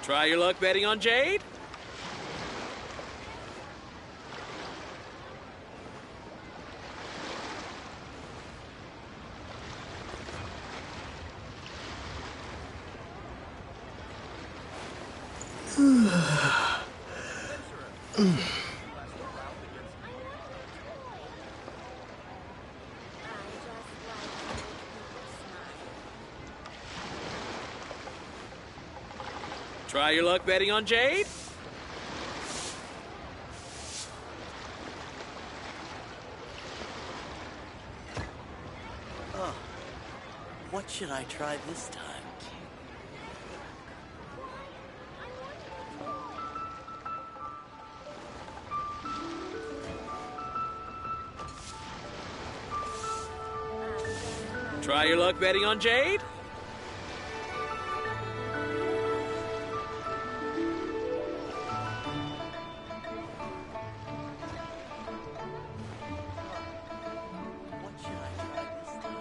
Try your luck betting on Jade? Try your luck betting on Jade? Oh, what should I try this time? Try your luck betting on Jade? What should I try this time?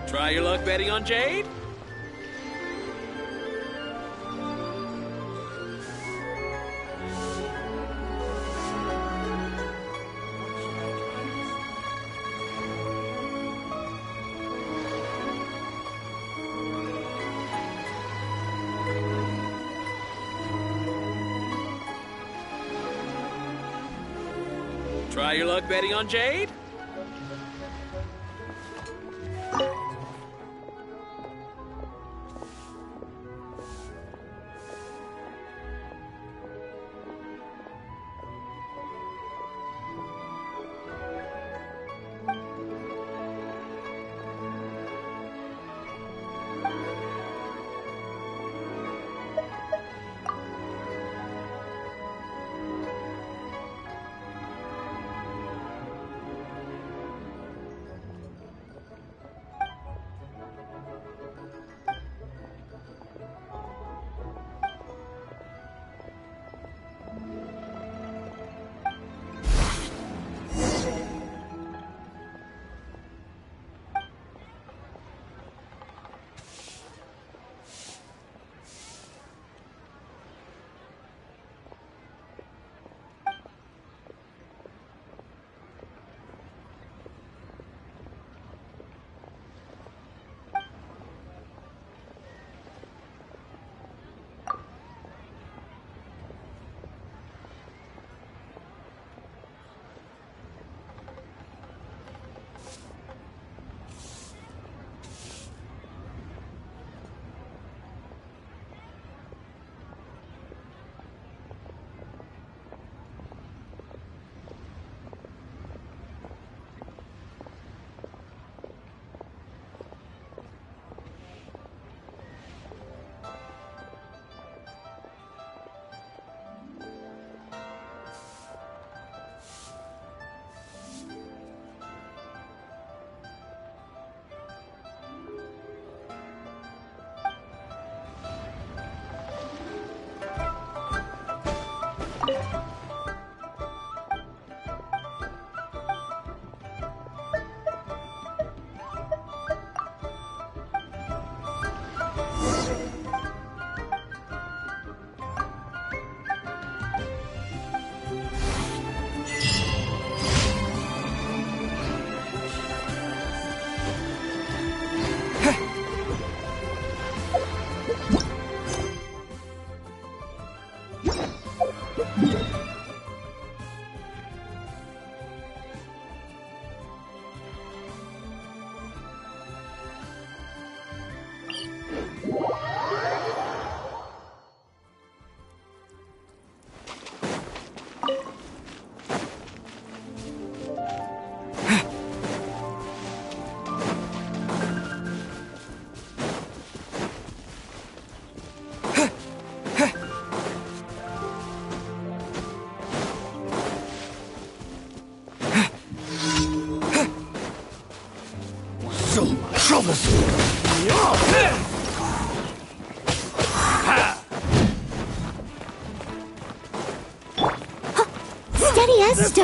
Try your luck betting on Jade? Try your luck betting on Jade?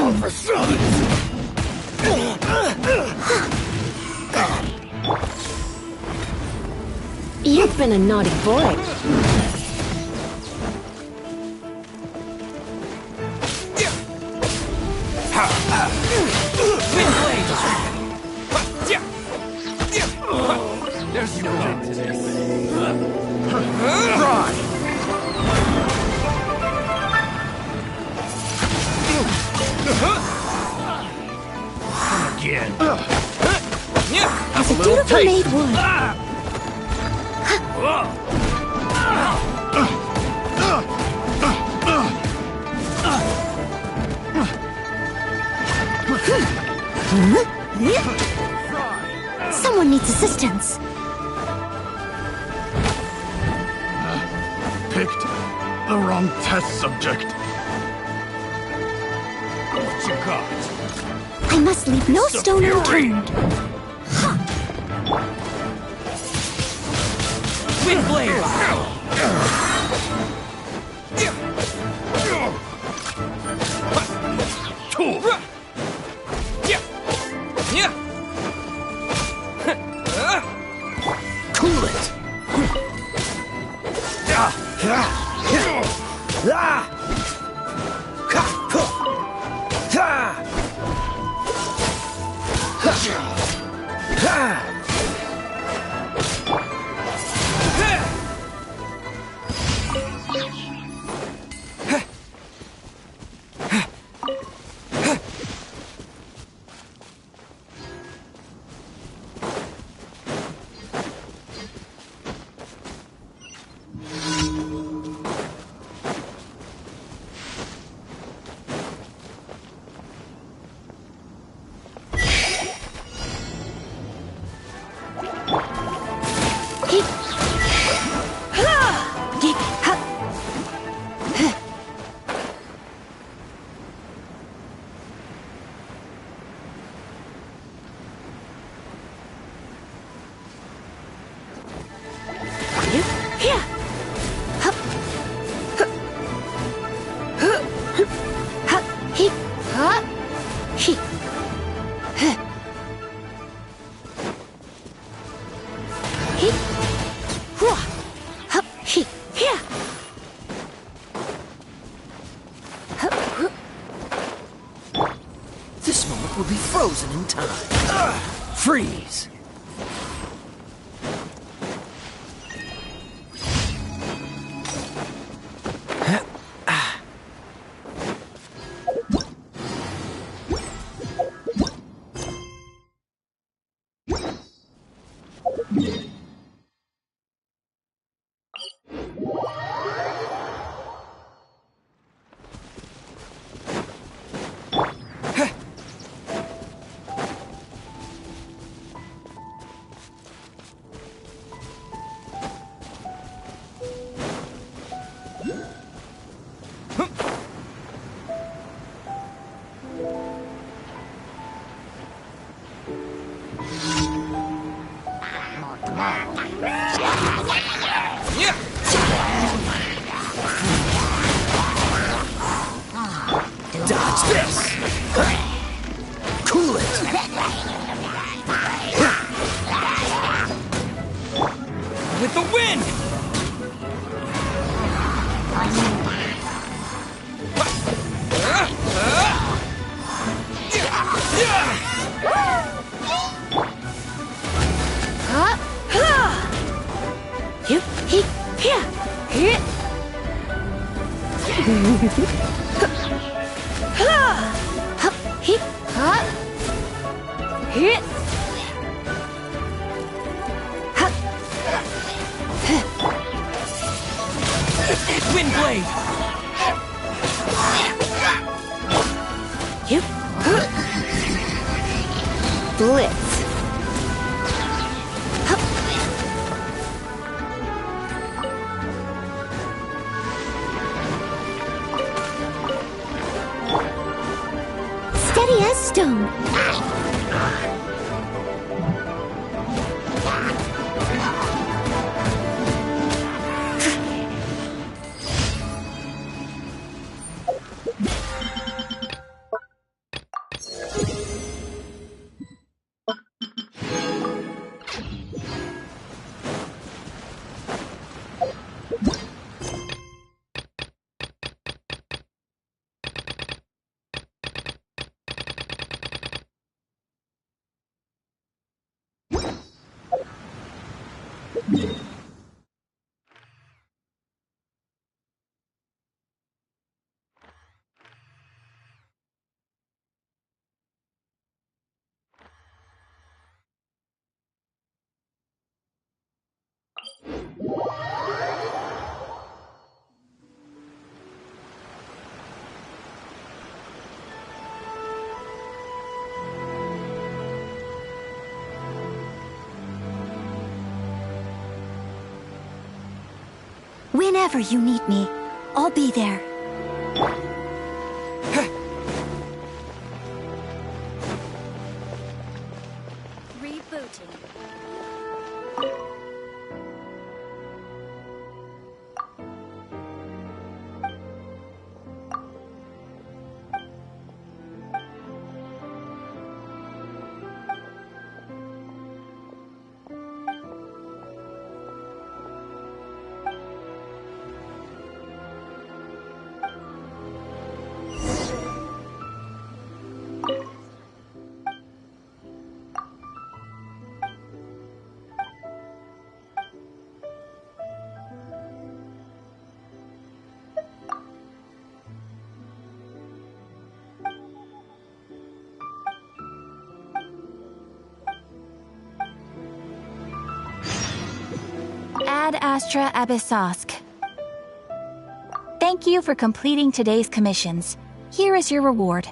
stone. You've been a naughty boy. There's no end to this. Run! Come again. As a dutiful maid would. Someone needs assistance. Picked the wrong test subject. What you got? I must leave no stone unturned. Wind blade! Cool it! This moment will be frozen in time. Freeze! Dodge this! Cool it! With the wind! Wind blade! Blitz. Steady as stone. Whenever you need me, I'll be there. Rebooting. Ad Astra Abyssosk. Thank you for completing today's commissions. Here is your reward.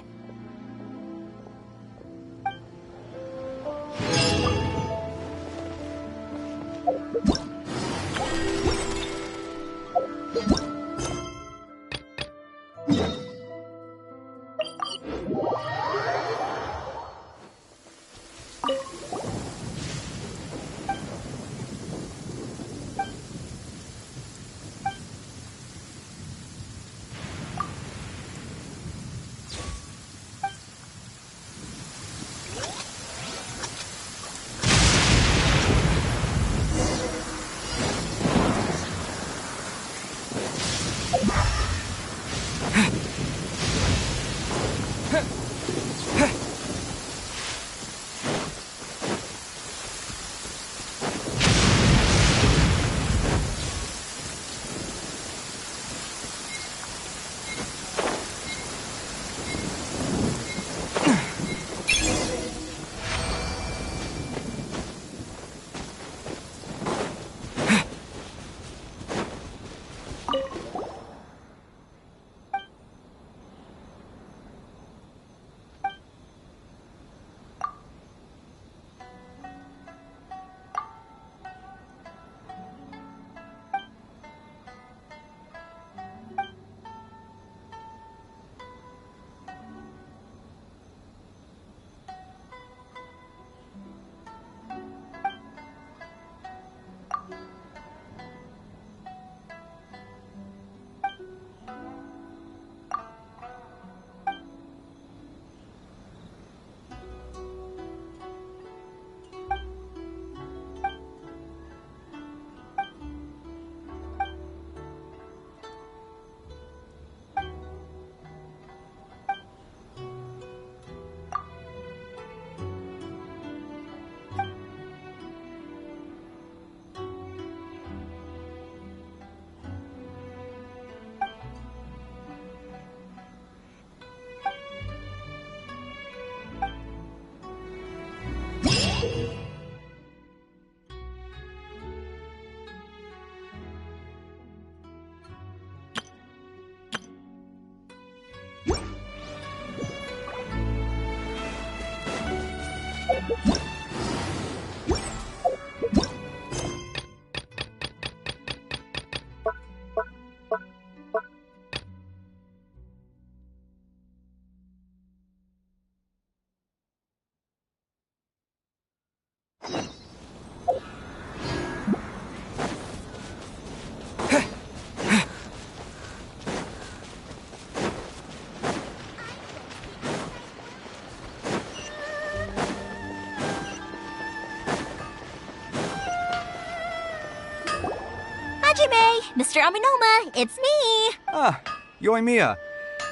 Mr. Aminoma, it's me! Ah, Yoimiya.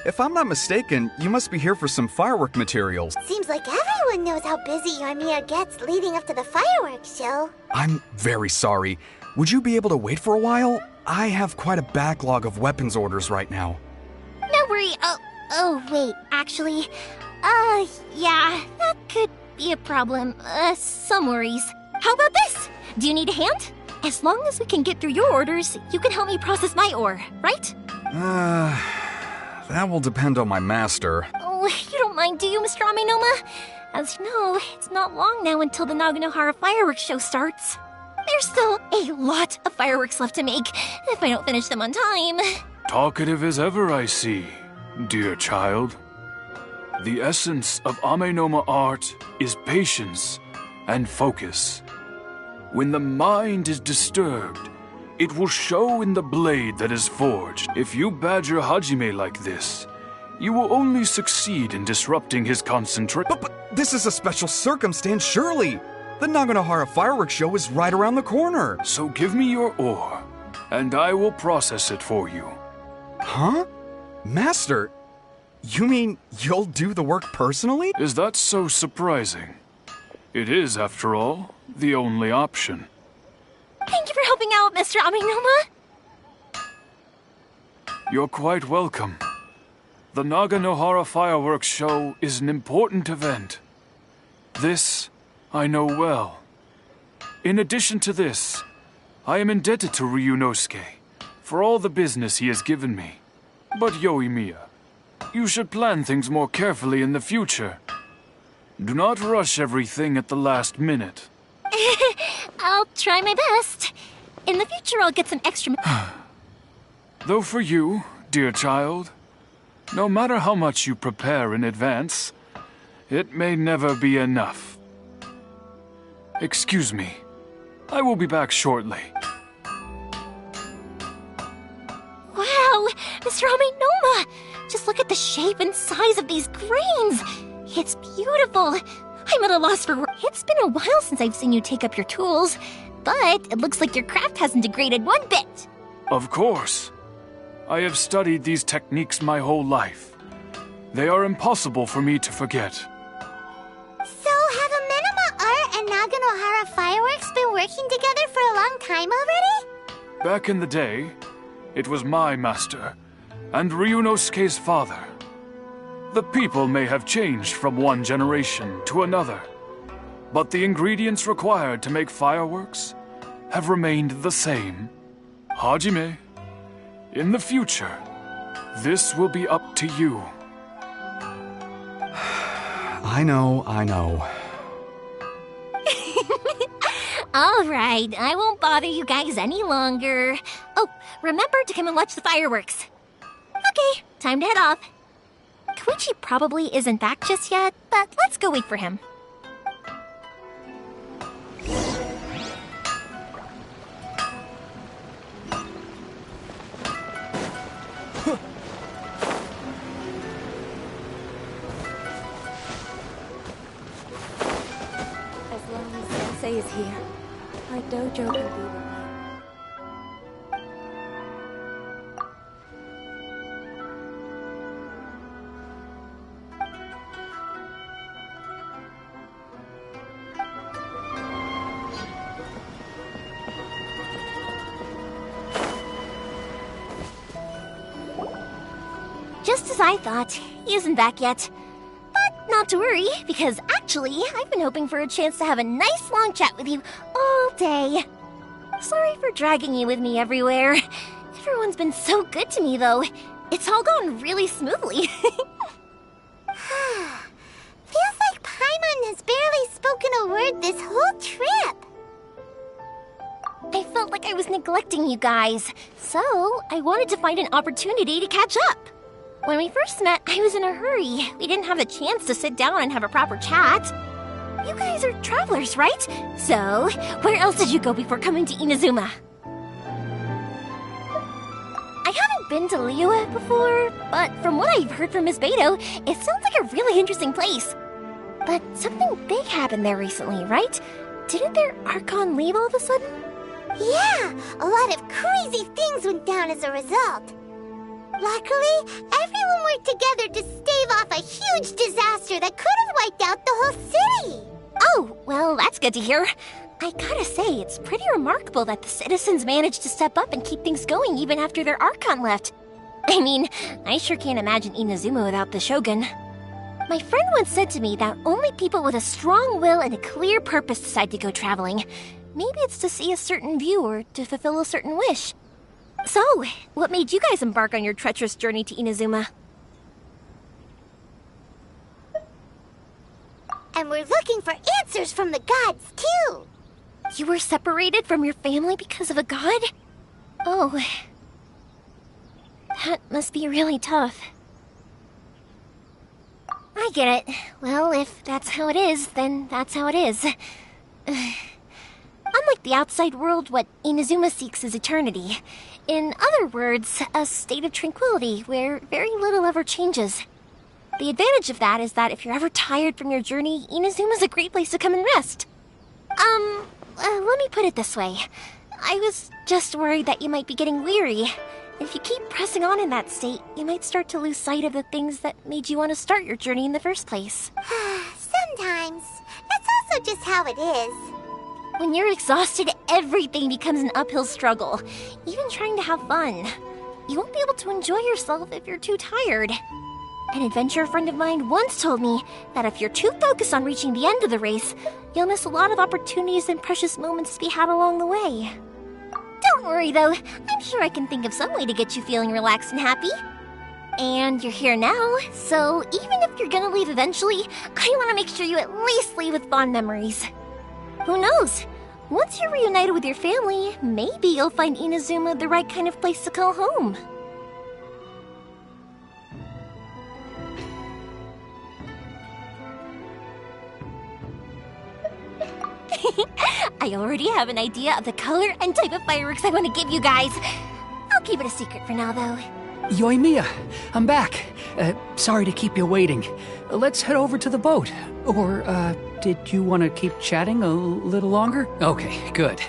If I'm not mistaken, you must be here for some firework materials. Seems like everyone knows how busy Yoimiya gets leading up to the fireworks show. I'm very sorry. Would you be able to wait for a while? I have quite a backlog of weapons orders right now. No worry. Oh, wait, actually, yeah, that could be a problem. Some worries. How about this? Do you need a hand? As long as we can get through your orders, you can help me process my ore, right? That will depend on my master. Oh, you don't mind, do you, Mr. Amenoma? As you know, it's not long now until the Naganohara fireworks show starts. There's still a lot of fireworks left to make, if I don't finish them on time. Talkative as ever, I see, dear child. The essence of Amenoma art is patience and focus. When the mind is disturbed, it will show in the blade that is forged. If you badger Hajime like this, you will only succeed in disrupting his concentration. But this is a special circumstance, surely. The Naganohara fireworks show is right around the corner. So give me your ore, and I will process it for you. Huh? Master, you mean you'll do the work personally? Is that so surprising? It is, after all, the only option. Thank you for helping out, Mr. Amenoma. You're quite welcome. The Naganohara fireworks show is an important event. This, I know well. In addition to this, I am indebted to Ryunosuke for all the business he has given me. But Yoimiya, you should plan things more carefully in the future. Do not rush everything at the last minute. I'll try my best. In the future, I'll get some extra... Though for you, dear child, no matter how much you prepare in advance, it may never be enough. Excuse me. I will be back shortly. Wow, Mr. Amenoma! Just look at the shape and size of these grains. It's beautiful. I'm at a loss for words. It's been a while since I've seen you take up your tools, but it looks like your craft hasn't degraded one bit. Of course. I have studied these techniques my whole life. They are impossible for me to forget. So, have Amenoma Art and Naganohara Fireworks been working together for a long time already? Back in the day, it was my master, and Ryunosuke's father. The people may have changed from one generation to another, but the ingredients required to make fireworks have remained the same. Hajime, in the future, this will be up to you. I know. All right, I won't bother you guys any longer. Oh, remember to come and watch the fireworks. Okay, time to head off. Koichi probably isn't back just yet, but let's go wait for him. As long as Sensei is here, my dojo can be with me. Just as I thought, he isn't back yet. But not to worry, because actually, I've been hoping for a chance to have a nice long chat with you all day. Sorry for dragging you with me everywhere. Everyone's been so good to me, though. It's all gone really smoothly. Feels like Paimon has barely spoken a word this whole trip. I felt like I was neglecting you guys, so I wanted to find an opportunity to catch up. When we first met, I was in a hurry. We didn't have a chance to sit down and have a proper chat. You guys are travelers, right? So, where else did you go before coming to Inazuma? I haven't been to Liyue before, but from what I've heard from Miss Beto, it sounds like a really interesting place. But something big happened there recently, right? Didn't their Archon leave all of a sudden? Yeah, a lot of crazy things went down as a result. Luckily, everyone worked together to stave off a huge disaster that could have wiped out the whole city. Oh, well, that's good to hear. I gotta say, it's pretty remarkable that the citizens managed to step up and keep things going even after their Archon left. I mean, I sure can't imagine Inazuma without the Shogun. My friend once said to me that only people with a strong will and a clear purpose decide to go traveling. Maybe it's to see a certain view or to fulfill a certain wish. So, what made you guys embark on your treacherous journey to Inazuma? And we're looking for answers from the gods, too. You were separated from your family because of a god? Oh. That must be really tough. I get it. Well, if that's how it is, then that's how it is. Unlike the outside world, what Inazuma seeks is eternity. In other words, a state of tranquility where very little ever changes. The advantage of that is that if you're ever tired from your journey, Inazuma's a great place to come and rest. Let me put it this way. I was just worried that you might be getting weary. If you keep pressing on in that state, you might start to lose sight of the things that made you want to start your journey in the first place. Sometimes. That's also just how it is. When you're exhausted, everything becomes an uphill struggle, even trying to have fun. You won't be able to enjoy yourself if you're too tired. An adventurer friend of mine once told me that if you're too focused on reaching the end of the race, you'll miss a lot of opportunities and precious moments to be had along the way. Don't worry though, I'm sure I can think of some way to get you feeling relaxed and happy. And you're here now, so even if you're gonna leave eventually, I want to make sure you at least leave with fond memories. Who knows? Once you're reunited with your family, maybe you'll find Inazuma the right kind of place to call home. I already have an idea of the color and type of fireworks I want to give you guys. I'll keep it a secret for now, though. Yoimiya, I'm back. Sorry to keep you waiting. Let's head over to the boat. Or, did you want to keep chatting a little longer? Okay, good.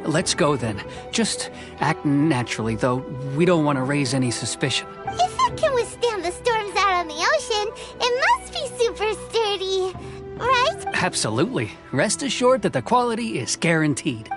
Let's go then. Just act naturally, though. We don't want to raise any suspicion. If it can withstand the storms out on the ocean, it must be super sturdy, right? Absolutely. Rest assured that the quality is guaranteed.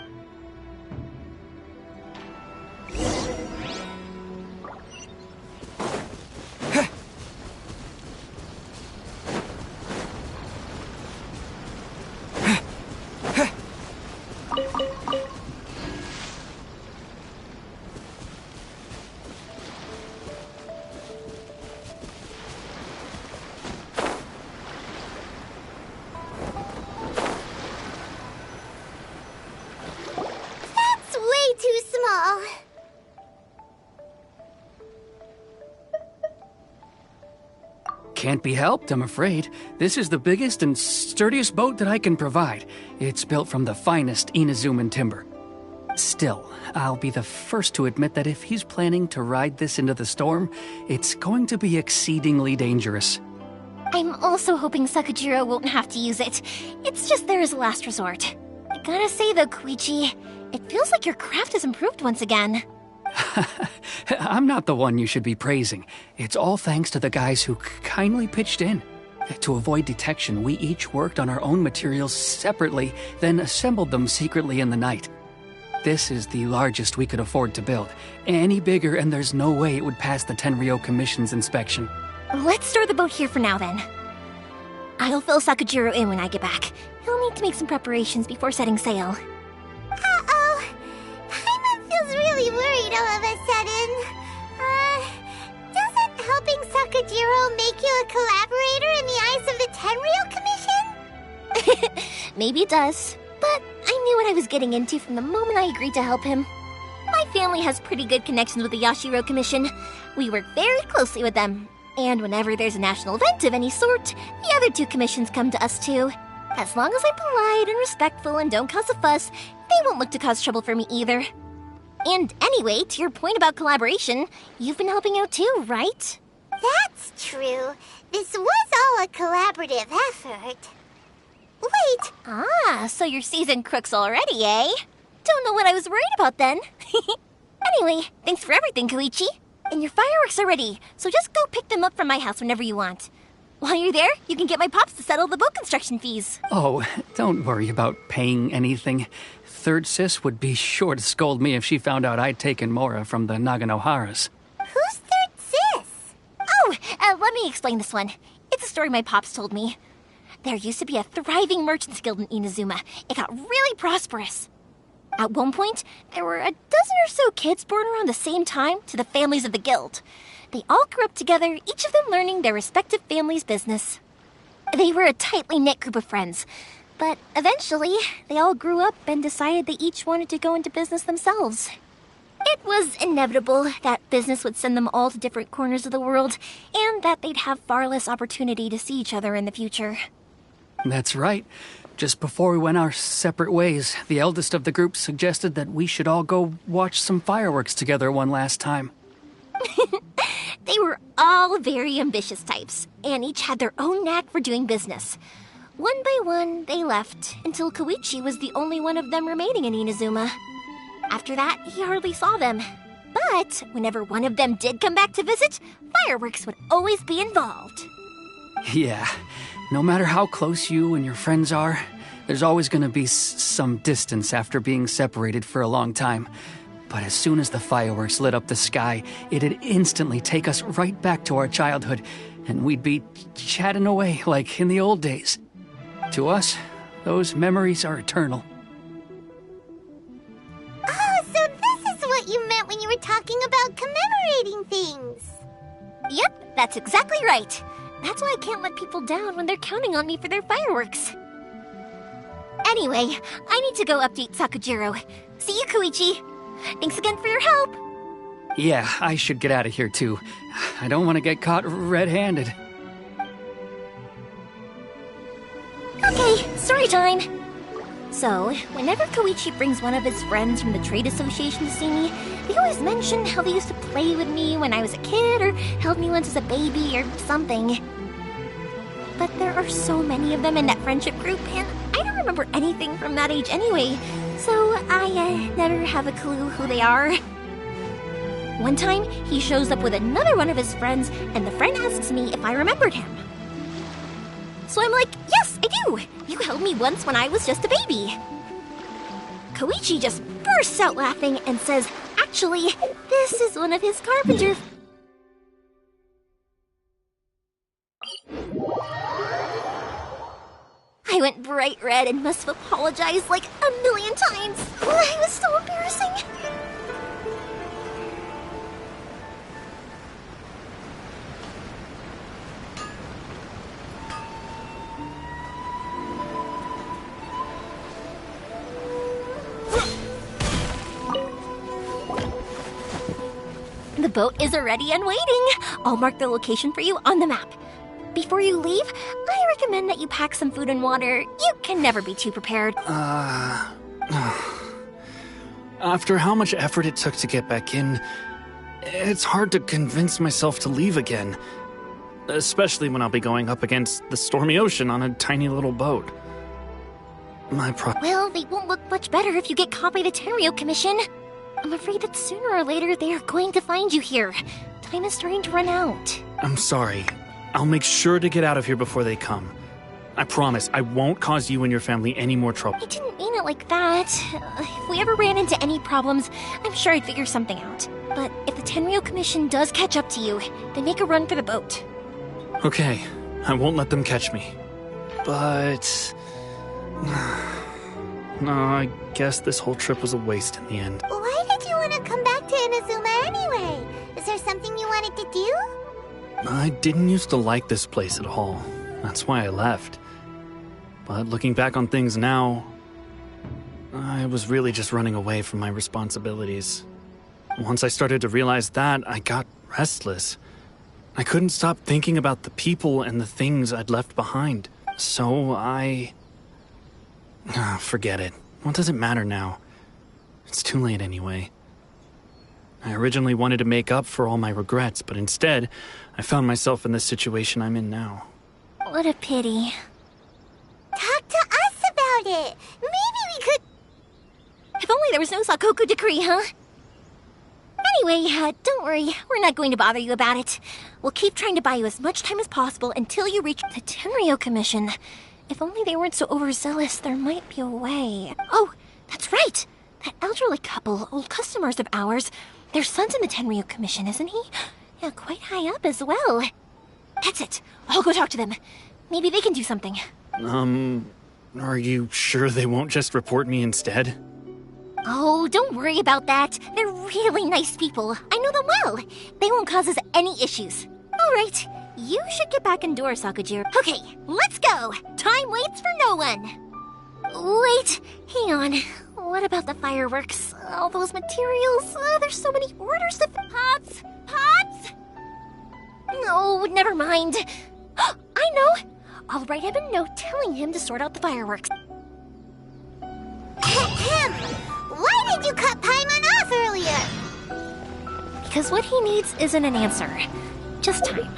Can't be helped, I'm afraid. This is the biggest and sturdiest boat that I can provide. It's built from the finest Inazuman timber. Still, I'll be the first to admit that if he's planning to ride this into the storm, it's going to be exceedingly dangerous. I'm also hoping Sakajiro won't have to use it. It's just there as a last resort. I gotta say though, Koichi, it feels like your craft has improved once again. I'm not the one you should be praising. It's all thanks to the guys who kindly pitched in. To avoid detection, we each worked on our own materials separately, then assembled them secretly in the night. This is the largest we could afford to build. Any bigger and there's no way it would pass the Tenryou Commission's inspection. Let's store the boat here for now then. I'll fill Sakajiro in when I get back. He'll need to make some preparations before setting sail. Uh-oh. Paimon feels really worried all of a sudden. Doesn't helping Sakajiro make you a collaborator in the eyes of the Tenryou Commission? Maybe it does, but I knew what I was getting into from the moment I agreed to help him. My family has pretty good connections with the Yashiro Commission. We work very closely with them. And whenever there's a national event of any sort, the other two commissions come to us too. As long as I'm polite and respectful and don't cause a fuss, they won't look to cause trouble for me either. And anyway, to your point about collaboration, you've been helping out too, right? That's true. This was all a collaborative effort. Wait! Ah, so you're seasoned crooks already, eh? Don't know what I was worried about then. Anyway, thanks for everything, Koichi. And your fireworks are ready, so just go pick them up from my house whenever you want. While you're there, you can get my pops to settle the boat construction fees. Oh, don't worry about paying anything. Third Sis would be sure to scold me if she found out I'd taken Mora from the Naganoharas. Who's Third Sis? Oh, let me explain this one. It's a story my pops told me. There used to be a thriving merchants guild in Inazuma. It got really prosperous. At one point, there were a dozen or so kids born around the same time to the families of the guild. They all grew up together, each of them learning their respective family's business. They were a tightly knit group of friends, but eventually, they all grew up and decided they each wanted to go into business themselves. It was inevitable that business would send them all to different corners of the world, and that they'd have far less opportunity to see each other in the future. That's right. Just before we went our separate ways, the eldest of the group suggested that we should all go watch some fireworks together one last time. They were all very ambitious types, and each had their own knack for doing business. One by one, they left, until Koichi was the only one of them remaining in Inazuma. After that, he hardly saw them. But whenever one of them did come back to visit, fireworks would always be involved. Yeah, no matter how close you and your friends are, there's always going to be some distance after being separated for a long time. But as soon as the fireworks lit up the sky, it'd instantly take us right back to our childhood, and we'd be chatting away like in the old days. To us, those memories are eternal. Oh, so this is what you meant when you were talking about commemorating things. Yep, that's exactly right. That's why I can't let people down when they're counting on me for their fireworks. Anyway, I need to go update Sakujiro. See you, Koichi. Thanks again for your help. Yeah, I should get out of here too. I don't want to get caught red-handed. Okay, story time. So, whenever Koichi brings one of his friends from the trade association to see me, they always mention how they used to play with me when I was a kid or held me once as a baby or something. But there are so many of them in that friendship group, and I don't remember anything from that age anyway, so I never have a clue who they are. One time, he shows up with another one of his friends, and the friend asks me if I remembered him. So I'm like, yes, I do! You held me once when I was just a baby. Koichi just bursts out laughing and says, actually, this is one of his carpenter... I went bright red and must have apologized like a million times. It was so embarrassing. The boat is ready and waiting. I'll mark the location for you on the map. Before you leave, I recommend that you pack some food and water. You can never be too prepared. After how much effort it took to get back in, it's hard to convince myself to leave again. Especially when I'll be going up against the stormy ocean on a tiny little boat. Well, they won't look much better if you get caught by the Tenryou Commission. I'm afraid that sooner or later they are going to find you here. Time is starting to run out. I'm sorry. I'll make sure to get out of here before they come. I promise I won't cause you and your family any more trouble. I didn't mean it like that. If we ever ran into any problems, I'm sure I'd figure something out. But if the Tenryou Commission does catch up to you, then make a run for the boat. Okay, I won't let them catch me. But... no, I guess this whole trip was a waste in the end. Why did you want to come back to Inazuma anyway? Is there something you wanted to do? I didn't used to like this place at all. That's why I left. But looking back on things now, I was really just running away from my responsibilities. Once I started to realize that, I got restless. I couldn't stop thinking about the people and the things I'd left behind. So forget it. What does it matter now? It's too late anyway. I originally wanted to make up for all my regrets, but instead, I found myself in the situation I'm in now. What a pity. Talk to us about it. Maybe we could... If only there was no Sakoku decree, huh? Anyway, don't worry. We're not going to bother you about it. We'll keep trying to buy you as much time as possible until you reach the Tenryou Commission. If only they weren't so overzealous, there might be a way. Oh, that's right. That elderly couple, old customers of ours, their son's in the Tenryou Commission, isn't he? Yeah, quite high up as well. That's it. I'll go talk to them. Maybe they can do something. Are you sure they won't just report me instead? Oh, don't worry about that. They're really nice people. I know them well. They won't cause us any issues. All right, you should get back indoors, Sakujiro. Okay, let's go. Time waits for no one. Wait, hang on. What about the fireworks? All those materials? There's so many orders to... Pots? Pots? No, never mind. I know. I'll write him a note telling him to sort out the fireworks. Why did you cut Paimon off earlier? Because what he needs isn't an answer, just time.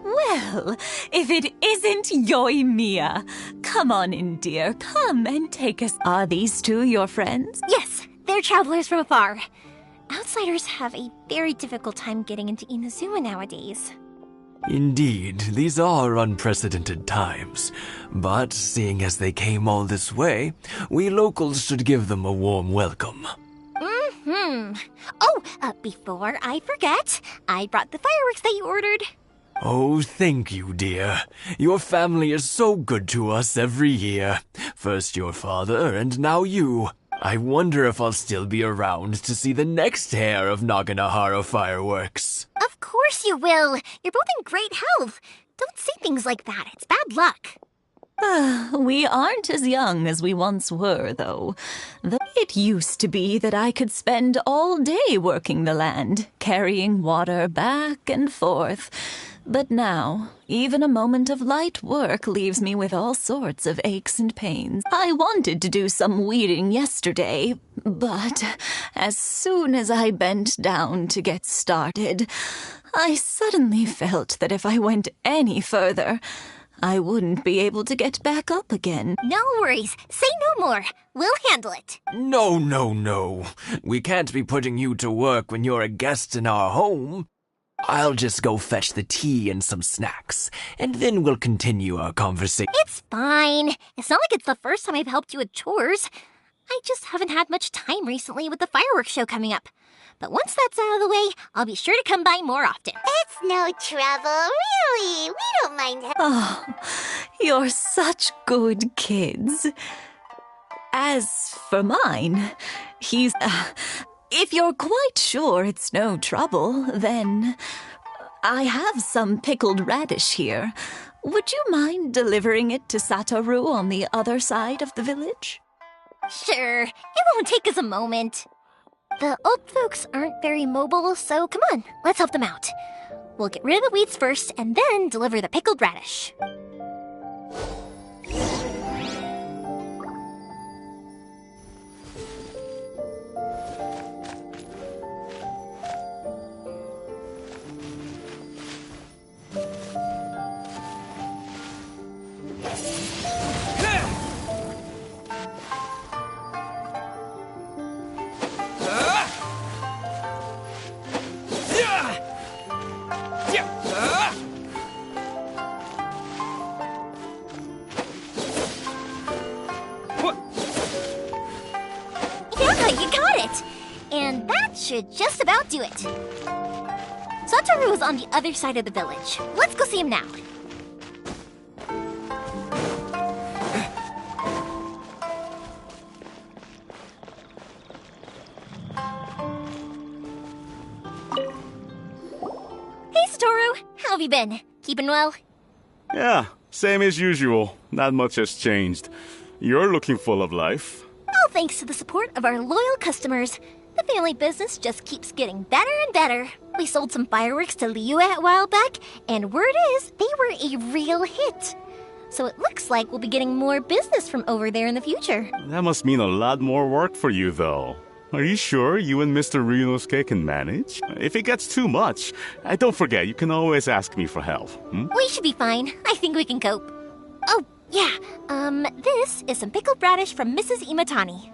Well, if it isn't Yoimiya. Come on in, dear. Come and take us. Are these two your friends? Yes, they're travelers from afar. Outsiders have a very difficult time getting into Inazuma nowadays. Indeed, these are unprecedented times. But seeing as they came all this way, we locals should give them a warm welcome. Oh, before I forget, I brought the fireworks that you ordered. Oh, thank you, dear. Your family is so good to us every year. First your father, and now you. I wonder if I'll still be around to see the next hair of Naganohara fireworks. Of course you will. You're both in great health. Don't say things like that. It's bad luck. We aren't as young as we once were, though. It used to be that I could spend all day working the land, carrying water back and forth. But now, even a moment of light work leaves me with all sorts of aches and pains. I wanted to do some weeding yesterday, but as soon as I bent down to get started, I suddenly felt that if I went any further, I wouldn't be able to get back up again. No worries. Say no more. We'll handle it. No. We can't be putting you to work when you're a guest in our home. I'll just go fetch the tea and some snacks, and then we'll continue our conversation. It's fine. It's not like it's the first time I've helped you with chores. I just haven't had much time recently with the fireworks show coming up. But once that's out of the way, I'll be sure to come by more often. It's no trouble, really. We don't mind. Oh, you're such good kids. As for mine, he's... if you're quite sure it's no trouble, then I have some pickled radish here. Would you mind delivering it to Satoru on the other side of the village? Sure. It won't take us a moment. The old folks aren't very mobile, so come on, let's help them out. We'll get rid of the weeds first, and then deliver the pickled radish. it! And that should just about do it. Satoru is on the other side of the village. Let's go see him now. Hey, Satoru. How have you been? Keeping well? Yeah, same as usual. Not much has changed. You're looking full of life. All thanks to the support of our loyal customers. The family business just keeps getting better and better. We sold some fireworks to Liyue a while back, and word is they were a real hit. So it looks like we'll be getting more business from over there in the future. That must mean a lot more work for you, though. Are you sure you and Mr. Ryunosuke can manage? If it gets too much, don't forget, you can always ask me for help. We should be fine. I think we can cope. Oh, yeah. This is some pickled radish from Mrs. Imatani.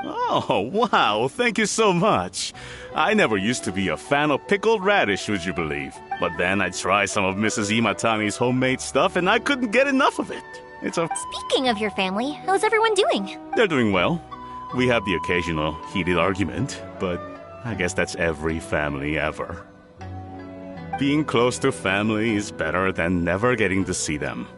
Oh, wow, thank you so much. I never used to be a fan of pickled radish, would you believe? But then I tried some of Mrs. Imatani's homemade stuff and I couldn't get enough of it. Speaking of your family, how's everyone doing? They're doing well. We have the occasional heated argument, but I guess that's every family ever. Being close to family is better than never getting to see them,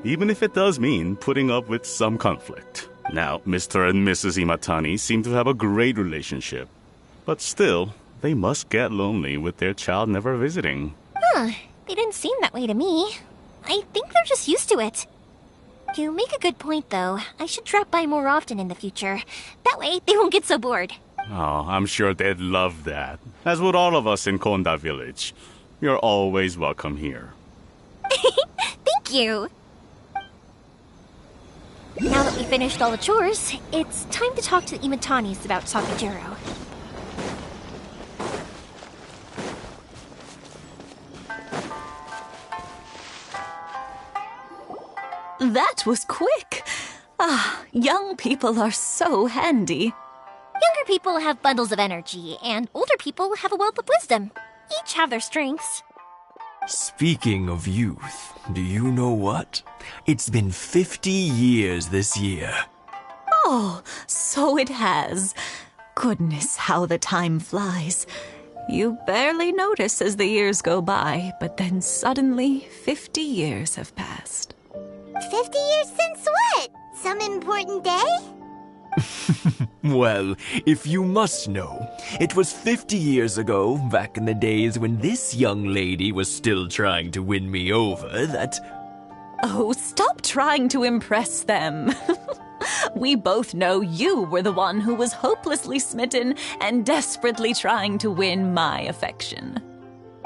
even if it does mean putting up with some conflict. Now, Mr. and Mrs. Imatani seem to have a great relationship, but still, they must get lonely with their child never visiting. They didn't seem that way to me. I think they're just used to it. You make a good point, though. I should drop by more often in the future. That way, they won't get so bored. Oh, I'm sure they'd love that. As would all of us in Konda Village. You're always welcome here. Thank you! Now that we finished all the chores, it's time to talk to the Imatanis about Sakajiro. That was quick! Young people are so handy. Younger people have bundles of energy, and older people have a wealth of wisdom. Each have their strengths. Speaking of youth, do you know what? It's been 50 years this year. Oh, so it has. Goodness, how the time flies. You barely notice as the years go by, but then suddenly 50 years have passed. 50 years since what? Some important day? Well, if you must know, it was 50 years ago, back in the days when this young lady was still trying to win me over, that... Oh, stop trying to impress them. We both know you were the one who was hopelessly smitten and desperately trying to win my affection.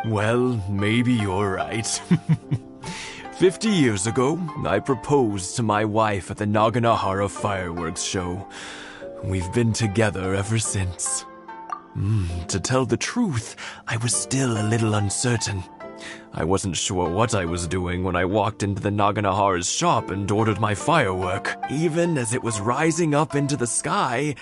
Well, maybe you're right. 50 years ago, I proposed to my wife at the Naganohara fireworks show. We've been together ever since. To tell the truth, I was still a little uncertain. I wasn't sure what I was doing when I walked into the Naganohara's shop and ordered my firework. Even as it was rising up into the sky,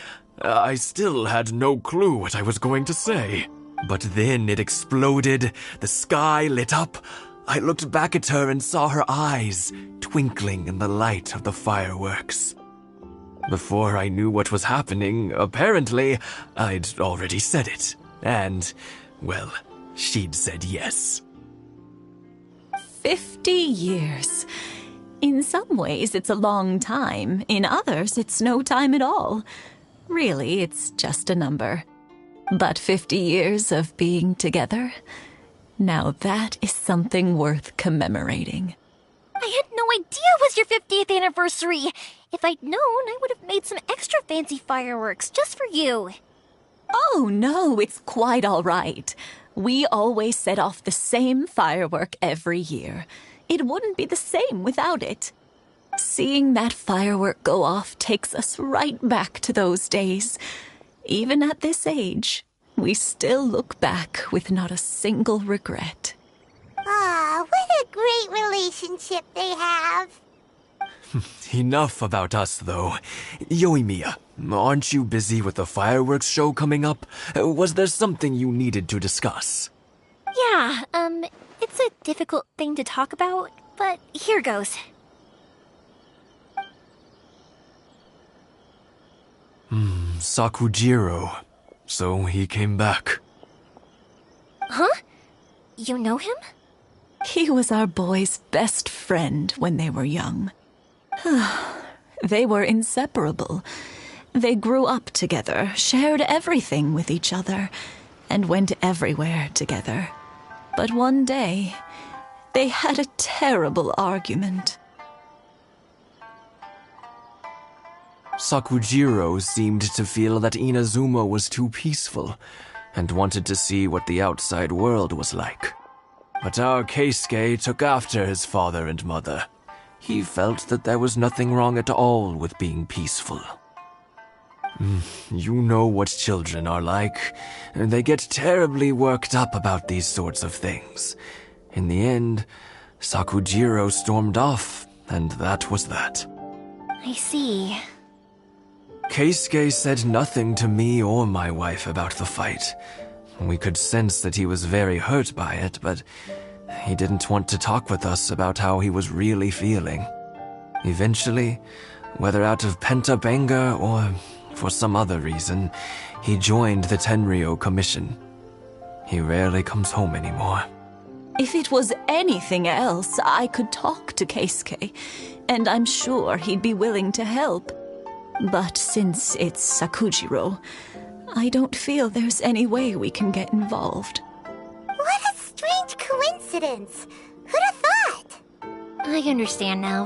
I still had no clue what I was going to say. But then it exploded, the sky lit up. I looked back at her and saw her eyes twinkling in the light of the fireworks. Before I knew what was happening, apparently, I'd already said it. And, well, she'd said yes. 50 years. In some ways, it's a long time. In others, it's no time at all. Really, it's just a number. But 50 years of being together, now that is something worth commemorating. I had no idea it was your 50th anniversary. If I'd known, I would have made some extra fancy fireworks just for you. Oh, no, it's quite all right. We always set off the same firework every year. It wouldn't be the same without it. Seeing that firework go off takes us right back to those days. Even at this age, we still look back with not a single regret. Ah, what a great relationship they have. Enough about us, though. Yoimiya, aren't you busy with the fireworks show coming up? Was there something you needed to discuss? Yeah, it's a difficult thing to talk about, but here goes. Sakujiro. So he came back. Huh? You know him? He was our boy's best friend when they were young. They were inseparable. They grew up together, shared everything with each other, and went everywhere together. But one day, they had a terrible argument. Sakujiro seemed to feel that Inazuma was too peaceful, and wanted to see what the outside world was like. But our Keisuke took after his father and mother. He felt that there was nothing wrong at all with being peaceful. You know what children are like. They get terribly worked up about these sorts of things. In the end, Sakujiro stormed off, and that was that. I see. Keisuke said nothing to me or my wife about the fight. We could sense that he was very hurt by it, but he didn't want to talk with us about how he was really feeling. Eventually, whether out of pent-up anger or for some other reason, he joined the Tenryou Commission. He rarely comes home anymore. If it was anything else, I could talk to Keisuke, and I'm sure he'd be willing to help. But since it's Sakujiro, I don't feel there's any way we can get involved. What a strange coincidence! Who'd have thought? I understand now.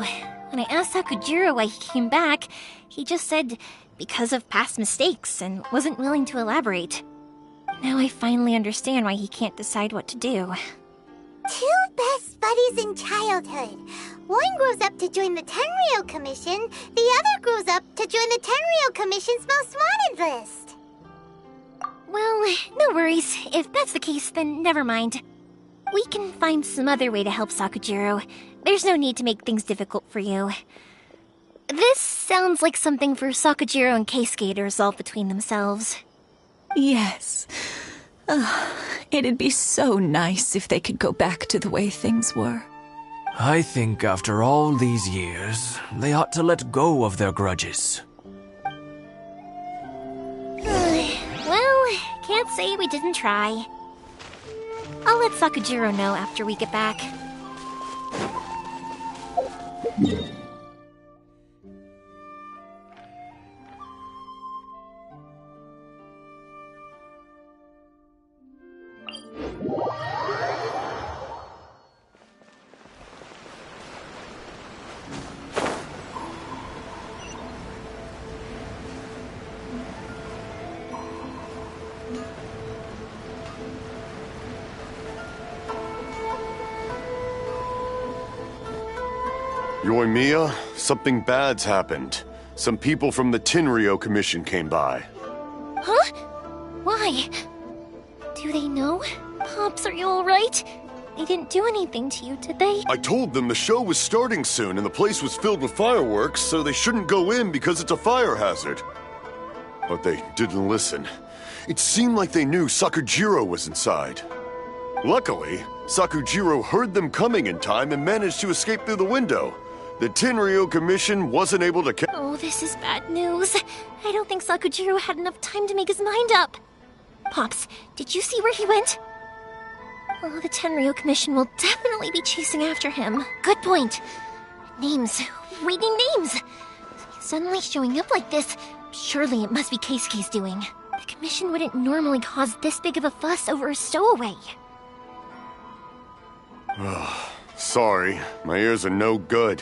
When I asked Sakujiro why he came back, he just said because of past mistakes and wasn't willing to elaborate. Now I finally understand why he can't decide what to do. Two best buddies in childhood. One grows up to join the Tenryou Commission, the other grows up to join the Tenryou Commission's most wanted list. Well, no worries. If that's the case, then never mind. We can find some other way to help Sakujiro. There's no need to make things difficult for you. This sounds like something for Sakujiro and Keisuke to resolve between themselves. Yes. It'd be so nice if they could go back to the way things were. I think after all these years, they ought to let go of their grudges. Well, can't say we didn't try. I'll let Sakujiro know after we get back. Yoimiya, something bad's happened. Some people from the Tenryou Commission came by. Huh? Why? Do they know? Pops, are you alright? They didn't do anything to you, did they? I told them the show was starting soon and the place was filled with fireworks, so they shouldn't go in because it's a fire hazard. But they didn't listen. It seemed like they knew Sakujiro was inside. Luckily, Sakujiro heard them coming in time and managed to escape through the window. The Tenryou Commission wasn't able to Oh, this is bad news. I don't think Sakujiro had enough time to make his mind up. Pops, did you see where he went? Oh, the Tenryou Commission will definitely be chasing after him. Good point. Names. Reading names. Suddenly showing up like this, surely it must be Keisuke's doing. The Commission wouldn't normally cause this big of a fuss over a stowaway. Sorry, my ears are no good.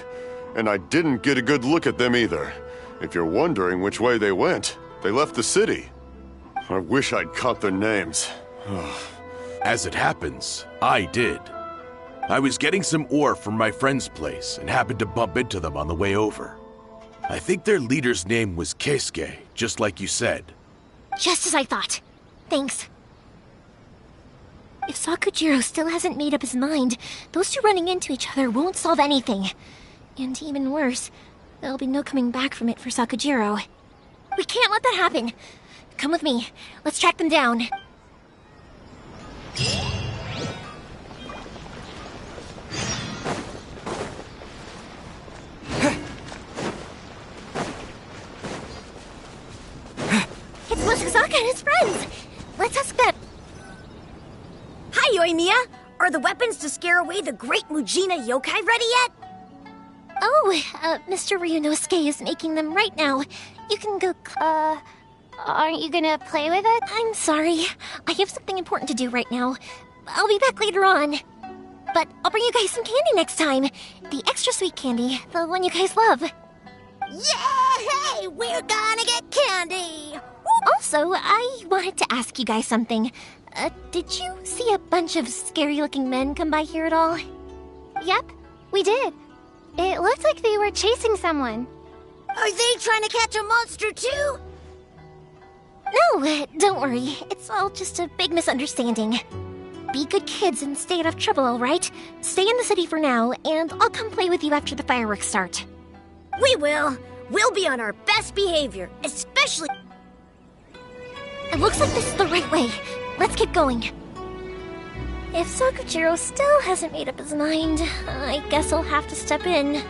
And I didn't get a good look at them either. If you're wondering which way they went, they left the city. I wish I'd caught their names. As it happens, I did. I was getting some ore from my friend's place and happened to bump into them on the way over. I think their leader's name was Keisuke, just like you said. Just as I thought. Thanks. If Sakujiro still hasn't made up his mind, those two running into each other won't solve anything. And even worse, there'll be no coming back from it for Sakujiro. We can't let that happen. Come with me. Let's track them down. his friends. Let's ask them. Hi, Yoimiya! Are the weapons to scare away the great Mujina yokai ready yet? Oh, Mr. Ryunosuke is making them right now. You can go. Aren't you gonna play with it? I'm sorry. I have something important to do right now. I'll be back later on. But I'll bring you guys some candy next time. The extra sweet candy, the one you guys love. Yay! We're gonna get candy! Also, I wanted to ask you guys something. Did you see a bunch of scary-looking men come by here at all? Yep, we did. It looked like they were chasing someone. Are they trying to catch a monster too? No, don't worry. It's all just a big misunderstanding. Be good kids and stay out of trouble, alright? Stay in the city for now, and I'll come play with you after the fireworks start. We will. We'll be on our best behavior, especially... It looks like this is the right way. Let's get going. If Sakujiro still hasn't made up his mind, I guess I'll have to step in.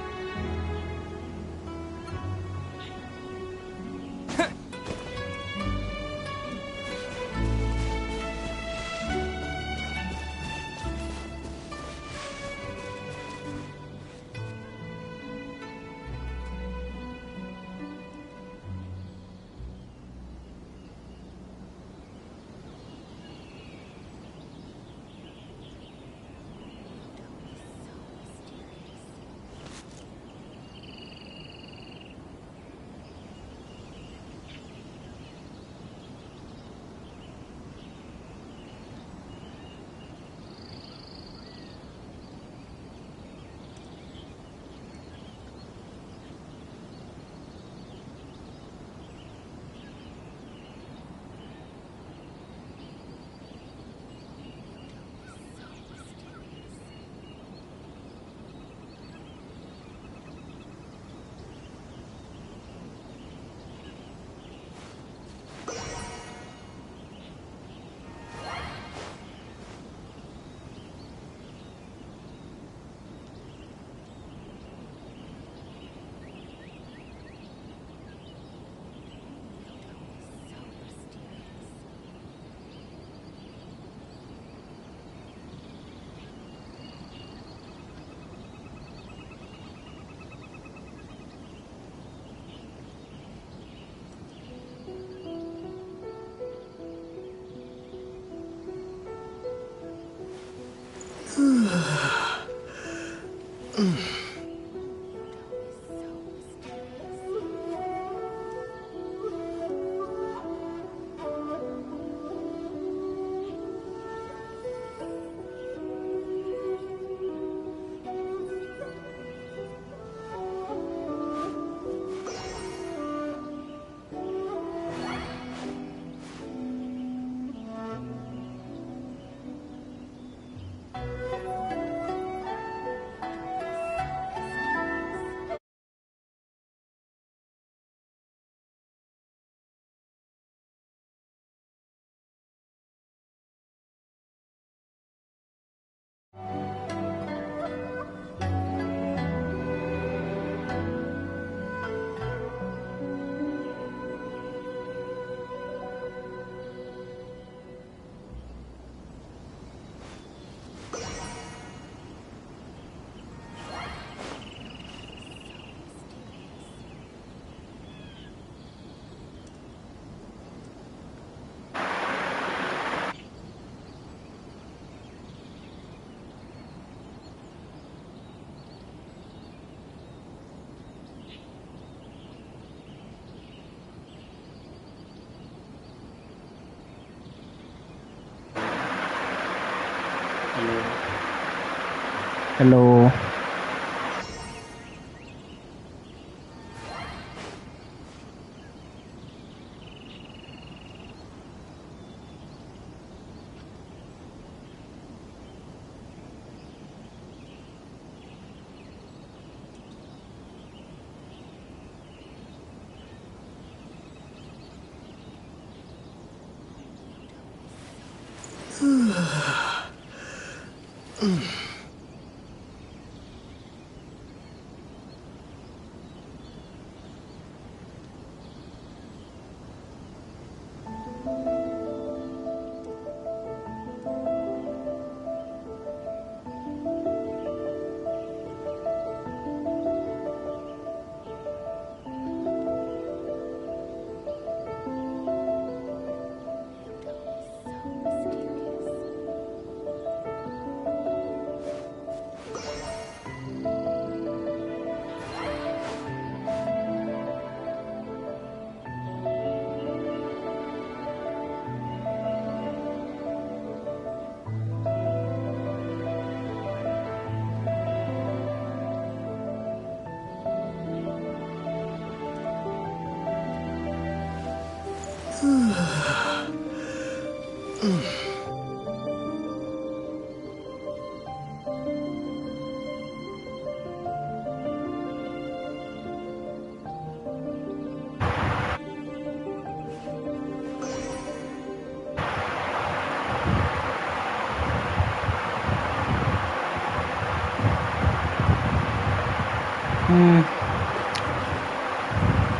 Hello.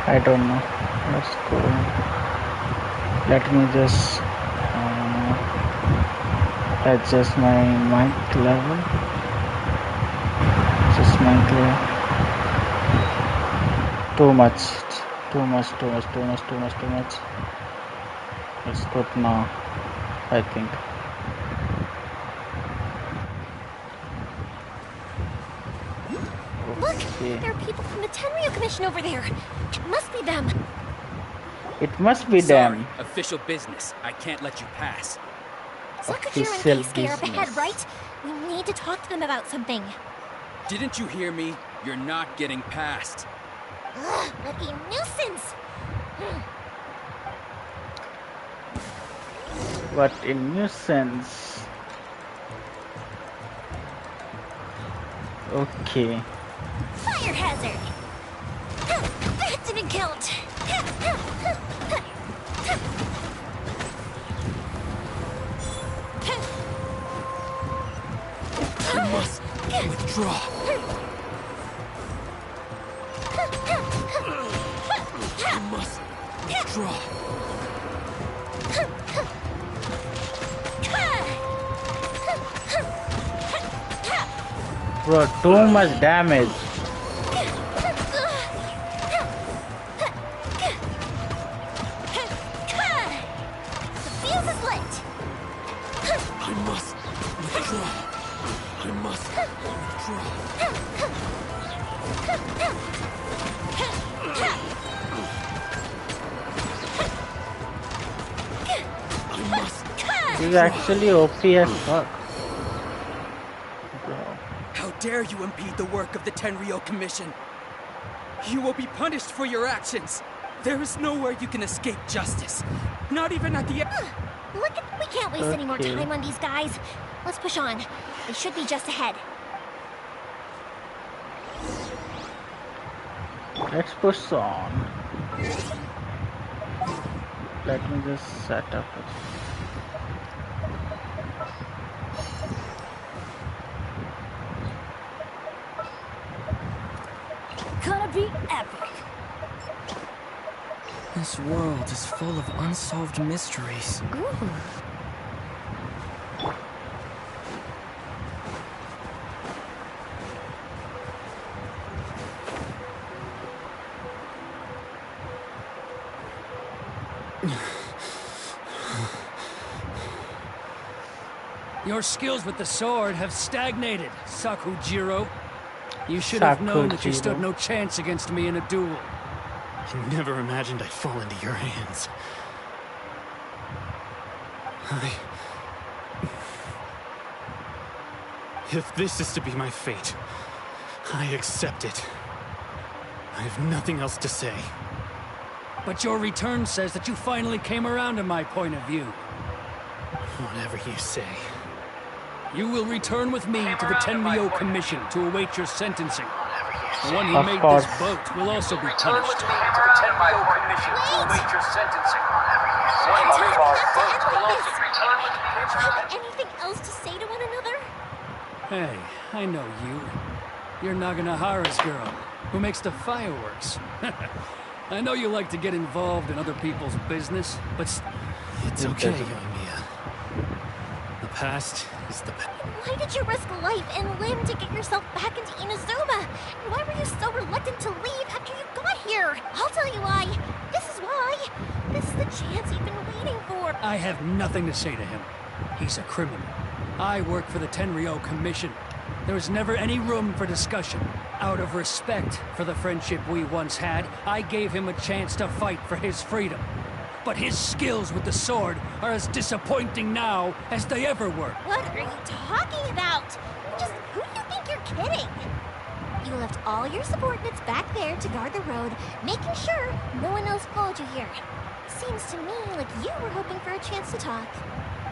I don't know. Let's go. Let me just adjust my mic level. Just mic level. Too much. It's good now, I think. Look! There are people from the Tenryu Commission over there. It must be them. It must be Sorry, them. official business. I can't let you pass. Sakujiro and Keisuke are up ahead, right? We need to talk to them about something. Didn't you hear me? You're not getting past. Ugh, what a nuisance! What a nuisance. Okay. Fire hazard! That didn't count! I must withdraw. I must withdraw. Bro, too much damage. The fuse is lit! I must withdraw. I must This is actually OP as fuck. How dare you impede the work of the Tenryo Commission? You will be punished for your actions. There is nowhere you can escape justice. Not even at the end. Look, we can't waste any more Okay. time on these guys. Let's push on. They should be just ahead. Let's push on. Let me just set up it. Gonna be epic. This world is full of unsolved mysteries. Ooh. Your skills with the sword have stagnated, Sakujiro. You should have known that you stood no chance against me in a duel. I never imagined I'd fall into your hands. If this is to be my fate, I accept it. I have nothing else to say. But your return says that you finally came around to my point of view. Whatever you say. You will return with me to the Tenryo Commission to await your sentencing. The one who Of made course. this boat will also be Return with punished. me to the Tenryo Commission to await your sentencing. One who made this boat will also return with me. Do you have anything else to say to one another? Hey, I know you. You're Naganohara's girl, who makes the fireworks. I know you like to get involved in other people's business, but it's okay, Yoimiya. The past is the past. Why did you risk life and limb to get yourself back into Inazuma? And why were you so reluctant to leave after you got here? I'll tell you why. This is why. This is the chance you've been waiting for. I have nothing to say to him. He's a criminal. I work for the Tenryo Commission. There was never any room for discussion. Out of respect for the friendship we once had, I gave him a chance to fight for his freedom. But his skills with the sword are as disappointing now as they ever were. What are you talking about? Just who do you think you're kidding? You left all your subordinates back there to guard the road, making sure no one else followed you here. Seems to me like you were hoping for a chance to talk.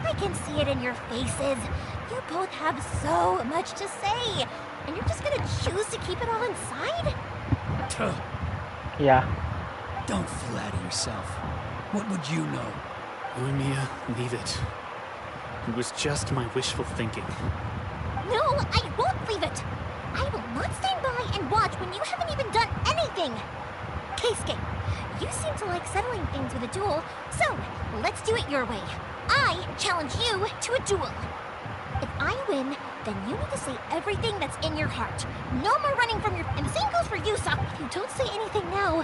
I can see it in your faces. You both have so much to say. And you're just gonna choose to keep it all inside? Tuh. Yeah. Don't flatter yourself. What would you know? Mia, leave it. It was just my wishful thinking. No, I won't leave it. I will not stand by and watch when you haven't even done anything. Keisuke, you seem to like settling things with a duel, so let's do it your way. I challenge you to a duel. If I win, then you need to say everything that's in your heart. No more running from your... And the same goes for you, Sop. If you don't say anything now,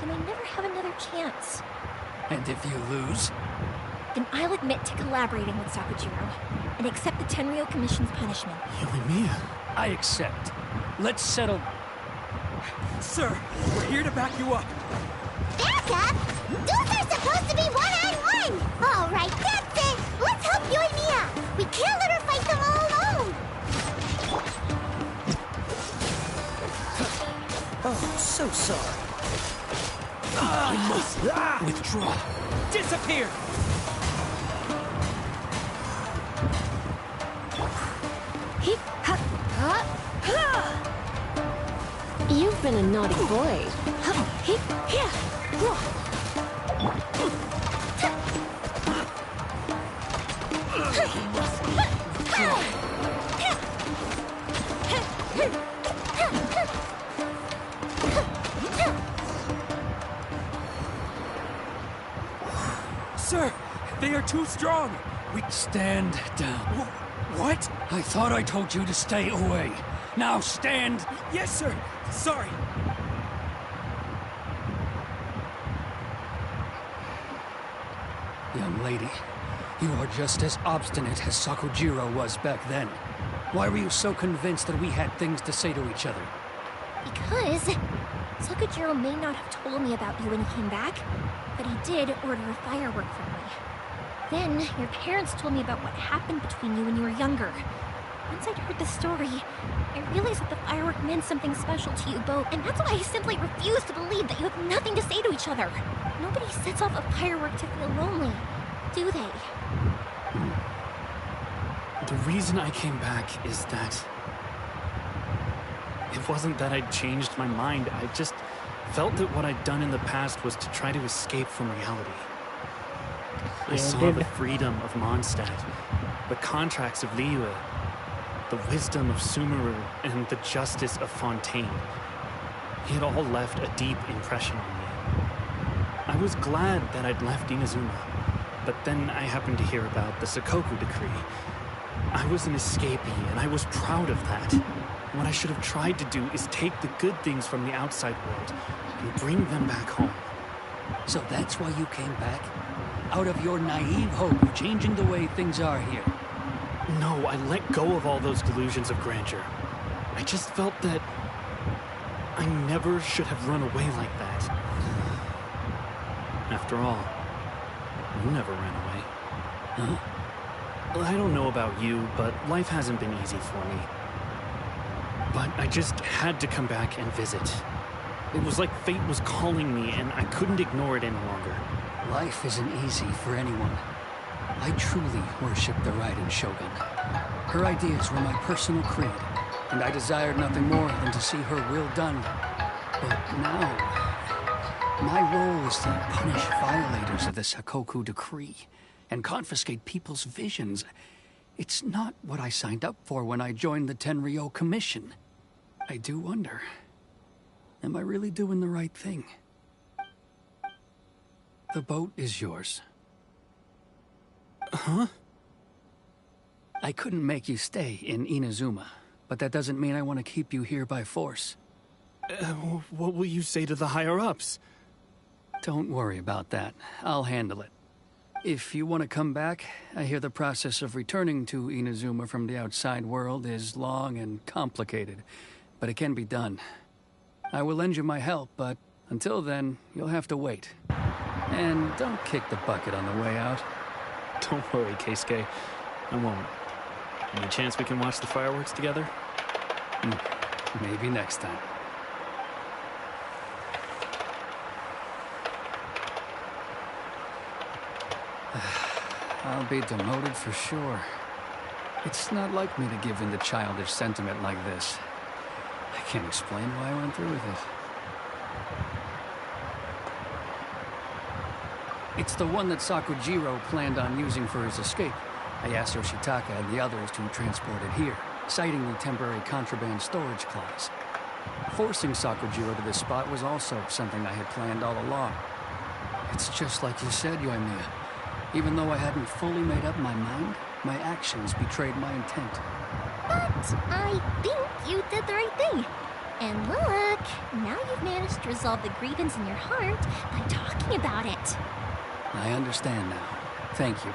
you may never have another chance. And if you lose? Then I'll admit to collaborating with Sakujiro and accept the Tenryou Commission's punishment. Yoimiya, I accept. Let's settle... Sir, we're here to back you up. Back up? Duels are supposed to be one-on-one! All right, that's it! Let's help Yoimiya! We can't let her fight them all alone! Oh, so sorry. I must withdraw. Disappear! You've been a naughty boy. Sir, they are too strong. We stand down. What? I thought I told you to stay away. Now stand. Yes, sir. Sorry. Young lady, you are just as obstinate as Sakujiro was back then. Why were you so convinced that we had things to say to each other? Because Sakujiro may not have told me about you when he came back, but he did order a firework for me. Then, your parents told me about what happened between you when you were younger. Once I'd heard the story, I realized that the firework meant something special to you both, and that's why I simply refuse to believe that you have nothing to say to each other. Nobody sets off a firework to feel lonely, do they? The reason I came back is that... It wasn't that I'd changed my mind, I just felt that what I'd done in the past was to try to escape from reality. I saw the freedom of Mondstadt, the contracts of Liyue, the wisdom of Sumeru, and the justice of Fontaine. It all left a deep impression on me. I was glad that I'd left Inazuma, but then I happened to hear about the Sakoku decree. I was an escapee, and I was proud of that. What I should have tried to do is take the good things from the outside world and bring them back home. So that's why you came back? Out of your naive hope of changing the way things are here? No, I let go of all those delusions of grandeur. I just felt that I never should have run away like that. After all, you never ran away. Huh? Well, I don't know about you, but life hasn't been easy for me. But I just had to come back and visit. It was like fate was calling me, and I couldn't ignore it any longer. Life isn't easy for anyone. I truly worship the Raiden Shogun. Her ideas were my personal creed, and I desired nothing more than to see her will done. But now, my role is to punish violators of the Sakoku decree and confiscate people's visions. It's not what I signed up for when I joined the Tenryou Commission. I do wonder, am I really doing the right thing? The boat is yours. Huh? I couldn't make you stay in Inazuma, but that doesn't mean I want to keep you here by force. What will you say to the higher-ups? Don't worry about that. I'll handle it. If you want to come back, I hear the process of returning to Inazuma from the outside world is long and complicated, but it can be done. I will lend you my help, but until then, you'll have to wait. And don't kick the bucket on the way out. Don't worry, Keisuke. I won't. Any chance we can watch the fireworks together? Maybe next time. I'll be demoted for sure. It's not like me to give in to childish sentiment like this. I can't explain why I went through with it. It's the one that Sakujiro planned on using for his escape. I asked Yoshitaka and the others to transport it here, citing the temporary contraband storage clause. Forcing Sakujiro to this spot was also something I had planned all along. It's just like you said, Yoimiya. Even though I hadn't fully made up my mind, my actions betrayed my intent. But I think you did the right thing. And look, now you've managed to resolve the grievance in your heart by talking about it. I understand now. Thank you.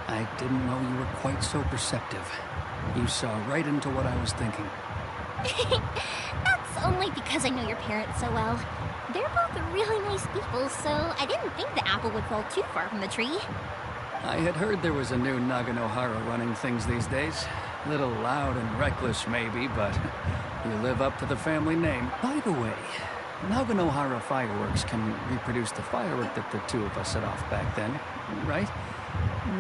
I didn't know you were quite so perceptive. You saw right into what I was thinking. That's only because I know your parents so well. They're both really nice people, so I didn't think the apple would fall too far from the tree. I had heard there was a new Naganohara running things these days. Little loud and reckless, maybe, but you live up to the family name. By the way, Naganohara fireworks can reproduce the firework that the two of us set off back then, right?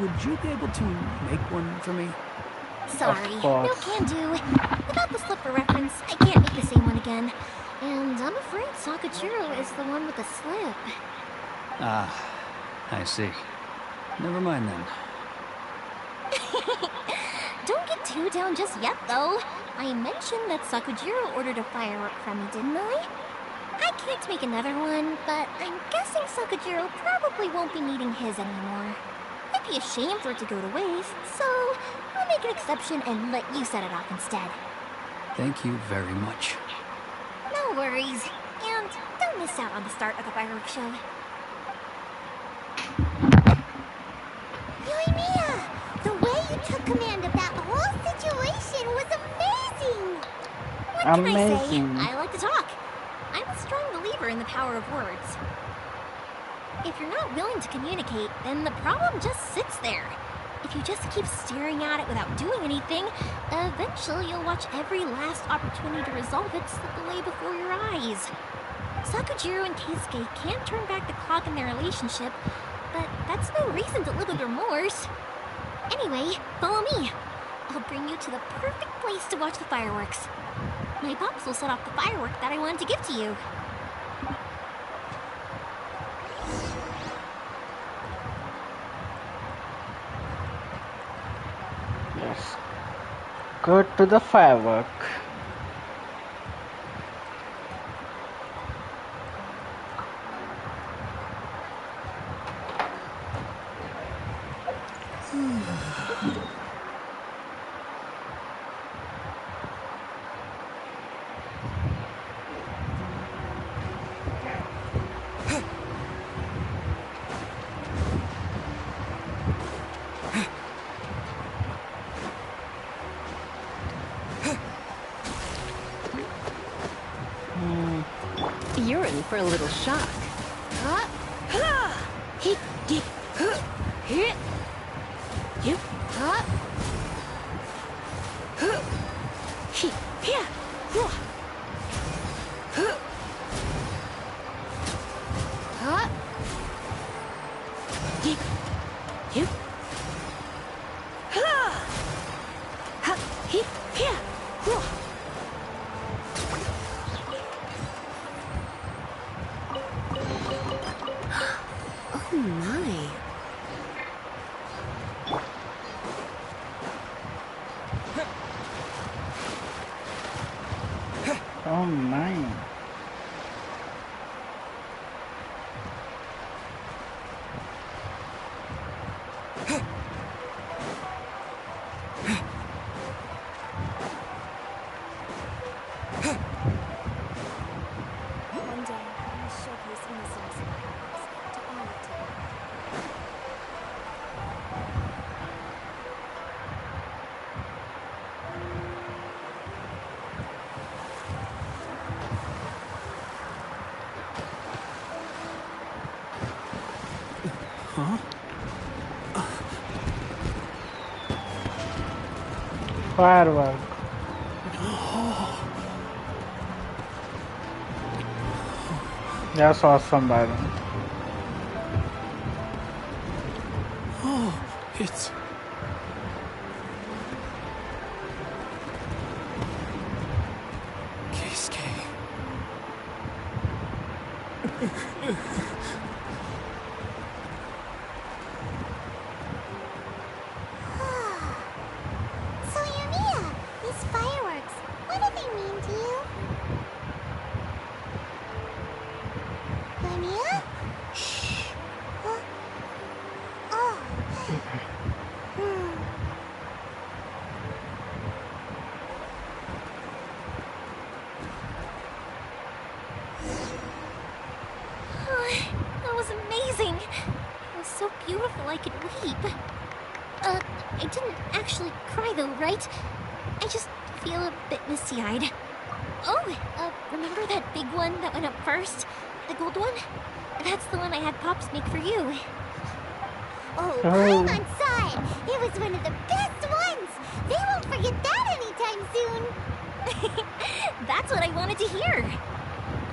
Would you be able to make one for me? Sorry, no can do. Without the slip for reference, I can't make the same one again. And I'm afraid Sakujiro is the one with the slip. Ah, I see. Never mind then. Don't get too down just yet, though. I mentioned that Sakujiro ordered a firework from me, didn't I? I can't make another one, but I'm guessing Sakujiro probably won't be needing his anymore. It'd be a shame for it to go to waste, so I'll make an exception and let you set it off instead. Thank you very much. No worries. And don't miss out on the start of the fireworks show. Yoimiya! The way you took command of that whole situation was amazing! What can I say? I like to talk. I'm a strong believer in the power of words. If you're not willing to communicate, then the problem just sits there. If you just keep staring at it without doing anything, eventually you'll watch every last opportunity to resolve it slip away before your eyes. Sakujiro and Keisuke can't turn back the clock in their relationship, but that's no reason to live with remorse. Anyway, follow me. I'll bring you to the perfect place to watch the fireworks. My pops will set off the firework that I wanted to give to you. Let's go to the firework. You're in for a little shock. Oh my. One day, I will showcase innocence and kindness to all of them. Huh? Firework. That's awesome, by the way. Oh, It's... Keisuke. So, Yumiya, these fireworks, what do they mean to you? Yumiya? Shh. Huh? Oh. Oh, that was amazing. It was so beautiful I could weep. I didn't actually cry though, right? I just feel a bit misty-eyed. Oh, remember that big one that went up first? The gold one? That's the one I had Pops make for you. Oh, Paimon's side! It was one of the best ones! They won't forget that anytime soon! That's what I wanted to hear.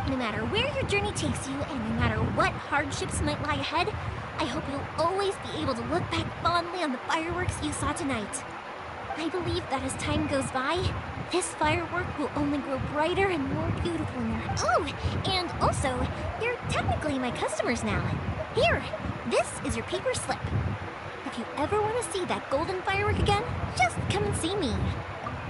No matter where your journey takes you, and no matter what hardships might lie ahead, I hope you'll always be able to look back fondly on the fireworks you saw tonight. I believe that as time goes by, this firework will only grow brighter and more beautiful in there. Oh, and also, you're technically my customers now. Here, this is your paper slip. If you ever want to see that golden firework again, just come and see me.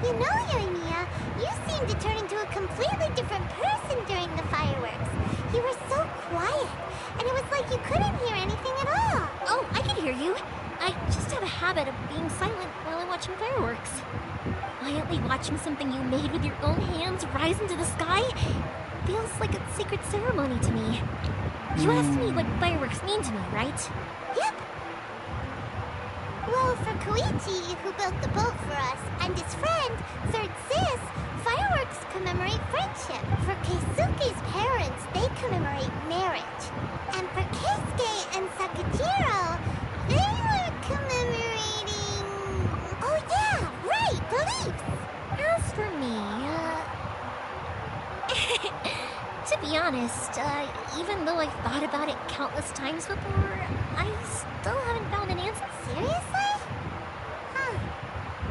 You know, Yoimiya, you seemed to turn into a completely different person during the fireworks. You were so quiet, and it was like you couldn't hear anything at all. Oh, I can hear you. I just have a habit of being silent while I'm watching fireworks. Quietly watching something you made with your own hands rise into the sky feels like a sacred ceremony to me. You asked me what fireworks mean to me, right? Yep. Well, for Koichi, who built the boat for us, and his friend, Third Sis, fireworks commemorate friendship. For Keisuke's parents, they commemorate marriage. And for Keisuke and Sakajiro, they were commemorating... Oh yeah, right, beliefs! As for me, to be honest, even though I've thought about it countless times before, I still haven't found an answer. Seriously? Huh.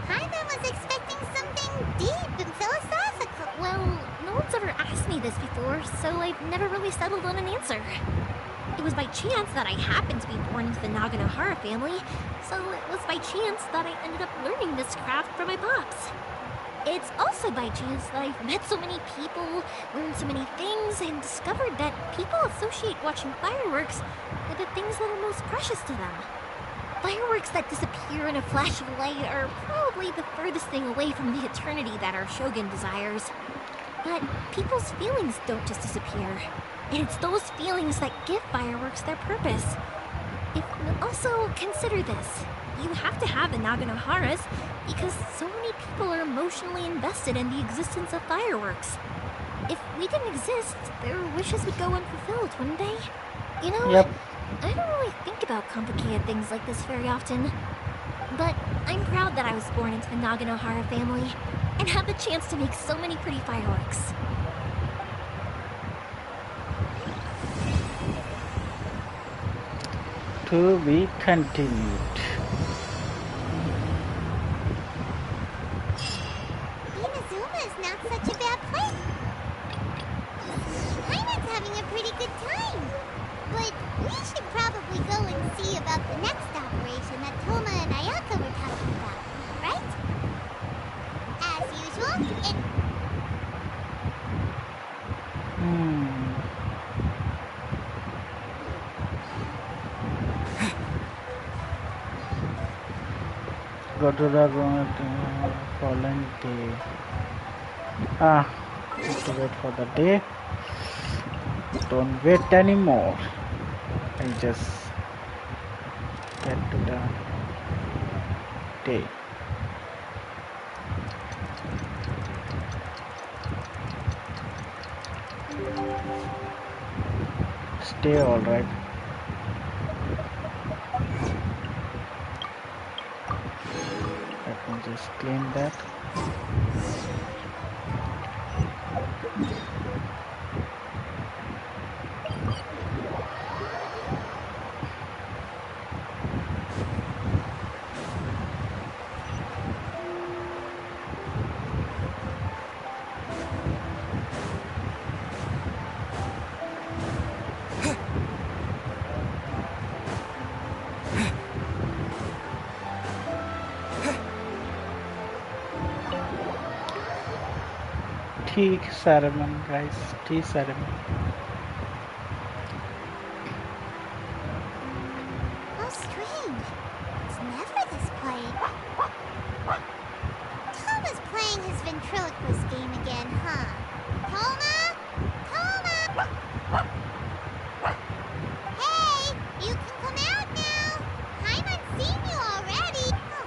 Paimon was expecting something deep and philosophical. Well, no one's ever asked me this before, so I've never really settled on an answer. It was by chance that I happened to be born into the Naganohara family, so it was by chance that I ended up learning this craft from my pops. It's also by chance that I've met so many people, learned so many things, and discovered that people associate watching fireworks with the things that are most precious to them. Fireworks that disappear in a flash of light are probably the furthest thing away from the eternity that our shogun desires. But people's feelings don't just disappear. And it's those feelings that give fireworks their purpose. Also, consider this. You have to have the Naganoharas because so many people are emotionally invested in the existence of fireworks. If we didn't exist, their wishes would go unfulfilled, wouldn't they? You know, Yep. I don't really think about complicated things like this very often. But I'm proud that I was born into the Naganohara family and have the chance to make so many pretty fireworks. To be continued. Inazuma is not such a bad place. Paimon's having a pretty good time. But we should probably go and see about the next operation that Toma and Ayaka were talking about, right? As usual, it... Go to the following day. Have to wait for the day. Don't wait anymore. I just get to the day. Stay alright. Let me just clean that. tea ceremony, guys. Tea ceremony. How strange. It's never this quiet. Toma's playing his ventriloquist game again, huh? Toma? Toma! Hey, you can come out now. Paimon seen you already. Oh,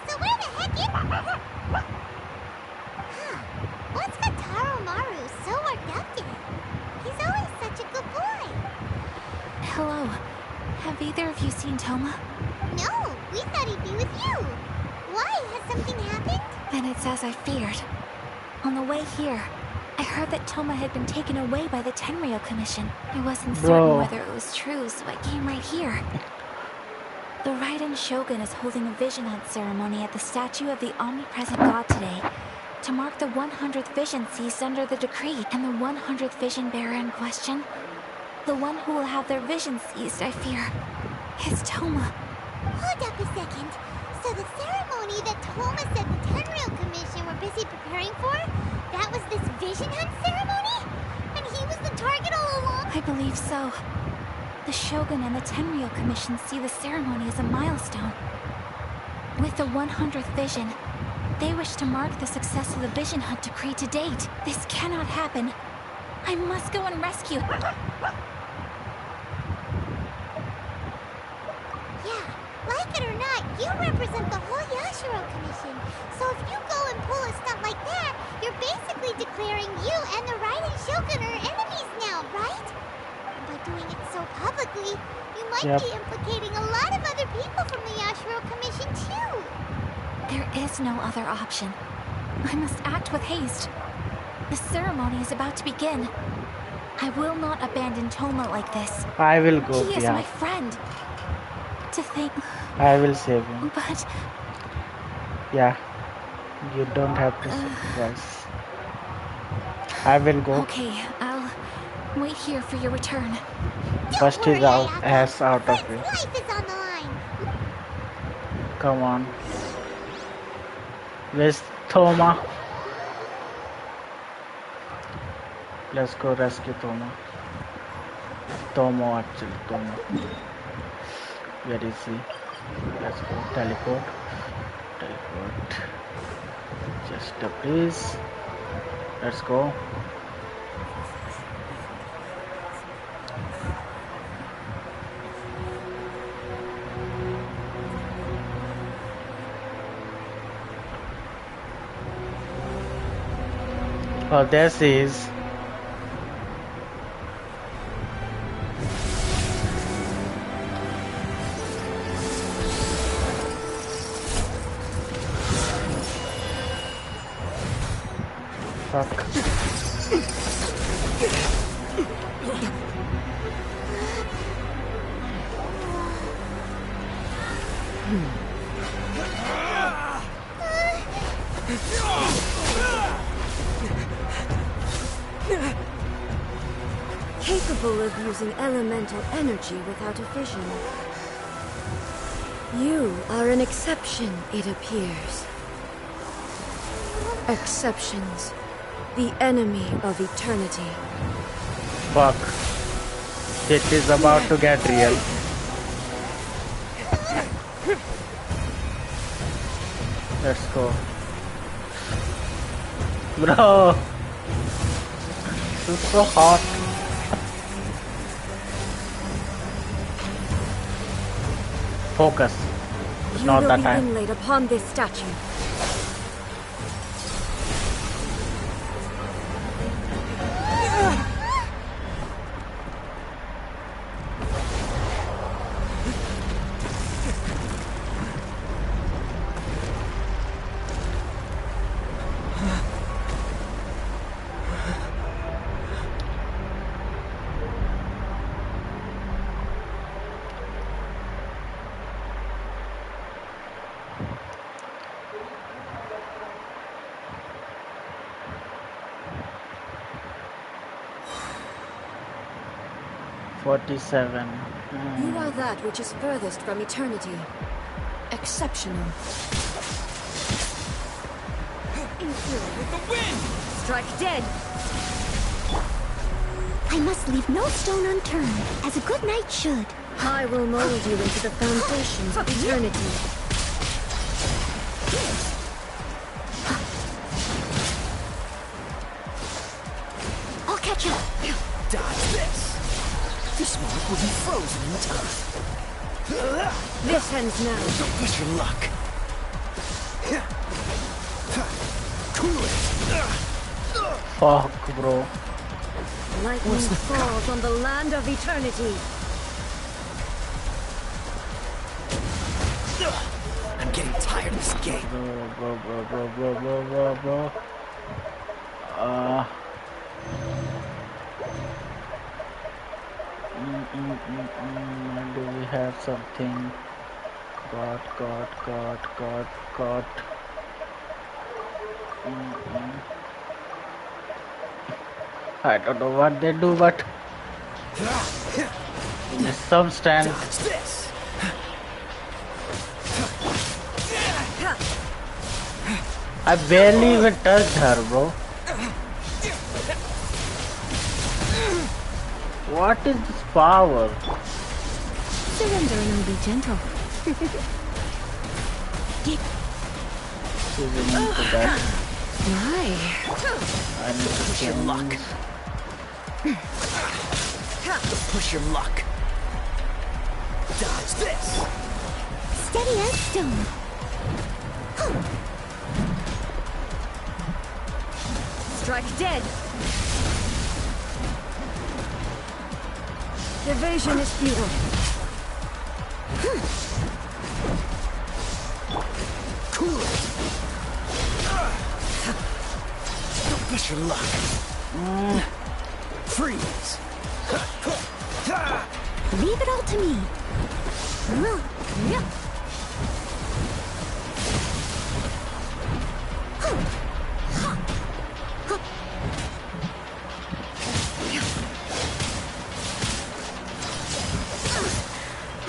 so where the heck is... Huh. What's got Taro Maru so worked up today? He's always such a good boy. Hello. Have either of you seen Toma? No, we thought he'd be with you. Why? Has something happened? Then it's as I feared. On the way here, I heard that Toma had been taken away by the Tenryou Commission. I wasn't certain whether it was true, so I came right here. The Raiden Shogun is holding a vision hunt ceremony at the statue of the omnipresent god today to mark the 100th vision seized under the decree. And the 100th vision bearer in question, the one who will have their vision seized, I fear, is Toma. Hold up a second. So the ceremony that Toma said the Tenryou Commission were busy preparing for, that was this vision hunt ceremony? And he was the target all along? I believe so. The Shogun and the Tenryou Commission see the ceremony as a milestone. With the 100th vision, they wish to mark the success of the vision hunt decree to date. This cannot happen. I must go and rescue. Yeah, like it or not, you represent the whole Yashiro Commission. So if you go and pull a stunt like that, you're basically declaring you and the Raiden Shogun are enemies now, right? And by doing it so publicly, you might be implicating a lot of other people from the Yashiro Commission too. There is no other option. I must act with haste. The ceremony is about to begin. I will not abandon Toma like this. I will go. He is my friend. To think. I will save him. But yeah, you don't have to sacrifice. I will go. Okay, I'll wait here for your return. Bust his ass out of it. Life is on the line. Come on. Where's Toma? Let's go rescue Toma. Toma. Where is he? Let's go. Teleport. Just a please. Let's go. Oh, there she is. Fuck. Capable of using elemental energy without a vision. You are an exception, it appears. Exceptions. The enemy of eternity. Fuck. It is about to get real. Let's go. Bro. This is so hot. Focus. It's not that time. You will be inlaid upon this statue. You are that which is furthest from eternity. Exceptional. With the wind! Strike dead! I must leave no stone unturned, as a good knight should. I will mold you into the foundations of eternity. I'll catch up. Dodge this. This mark will be frozen in time. This ends now. Don't push your luck. Cool it. Fuck, bro. Lightning falls on the land of eternity. I'm getting tired of this game. Bro. Do we have something? God. I don't know what they do, but there's some stand. I barely even touched her, bro. What is this power? Surrender and be gentle. She's into that. I need to push your luck. Push your luck. Dodge this. Steady as stone. Strike dead! Evasion is futile. Cool it. Don't push your luck. Freeze. Leave it all to me.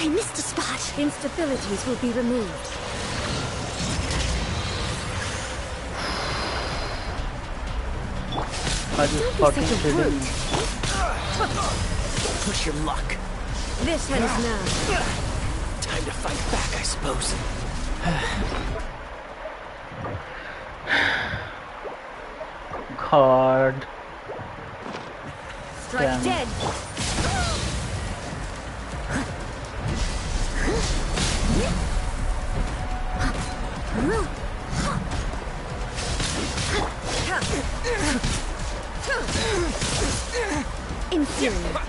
I missed a spot. Instabilities will be removed. Don't be such a brute. Push your luck. This ends now. Time to fight back, I suppose. God. Strike dead! Inferior.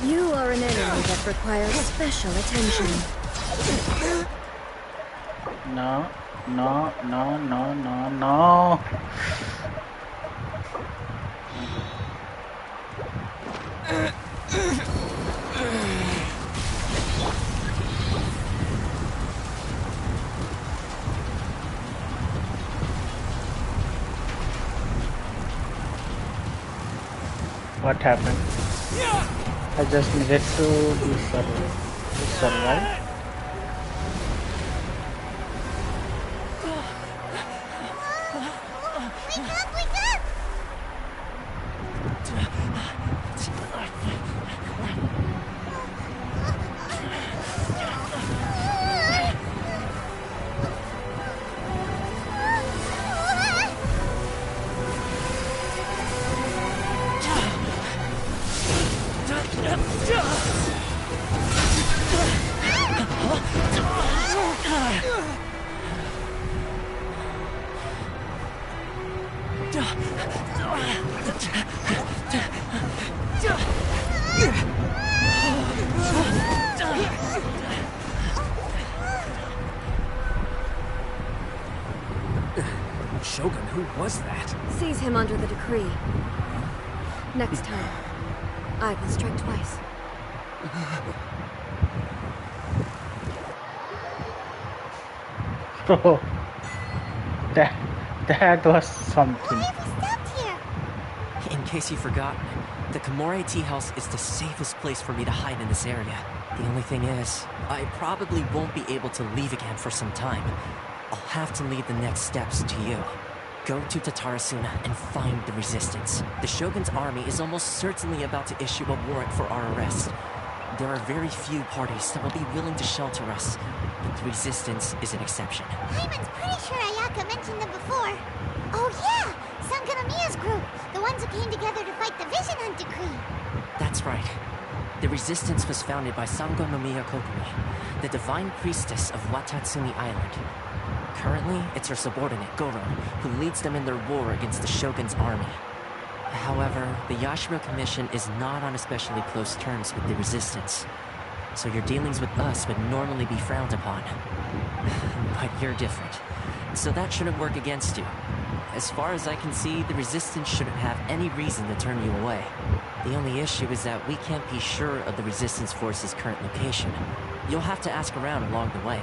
You are an enemy that requires special attention. No. What happened? I just needed to survive. Shogun, who was that? Seize him under the decree. Next time, I will strike twice. Bro, that was something. In case you've forgotten, the Komore Tea House is the safest place for me to hide in this area. The only thing is, I probably won't be able to leave again for some time. I'll have to leave the next steps to you. Go to Tatarasuna and find the resistance. The Shogun's army is almost certainly about to issue a warrant for our arrest. There are very few parties that will be willing to shelter us, but the resistance is an exception. Hyman's pretty sure Ayaka mentioned them before. Oh yeah! Sangonomiya's group! The ones who came together to fight the Vision Hunt decree! That's right. The resistance was founded by Sango no Miya Kokumi, the divine priestess of Watatsumi Island. Currently, it's her subordinate, Goron, who leads them in their war against the Shogun's army. However, the Yashiro Commission is not on especially close terms with the resistance, so your dealings with us would normally be frowned upon. But you're different, so that shouldn't work against you. As far as I can see, the resistance shouldn't have any reason to turn you away. The only issue is that we can't be sure of the resistance force's current location. You'll have to ask around along the way.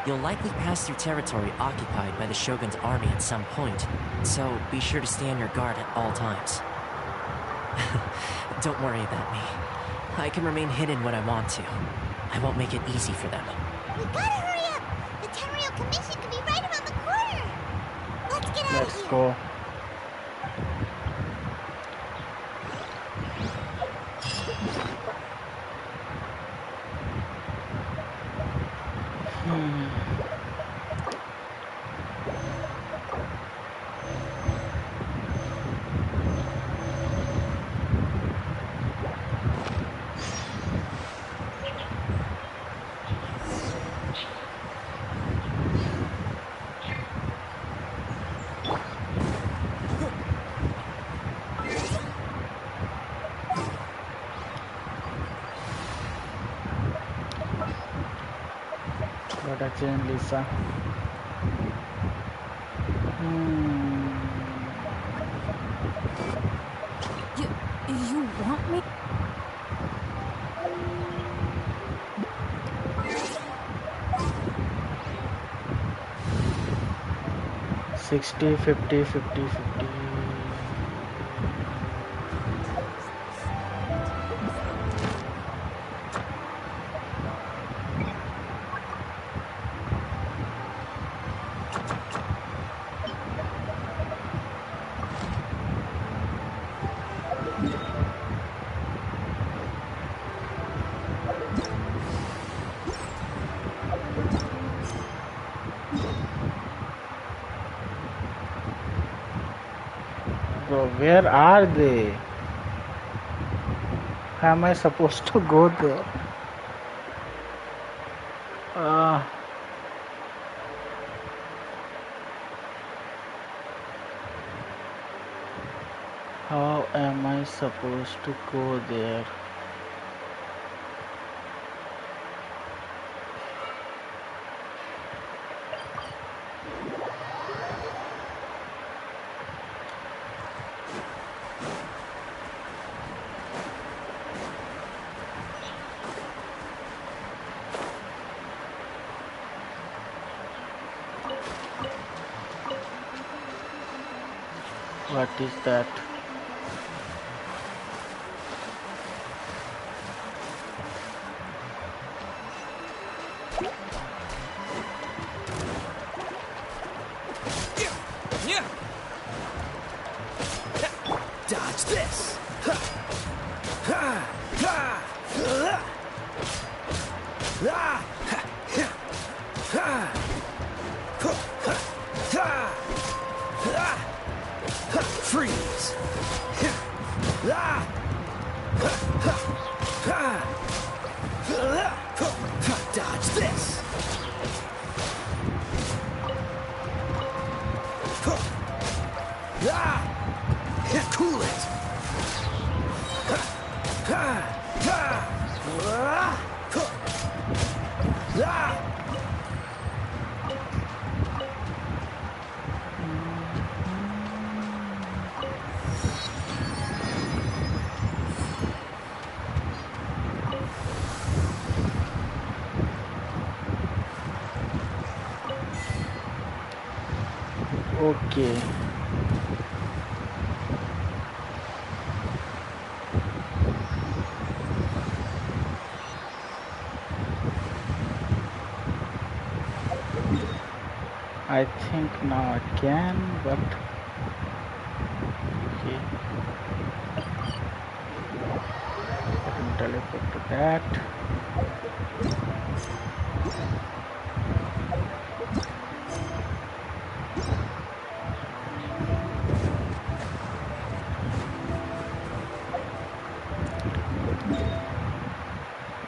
You'll likely pass through territory occupied by the Shogun's army at some point, so be sure to stay on your guard at all times. Don't worry about me. I can remain hidden when I want to. I won't make it easy for them. We gotta hurry up! The Tenryou Commission could be right around the corner! Let's get out of Let's here! go. What a chain, Lisa. You want me? $60, $50, $50, $50. Bro, where are they? How am I supposed to go there? How am I supposed to go there? What is that? Dodge this! Freeze! Dodge this! Cool it! Okay. I think now I can, but okay. I can teleport to that.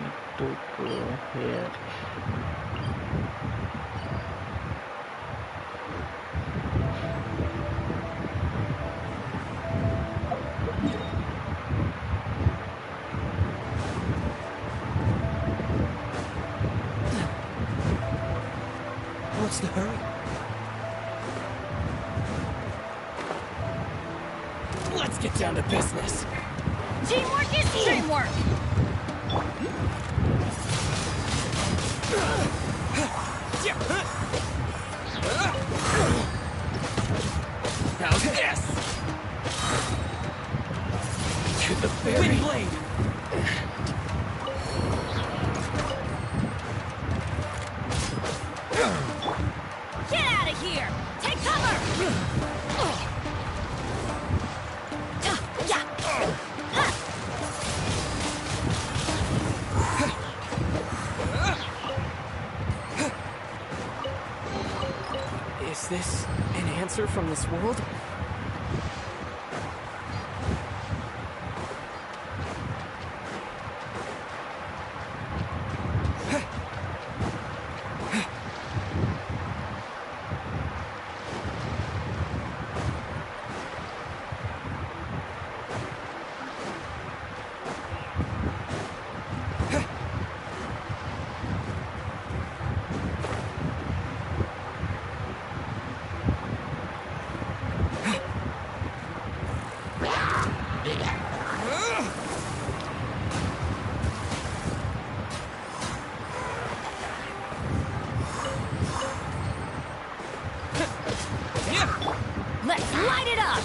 Need to go here. What's the hurry? Let's get down to business. Teamwork is teamwork! How's this? To the very blade. Get out of here! Take cover! Is this an answer from this world? Let's light it up!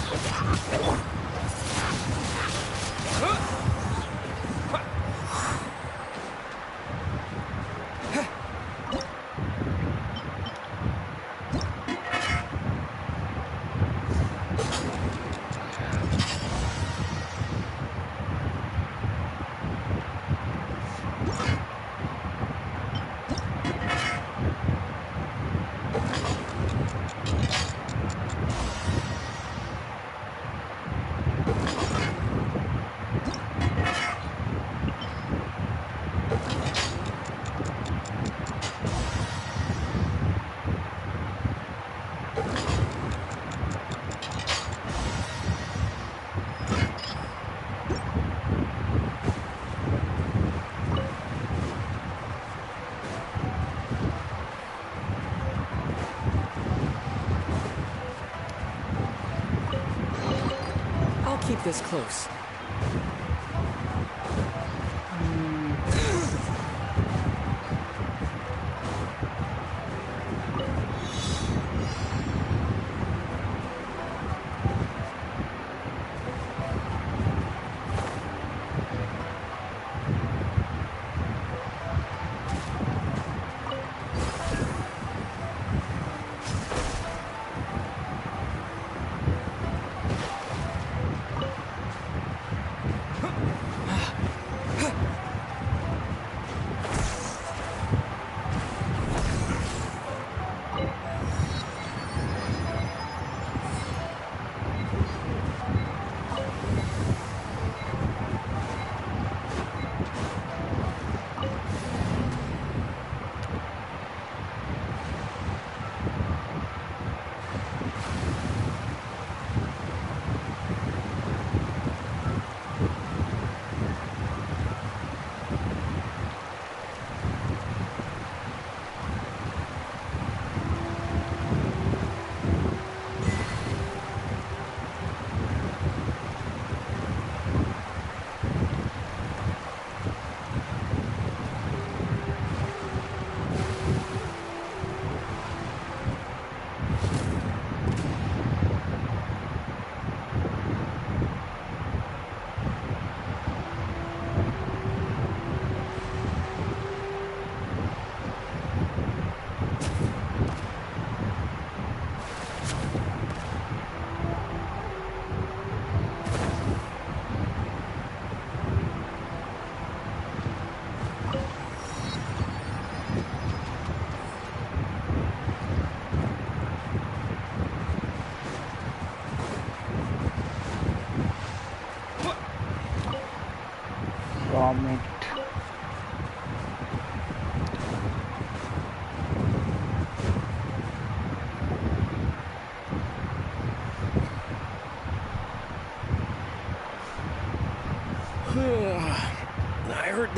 I'll keep this close.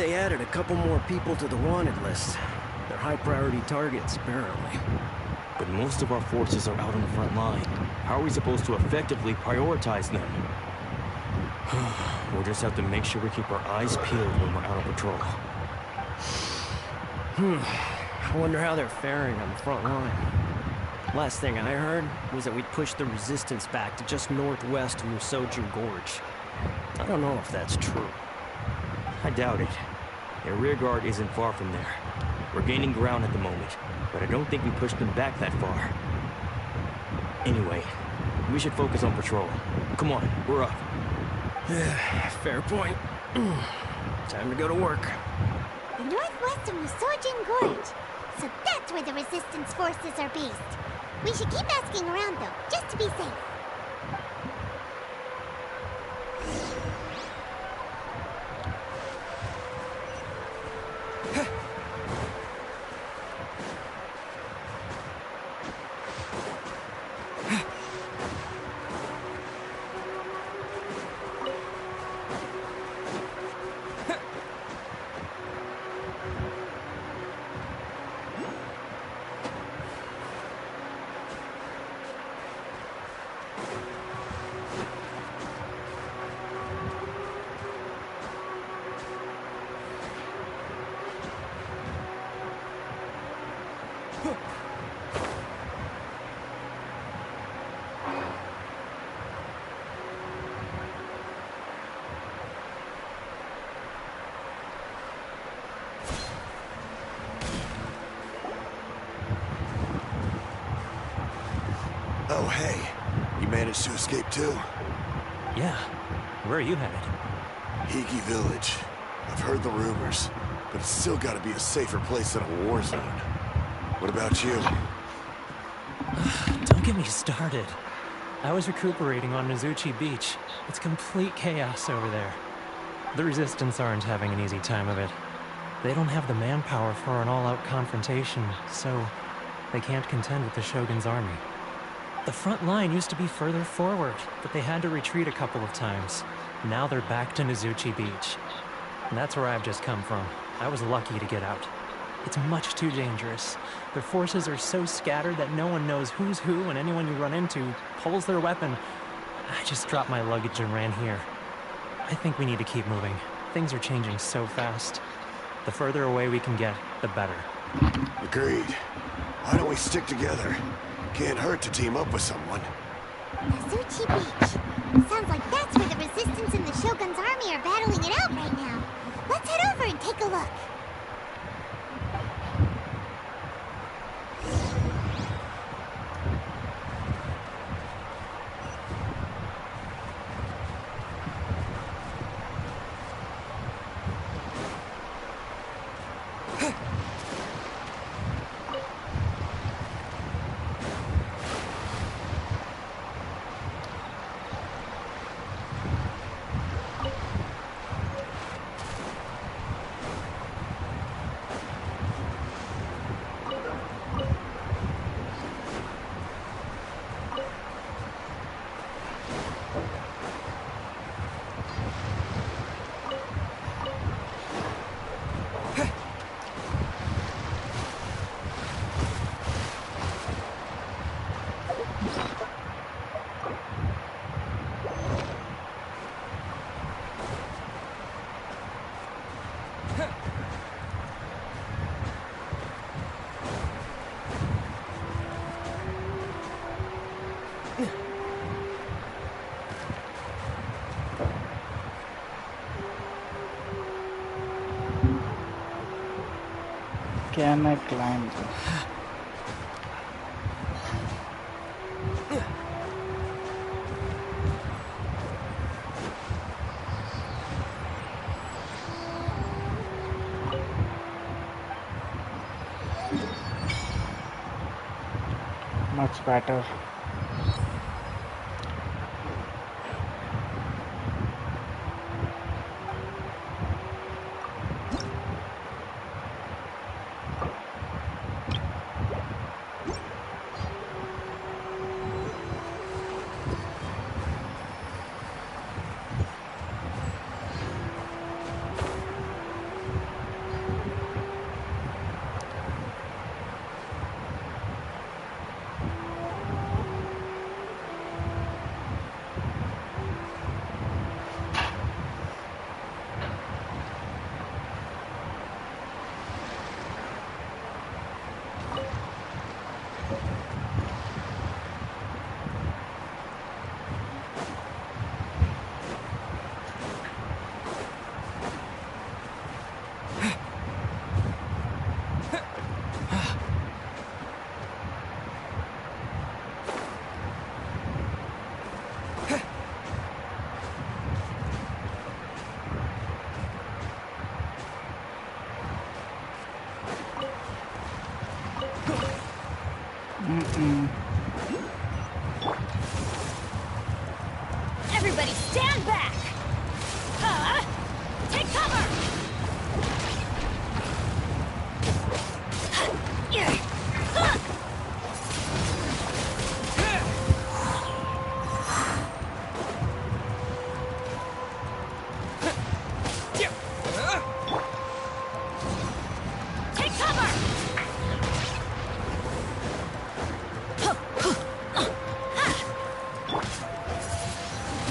they added a couple more people to the wanted list. They're high-priority targets, apparently. But most of our forces are out on the front line. How are we supposed to effectively prioritize them? We'll just have to make sure we keep our eyes peeled when we're out on patrol. I wonder how they're faring on the front line. Last thing I heard was that we'd pushed the resistance back to just northwest of Musoju Gorge. I don't know if that's true. I doubt it. Their rearguard isn't far from there. We're gaining ground at the moment, but I don't think we pushed them back that far. Anyway, we should focus on patrol. Come on, we're up. Yeah, fair point. Time to go to work. The northwest of Musojin Gorge. So that's where the resistance forces are based. We should keep asking around, though, just to be safe. Oh, hey. You managed to escape too? Yeah. Where are you headed? Hiki Village. I've heard the rumors, but it's still gotta be a safer place than a war zone. What about you? Don't get me started. I was recuperating on Mizuchi Beach. It's complete chaos over there. The Resistance aren't having an easy time of it. They don't have the manpower for an all-out confrontation, so they can't contend with the Shogun's army. The front line used to be further forward, but they had to retreat a couple of times. Now they're back to Mizuchi Beach. And that's where I've just come from. I was lucky to get out. It's much too dangerous. Their forces are so scattered that no one knows who's who, and anyone you run into pulls their weapon. I just dropped my luggage and ran here. I think we need to keep moving. Things are changing so fast. The further away we can get, the better. Agreed. Why don't we stick together? Can't hurt to team up with someone. Mizuchi Beach. Sounds like that's where the Resistance and the Shogun's army are battling it out right now. Let's head over and take a look. Can I climb this? Much better. Everybody stand back! Take cover! Take cover!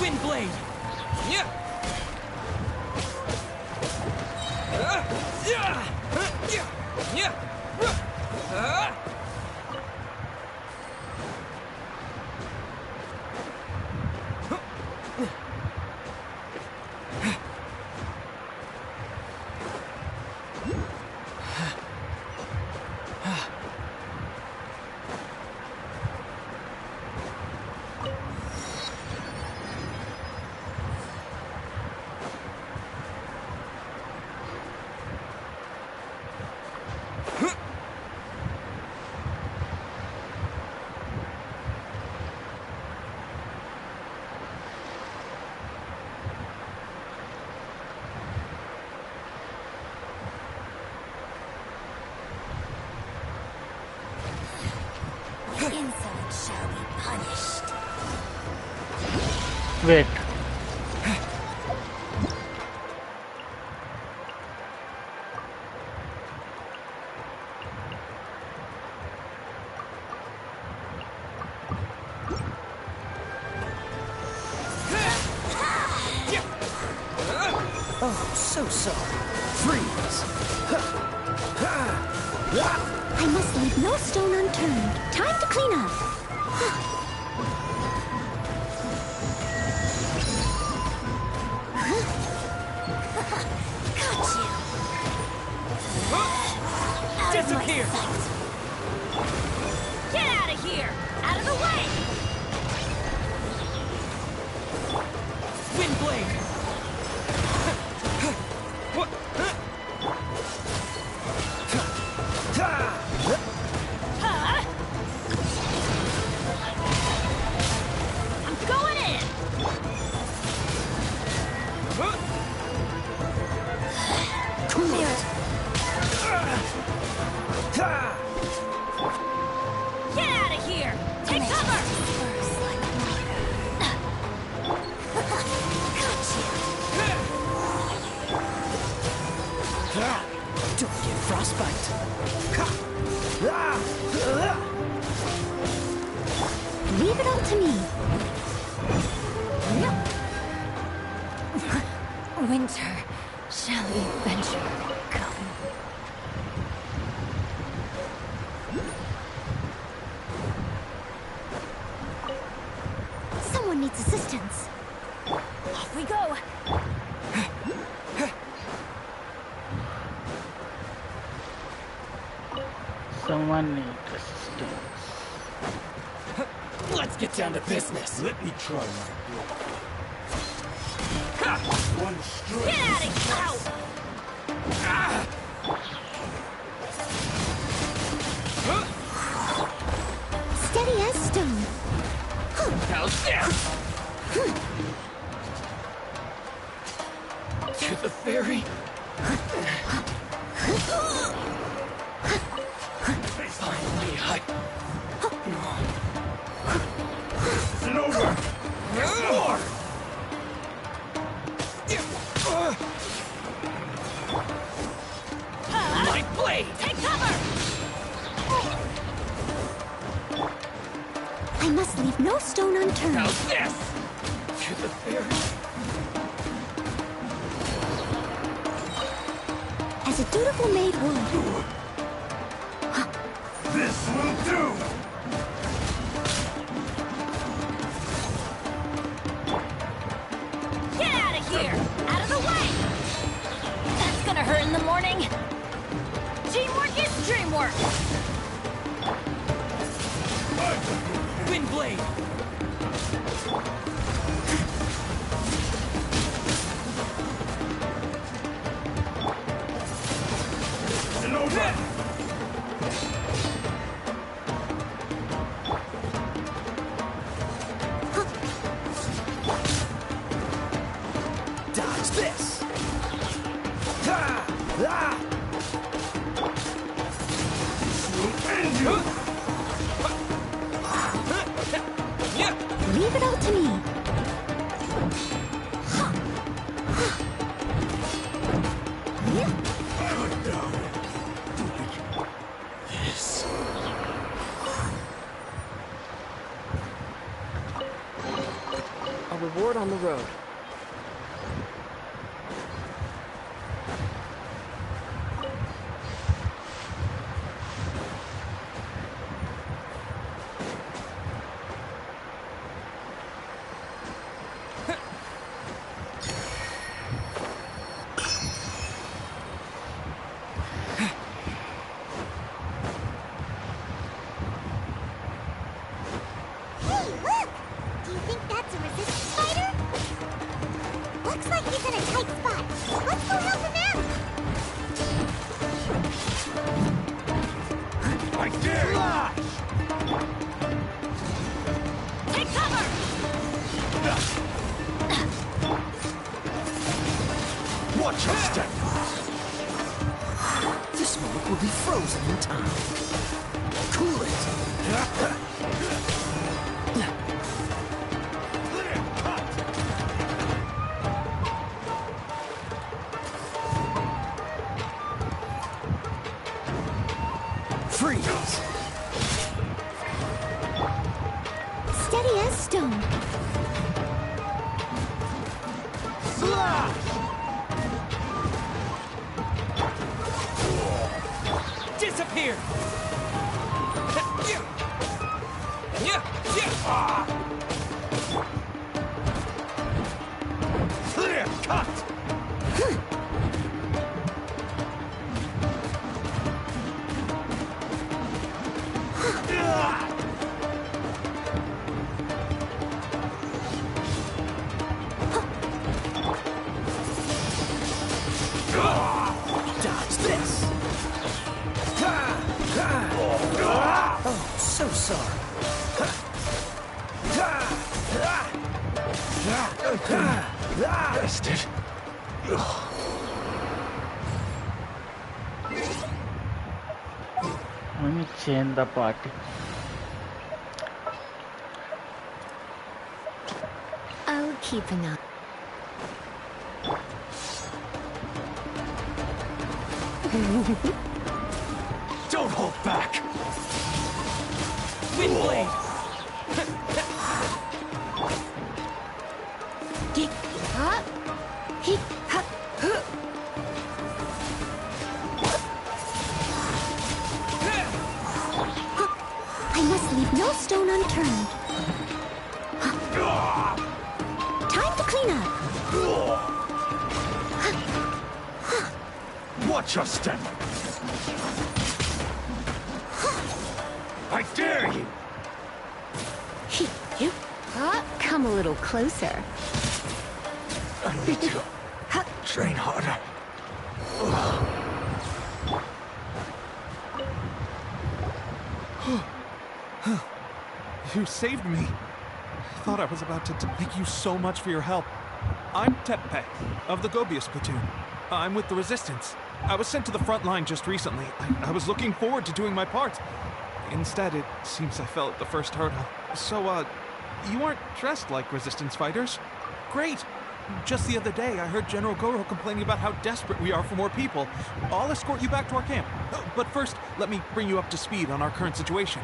Wind blade! Yeah! Insolent shall be punished. Wait. Oh, so sorry. Freeze! I must leave no stone unturned. Time to clean up. Got you. Out of my Disappear! sight. Get out of here! Out of the way! Wind blade! I'm going in! Cool it! Get out of here! Take cover! Don't get frostbite! Leave it all to me. Winter, shall we venture come? Someone needs assistance. Off we go! Someone needs assistance. Let's get down to business! Let me try my one strike. Get out of here! Steady as stone. How's this? To the ferry? Finally, Isn't over. There's more. My blade! Take cover! I must leave no stone unturned. How's this? To the ferry? As a dutiful maid would. This will do. Get out of here! Out of the way! That's gonna hurt in the morning. Teamwork is Extreme work! Wind blade! Dodge this! Ha! Ah! Leave it all to me. This. A reward on the road. Hey, look! Do you think that's a resistance fighter? Looks like he's in a tight spot. Let's go help him out! I dare you! Take cover! Watch your step! This moment will be frozen in time. Cool it! Freeze! Steady as stone. Slash! Disappear! Clear cut! Dodge this! Oh, so sorry. Bested. Let me change the party. I'll keep an eye. Don't hold back! Wind blade! I must leave no stone unturned. Time to clean up. Watch your step! I dare you! You come a little closer. I need to train harder. You saved me. I thought I was about to thank you so much for your help. I'm Tepe, of the Gobius platoon. I'm with the Resistance. I was sent to the front line just recently. I was looking forward to doing my part. Instead, it seems I fell at the first hurdle. So, you aren't dressed like Resistance fighters? Great! Just the other day, I heard General Goro complaining about how desperate we are for more people. I'll escort you back to our camp. But first, let me bring you up to speed on our current situation.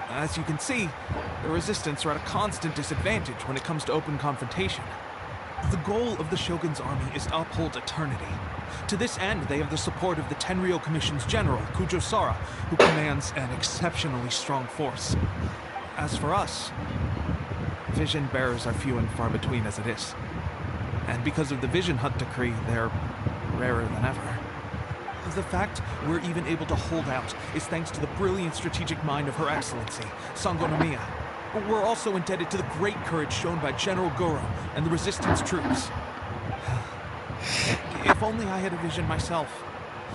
As you can see, the Resistance are at a constant disadvantage when it comes to open confrontation. The goal of the Shogun's army is to uphold eternity. To this end, they have the support of the Tenryou Commission's general, Kujo Sara, who commands an exceptionally strong force. As for us, vision bearers are few and far between as it is. And because of the Vision Hunt decree, they're rarer than ever. The fact we're even able to hold out is thanks to the brilliant strategic mind of Her Excellency, Sango Nomiya. We're also indebted to the great courage shown by General Goro and the Resistance troops. If only I had a vision myself.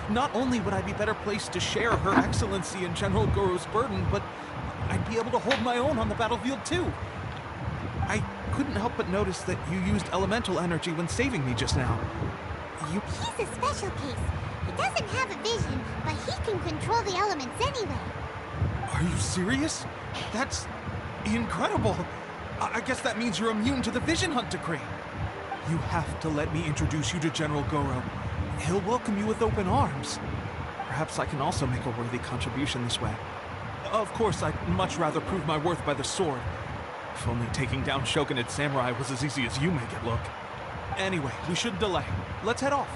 Not only would I be better placed to share Her Excellency and General Goro's burden, but I'd be able to hold my own on the battlefield too. I couldn't help but notice that you used elemental energy when saving me just now. He's a special case. He doesn't have a vision, but he can control the elements anyway. Are you serious? That's incredible. I guess that means you're immune to the Vision Hunt decree. You have to let me introduce you to General Goro. He'll welcome you with open arms. Perhaps I can also make a worthy contribution this way. Of course, I'd much rather prove my worth by the sword. If only taking down Shogunate samurai was as easy as you make it look. Anyway, we shouldn't delay. Let's head off.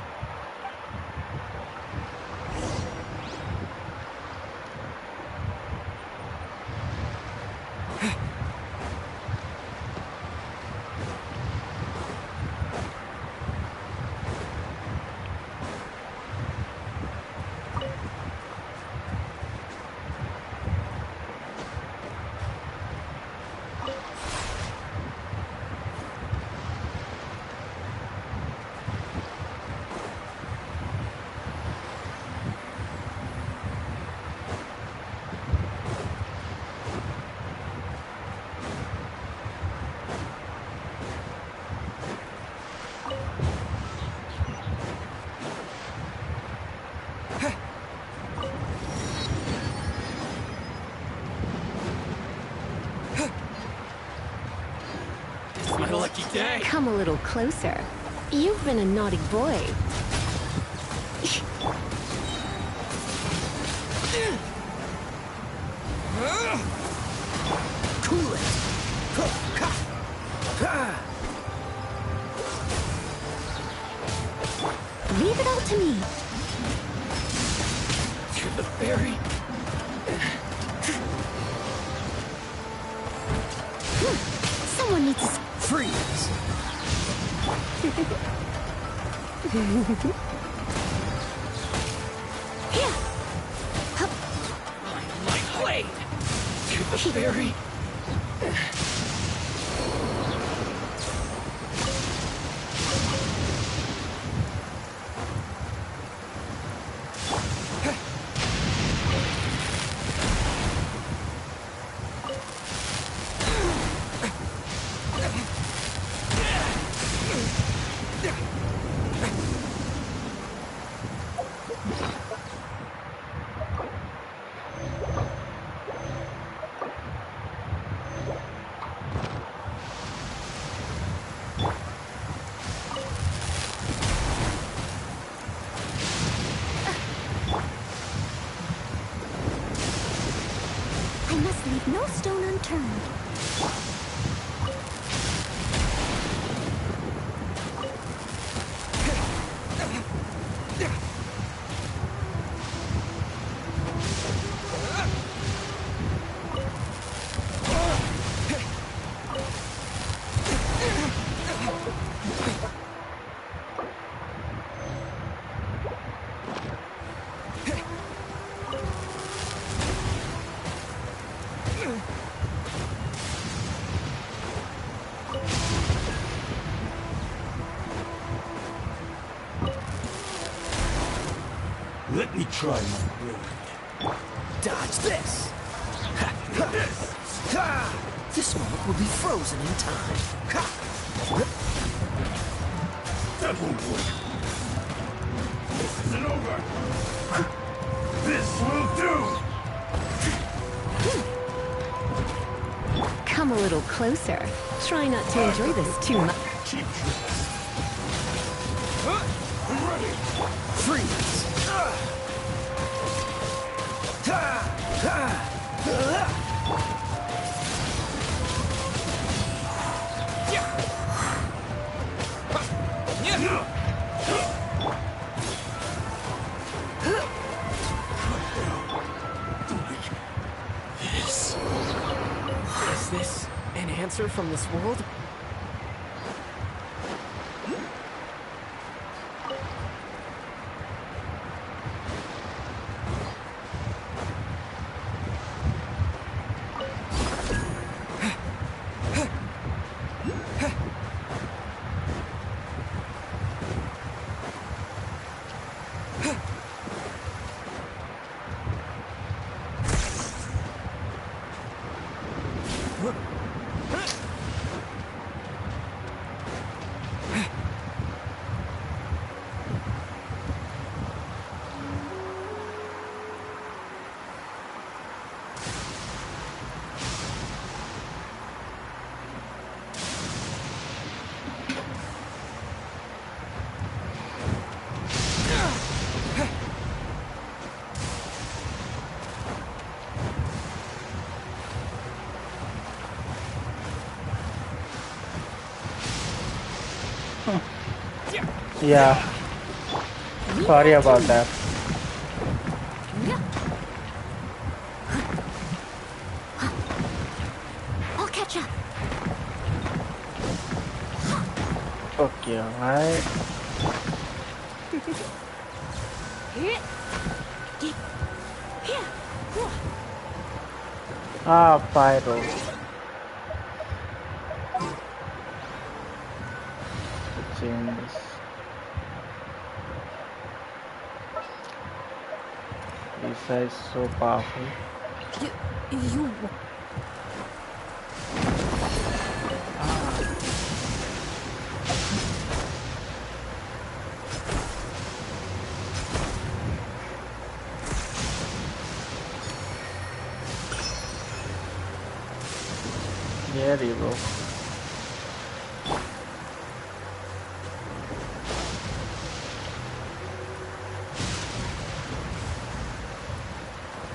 Come a little closer. You've been a naughty boy. Cool it. Leave it all to me. To the ferry. Someone needs to freeze. Here. My blade. To the ferry. Leave no stone unturned. Let me try my blade. Dodge this! This moment will be frozen in time. That won't work. This isn't over. This will do! Come a little closer. Try not to enjoy this too much. Cheap tricks. I'm ready. Freeze! Is this an answer from this world? Yeah. Sorry about that. I'll catch up. Okay, alright. Ah, pyro. Change this. Lisa is so powerful. You. There you go.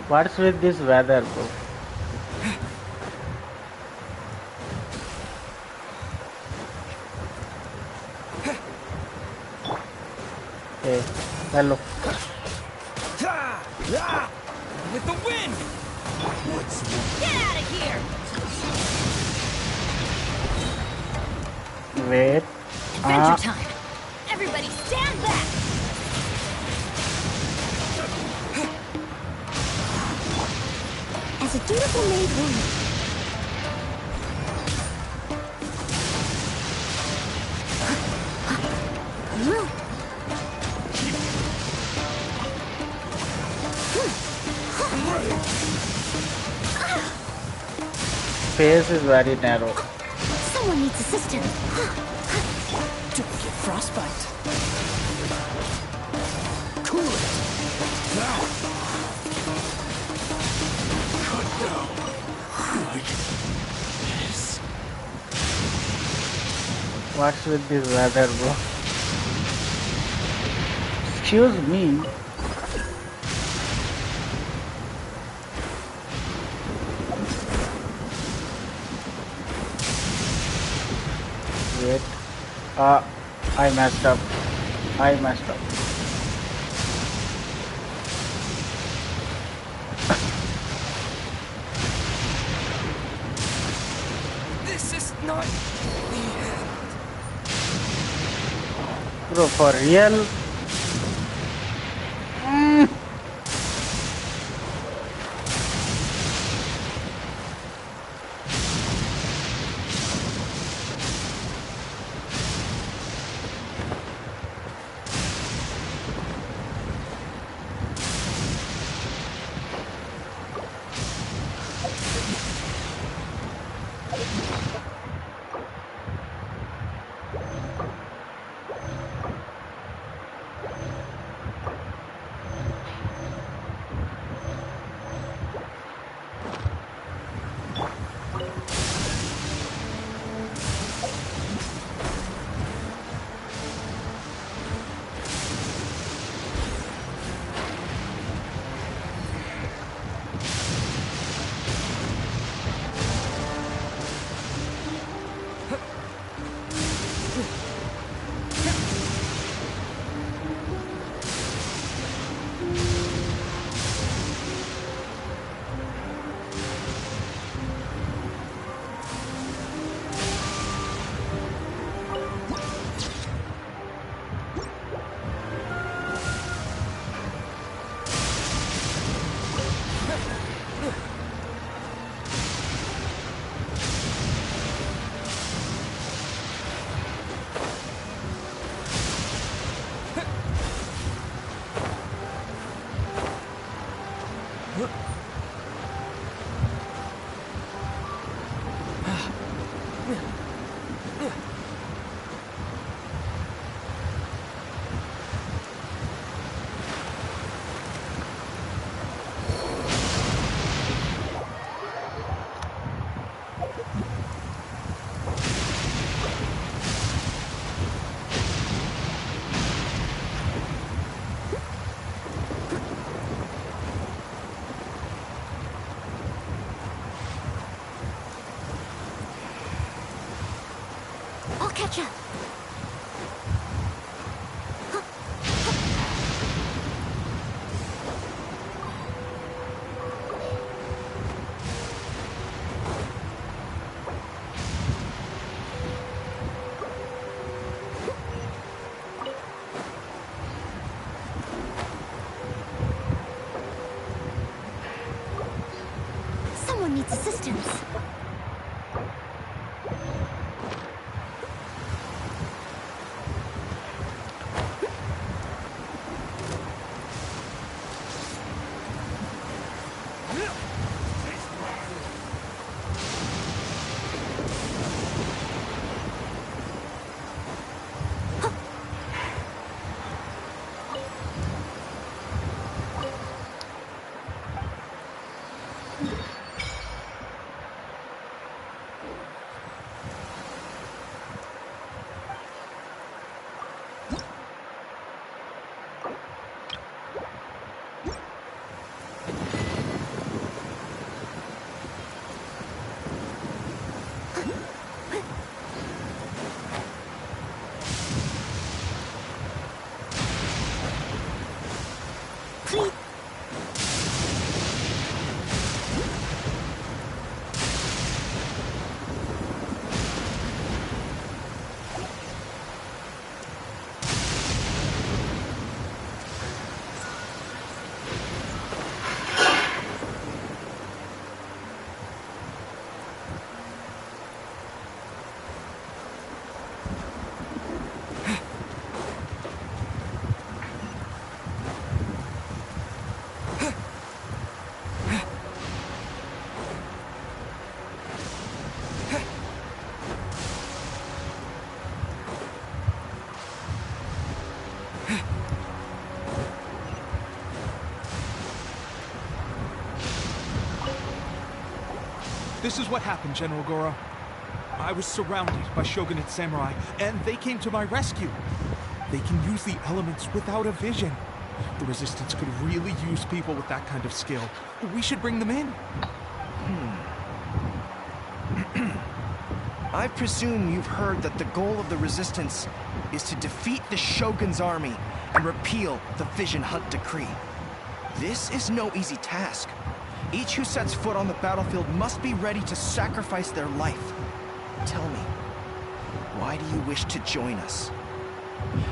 What's with this weather, bro? Hey, hello. With the wind! Get out of here! Wait. Adventure time! Everybody stand back! As a dutiful maid woman, Space is very narrow. someone needs assistance. Don't get frostbite. Cool it. Now. Cut down. Like this. What's with this weather, bro? Excuse me. Wait. I messed up. This is not the end. Bro, for real? catch up. Someone needs assistance. This is what happened, General Goro. I was surrounded by Shogunate samurai, and they came to my rescue. They can use the elements without a vision. The Resistance could really use people with that kind of skill. We should bring them in. I presume you've heard that the goal of the Resistance is to defeat the Shogun's army and repeal the Vision Hunt Decree. This is no easy task. Each who sets foot on the battlefield must be ready to sacrifice their life. Tell me, why do you wish to join us?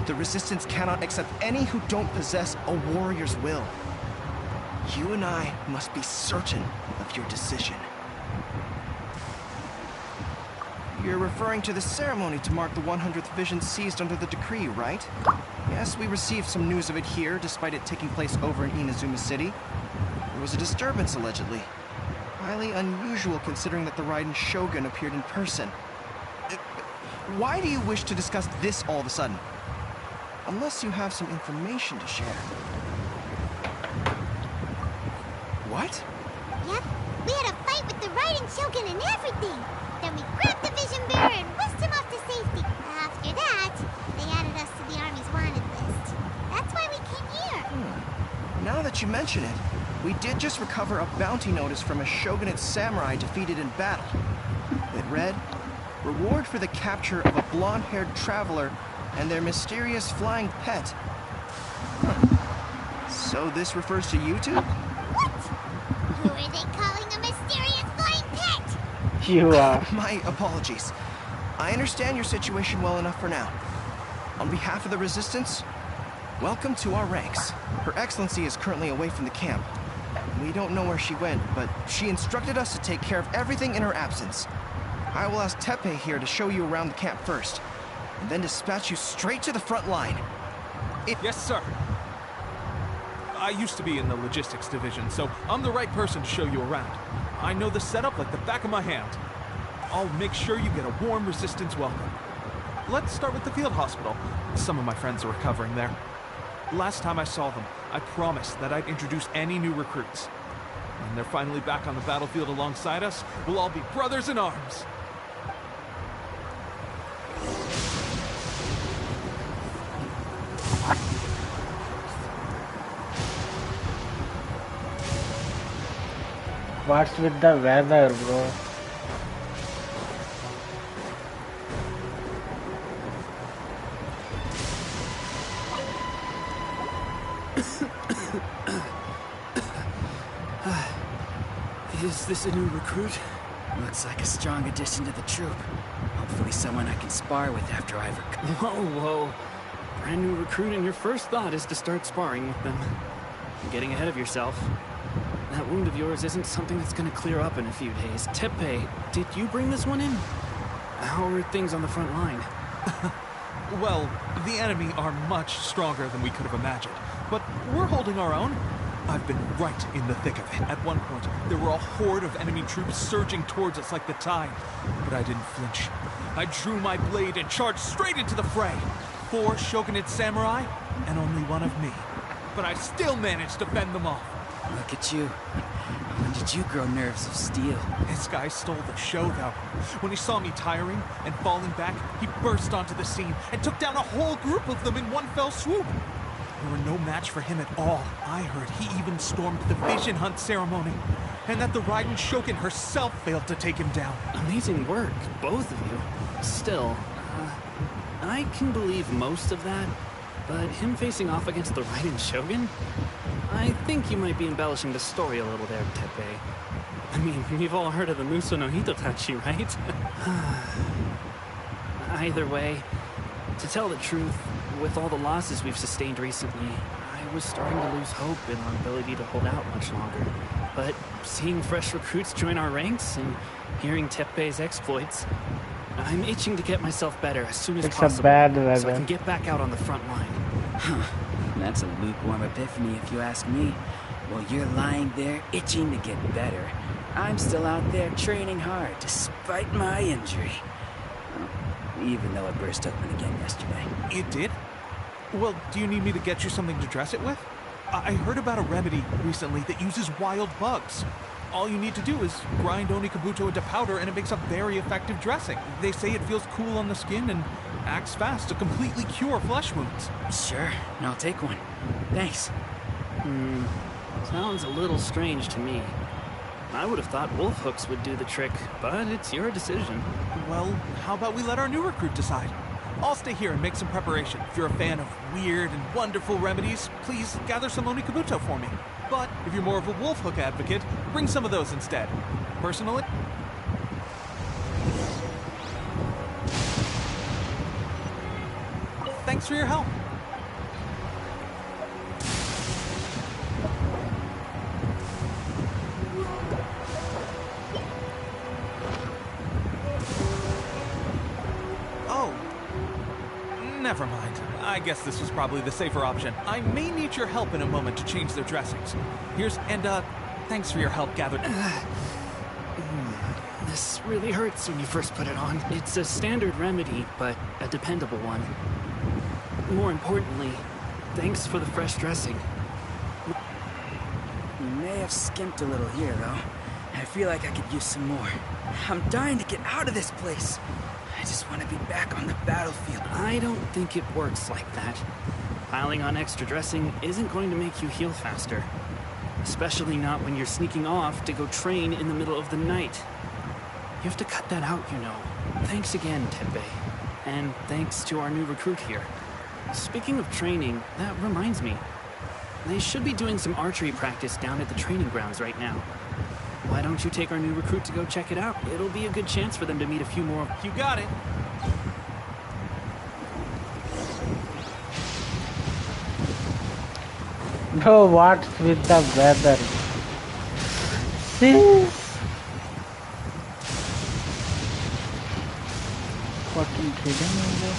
The Resistance cannot accept any who don't possess a warrior's will. You and I must be certain of your decision. You're referring to the ceremony to mark the 100th vision seized under the decree, right? Yes, we received some news of it here, despite it taking place over in Inazuma City. There was a disturbance, allegedly. Highly unusual considering that the Raiden Shogun appeared in person. Why do you wish to discuss this all of a sudden? Unless you have some information to share. What? Yep, we had a fight with the Raiden Shogun and everything. Then we grabbed the Vision Bearer and whisked him off to safety. After that, they added us to the Army's wanted list. That's why we came here. Now that you mention it, we did just recover a bounty notice from a Shogunate samurai defeated in battle. It read, "Reward for the capture of a blonde-haired traveler and their mysterious flying pet." So this refers to you two? What? Who are they calling a mysterious flying pet? You are. My apologies. I understand your situation well enough for now. On behalf of the Resistance, welcome to our ranks. Her Excellency is currently away from the camp. We don't know where she went, but she instructed us to take care of everything in her absence. I will ask Teppei here to show you around the camp first, and then dispatch you straight to the front line. Yes, sir. I used to be in the logistics division, so I'm the right person to show you around. I know the setup like the back of my hand. I'll make sure you get a warm Resistance welcome. Let's start with the field hospital. Some of my friends are recovering there. Last time I saw them, I promised that I'd introduce any new recruits. When they're finally back on the battlefield alongside us, we'll all be brothers in arms. What's with the weather, bro? Is this a new recruit? Looks like a strong addition to the troop. Hopefully someone I can spar with after I've recovered. Whoa. Brand new recruit and your first thought is to start sparring with them. You're getting ahead of yourself. That wound of yours isn't something that's gonna clear up in a few days. Teppei, did you bring this one in? How are things on the front line? Well, the enemy are much stronger than we could have imagined, but we're holding our own. I've been right in the thick of it. At one point, there were a horde of enemy troops surging towards us like the tide, but I didn't flinch. I drew my blade and charged straight into the fray. 4 shogunate samurai, and only one of me. But I still managed to fend them off. Look at you. When did you grow nerves of steel? This guy stole the show, though. When he saw me tiring and falling back, he burst onto the scene and took down a whole group of them in one fell swoop. We were no match for him at all. I heard he even stormed the vision hunt ceremony, and that the Raiden Shogun herself failed to take him down. Amazing work, both of you. Still, I can believe most of that, but him facing off against the Raiden Shogun? I think you might be embellishing the story a little there, Teppei. I mean, we've all heard of the Muso no Hitotachi, right? Either way, to tell the truth, with all the losses we've sustained recently, I was starting to lose hope in our ability to hold out much longer. But seeing fresh recruits join our ranks and hearing Teppei's exploits, I'm itching to get myself better as soon as possible, so I can get back out on the front line. Huh. That's a lukewarm epiphany if you ask me. While you're lying there itching to get better, I'm still out there training hard despite my injury. Well, even though it burst open again yesterday. It did? Well, do you need me to get you something to dress it with? I heard about a remedy recently that uses wild bugs. All you need to do is grind Onikabuto into powder and it makes a very effective dressing. They say it feels cool on the skin and acts fast to completely cure flesh wounds. Sure, I'll take one. Thanks. Sounds a little strange to me. I would have thought wolf hooks would do the trick, but it's your decision. Well, how about we let our new recruit decide? I'll stay here and make some preparation. If you're a fan of weird and wonderful remedies, please gather some Onikabuto for me. But if you're more of a wolf hook advocate, bring some of those instead. Personally, thanks for your help. Oh, never mind. I guess this was probably the safer option. I may need your help in a moment to change their dressings. Thanks for your help gathered. This really hurts when you first put it on. It's a standard remedy, but a dependable one. More importantly, thanks for the fresh dressing. You may have skimped a little here, though. I feel like I could use some more. I'm dying to get out of this place. I just want to be back on the battlefield. I don't think it works like that. Piling on extra dressing isn't going to make you heal faster. Especially not when you're sneaking off to go train in the middle of the night. You have to cut that out, you know. Thanks again, Teppei. And thanks to our new recruit here. Speaking of training, that reminds me. They should be doing some archery practice down at the training grounds right now. Why don't you take our new recruit to go check it out? It'll be a good chance for them to meet a few more. You got it. No, what's with the weather? See? Fucking kidding me?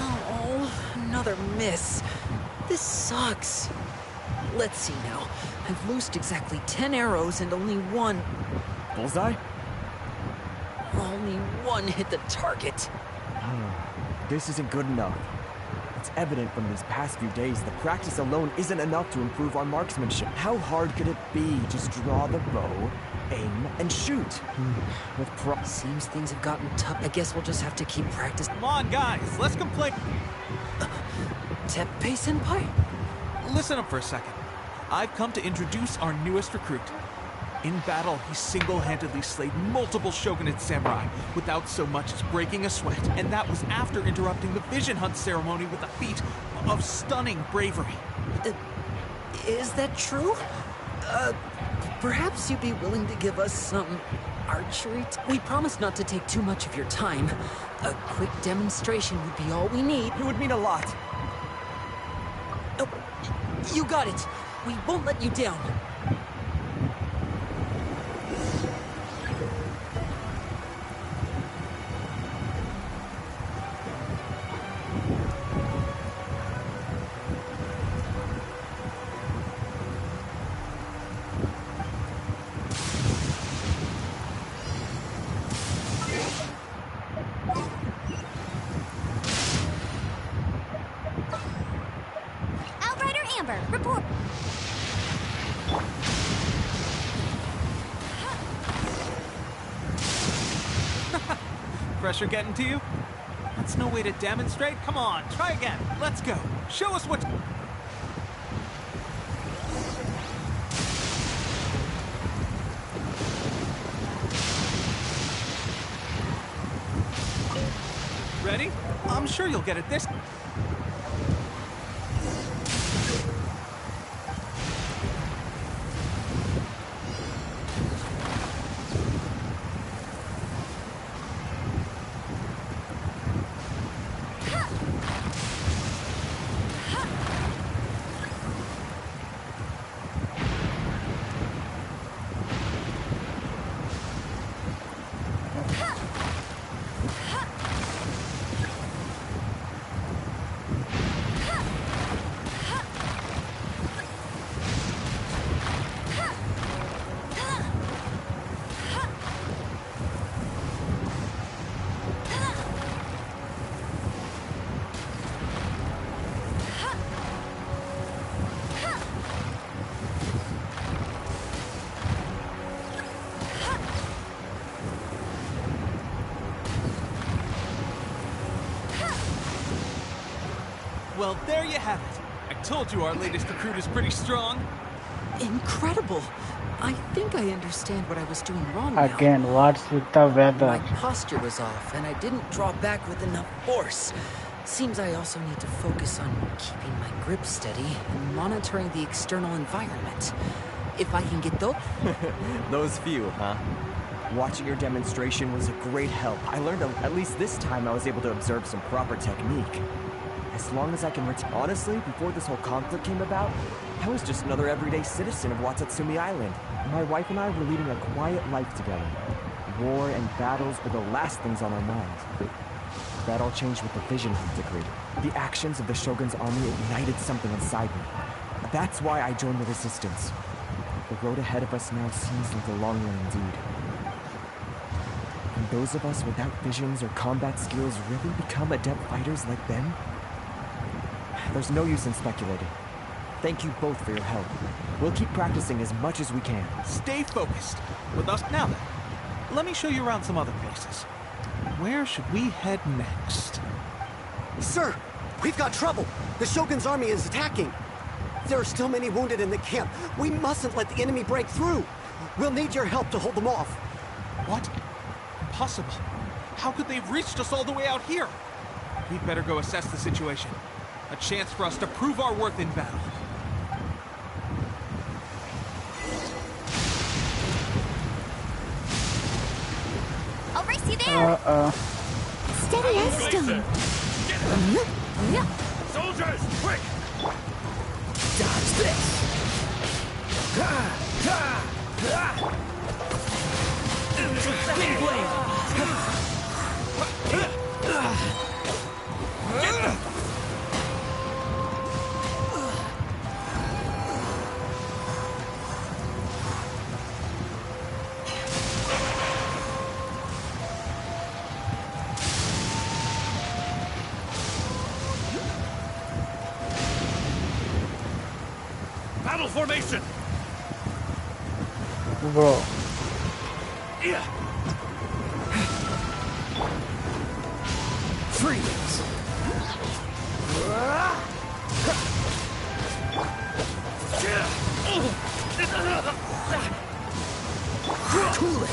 Oh, another miss. This sucks. Let's see now. I've loosed exactly 10 arrows and only one... Bullseye? Only one hit the target. This isn't good enough. It's evident from these past few days that practice alone isn't enough to improve our marksmanship. How hard could it be? Just draw the bow, aim, and shoot. Seems things have gotten tough. I guess we'll just have to keep practicing. Come on, guys. Let's complain. Teppei-senpai? Listen up for a second. I've come to introduce our newest recruit. In battle, he single-handedly slayed multiple shogunate samurai without so much as breaking a sweat, and that was after interrupting the vision hunt ceremony with a feat of stunning bravery. Is that true? Perhaps you'd be willing to give us some archery? We promise not to take too much of your time. A quick demonstration would be all we need. It would mean a lot. Oh, you got it. We won't let you down. Report. Pressure getting to you? That's no way to demonstrate. Come on, try again. Let's go. Show us what... Ready? I'm sure you'll get it this... Well, there you have it. I told you our latest recruit is pretty strong. Incredible. I think I understand what I was doing wrong Again, now. what's with the weather? My posture was off, and I didn't draw back with enough force. Seems I also need to focus on keeping my grip steady and monitoring the external environment. If I can get those... Those few, huh? Watching your demonstration was a great help. I learned at least this time I was able to observe some proper technique. As long as I can honestly, before this whole conflict came about, I was just another everyday citizen of Watatsumi Island. My wife and I were leading a quiet life together. War and battles were the last things on our minds. That all changed with the Vision Hunt decree. The actions of the Shogun's army ignited something inside me. That's why I joined the Resistance. The road ahead of us now seems like a long one indeed. Can those of us without visions or combat skills really become adept fighters like them? There's no use in speculating. Thank you both for your help. We'll keep practicing as much as we can. Stay focused. With us now then. Let me show you around some other places. Where should we head next? Sir, we've got trouble. The Shogun's army is attacking. There are still many wounded in the camp. We mustn't let the enemy break through. We'll need your help to hold them off. What? Impossible. How could they have reached us all the way out here? We'd better go assess the situation. A chance for us to prove our worth in battle. I'll race you there. Steady as stone. Soldiers, quick! Dodge this! Wind blade! Get them! Battle formation! Bro. Freeze! Cool it!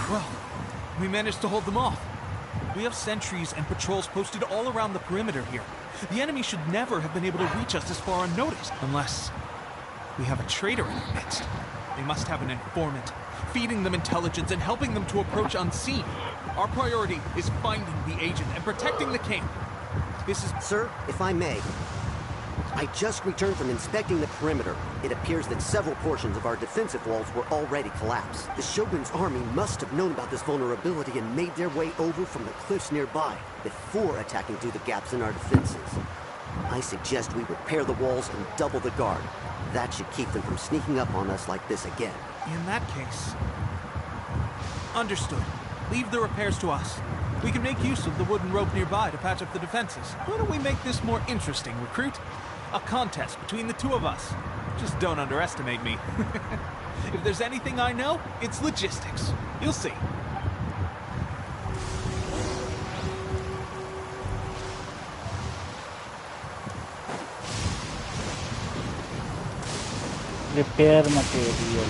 Well, we managed to hold them off. We have sentries and patrols posted all around the perimeter here. The enemy should never have been able to reach us this far unnoticed, unless we have a traitor in our midst. They must have an informant, feeding them intelligence and helping them to approach unseen. Our priority is finding the agent and protecting the camp. This is... Sir, if I may, I just returned from inspecting the perimeter. It appears that several portions of our defensive walls were already collapsed. The Shogun's army must have known about this vulnerability and made their way over from the cliffs nearby before attacking through the gaps in our defenses. I suggest we repair the walls and double the guard. That should keep them from sneaking up on us like this again. In that case... Understood. Leave the repairs to us. We can make use of the wooden rope nearby to patch up the defenses. Why don't we make this more interesting, recruit? A contest between the two of us. Just don't underestimate me. If there's anything I know, it's logistics. You'll see. Repair material.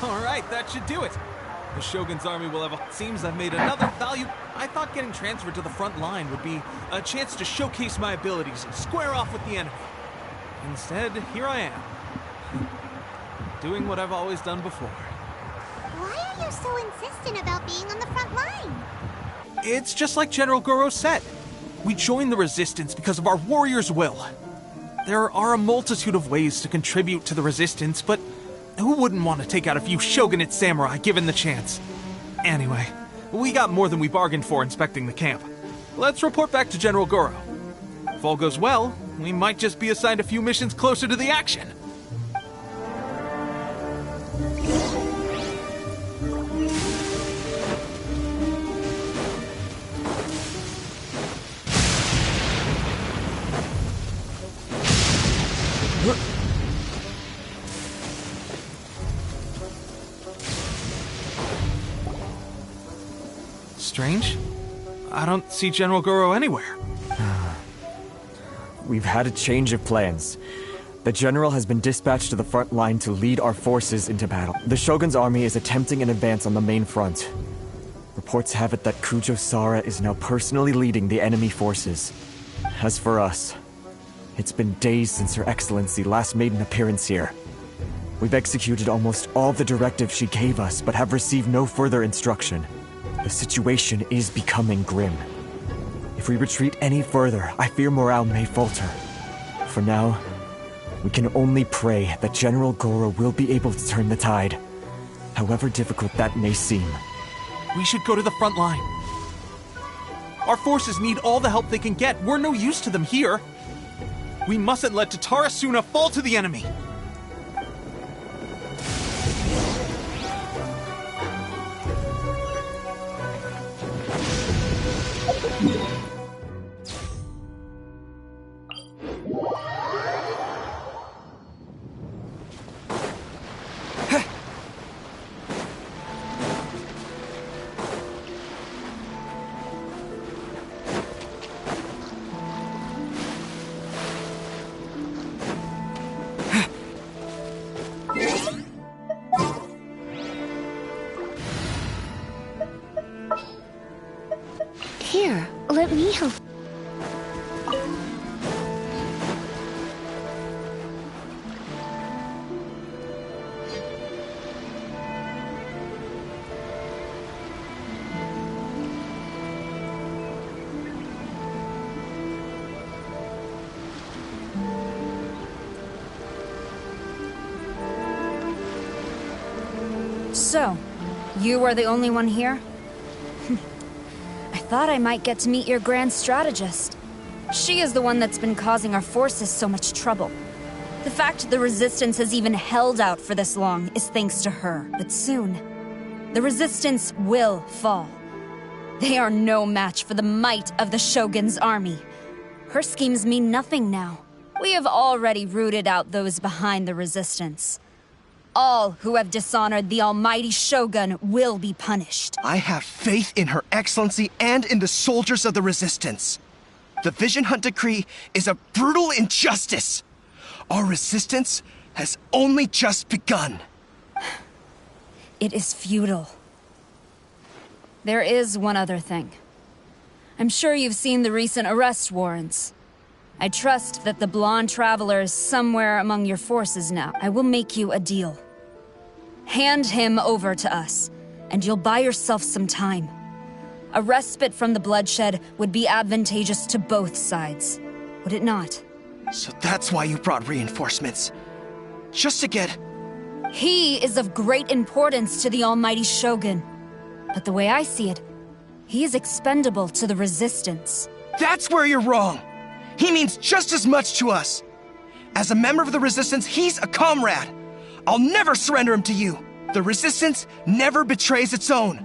Alright, that should do it. The Shogun's army will have a... Seems I've made another value... I thought getting transferred to the front line would be a chance to showcase my abilities and square off with the enemy. Instead, here I am. Doing what I've always done before. Why are you so insistent about being on the front line? It's just like General Goro said. We joined the Resistance because of our warriors' will. There are a multitude of ways to contribute to the Resistance, but who wouldn't want to take out a few shogunate samurai given the chance? Anyway, we got more than we bargained for inspecting the camp. Let's report back to General Goro. If all goes well, we might just be assigned a few missions closer to the action. Strange. I don't see General Goro anywhere. We've had a change of plans. The general has been dispatched to the front line to lead our forces into battle. The Shogun's army is attempting an advance on the main front. Reports have it that Kujo Sara is now personally leading the enemy forces. As for us, it's been days since Her Excellency last made an appearance here. We've executed almost all the directives she gave us, but have received no further instruction. The situation is becoming grim. If we retreat any further, I fear morale may falter. For now, we can only pray that General Goro will be able to turn the tide, however difficult that may seem. We should go to the front line. Our forces need all the help they can get. We're no use to them here. We mustn't let Tatarasuna fall to the enemy. Here, let me help. So, you are the only one here? I thought I might get to meet your grand strategist. She is the one that's been causing our forces so much trouble. The fact the Resistance has even held out for this long is thanks to her. But soon, the Resistance will fall. They are no match for the might of the Shogun's army. Her schemes mean nothing now. We have already rooted out those behind the Resistance. All who have dishonored the almighty Shogun will be punished. I have faith in Her Excellency and in the soldiers of the Resistance. The Vision Hunt Decree is a brutal injustice. Our resistance has only just begun. It is futile. There is one other thing. I'm sure you've seen the recent arrest warrants. I trust that the blonde traveler is somewhere among your forces now. I will make you a deal. Hand him over to us, and you'll buy yourself some time. A respite from the bloodshed would be advantageous to both sides, would it not? So that's why you brought reinforcements. Just to get... He is of great importance to the almighty Shogun. But the way I see it, he is expendable to the Resistance. That's where you're wrong! He means just as much to us! As a member of the Resistance, he's a comrade! I'll never surrender him to you! The Resistance never betrays its own.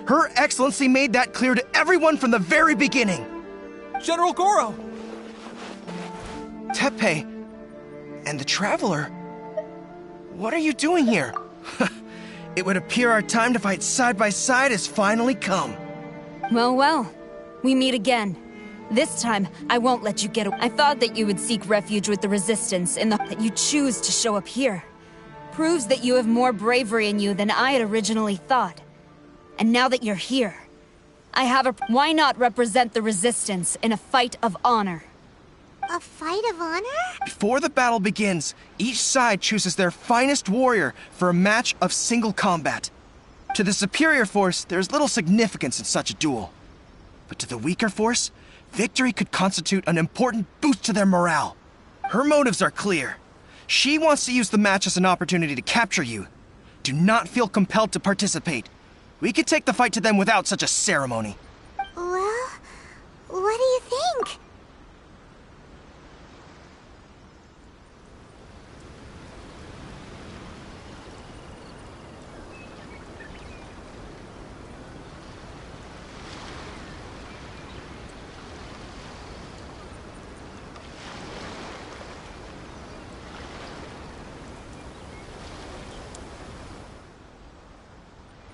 Her Excellency made that clear to everyone from the very beginning. General Goro! Teppei and the Traveler? What are you doing here? It would appear our time to fight side by side has finally come. Well, well. We meet again. This time, I won't let you get away. I thought that you would seek refuge with the Resistance in the that you choose to show up here. Proves that you have more bravery in you than I had originally thought. And now that you're here, I have a... Why not represent the Resistance in a fight of honor? A fight of honor? Before the battle begins, each side chooses their finest warrior for a match of single combat. To the superior force, there's little significance in such a duel. But to the weaker force, victory could constitute an important boost to their morale. Her motives are clear. She wants to use the match as an opportunity to capture you. Do not feel compelled to participate. We could take the fight to them without such a ceremony. Well, what do you think?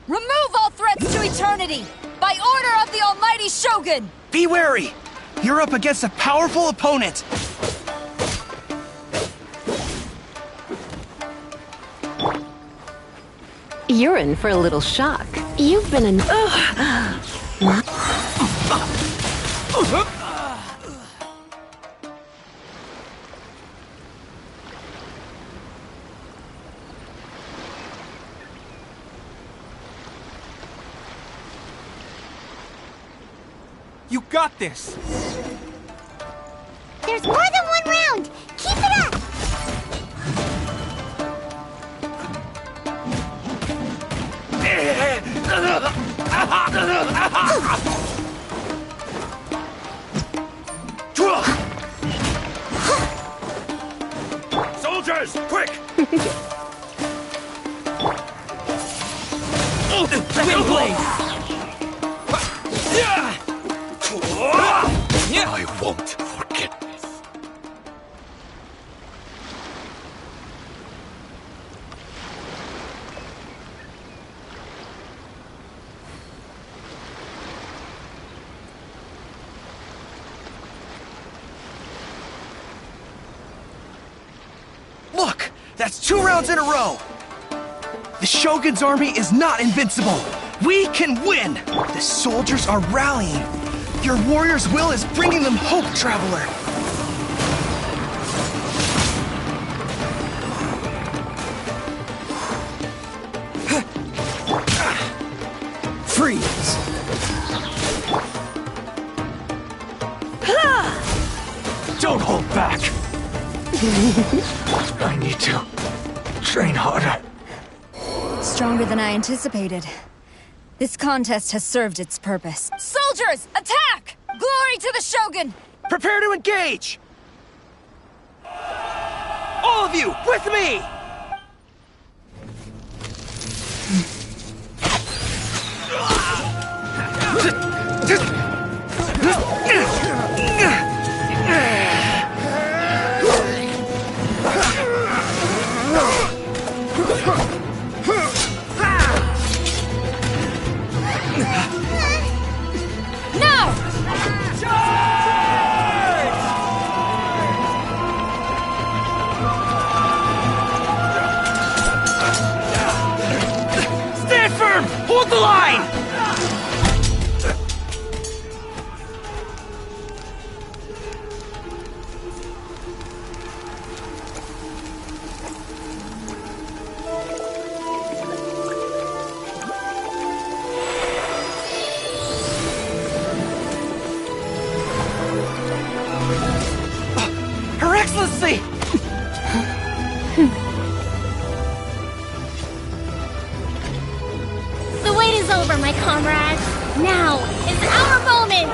Remove all threats to eternity! By order of the almighty Shogun! Be wary! You're up against a powerful opponent! You're in for a little shock. You've been an... You got this! There's more than one round! Keep it up! Soldiers, quick! Twin blade! I won't forget this. Look! That's 2 rounds in a row! The Shogun's army is not invincible! We can win! The soldiers are rallying! Your warrior's will is bringing them hope, Traveler! Freeze! Don't hold back! I need to train harder. Stronger than I anticipated. This contest has served its purpose. Soldiers, attack! Glory to the Shogun! Prepare to engage! All of you, with me! Hold the line! Her Excellency! The wait is over, my comrades. Now is our moment!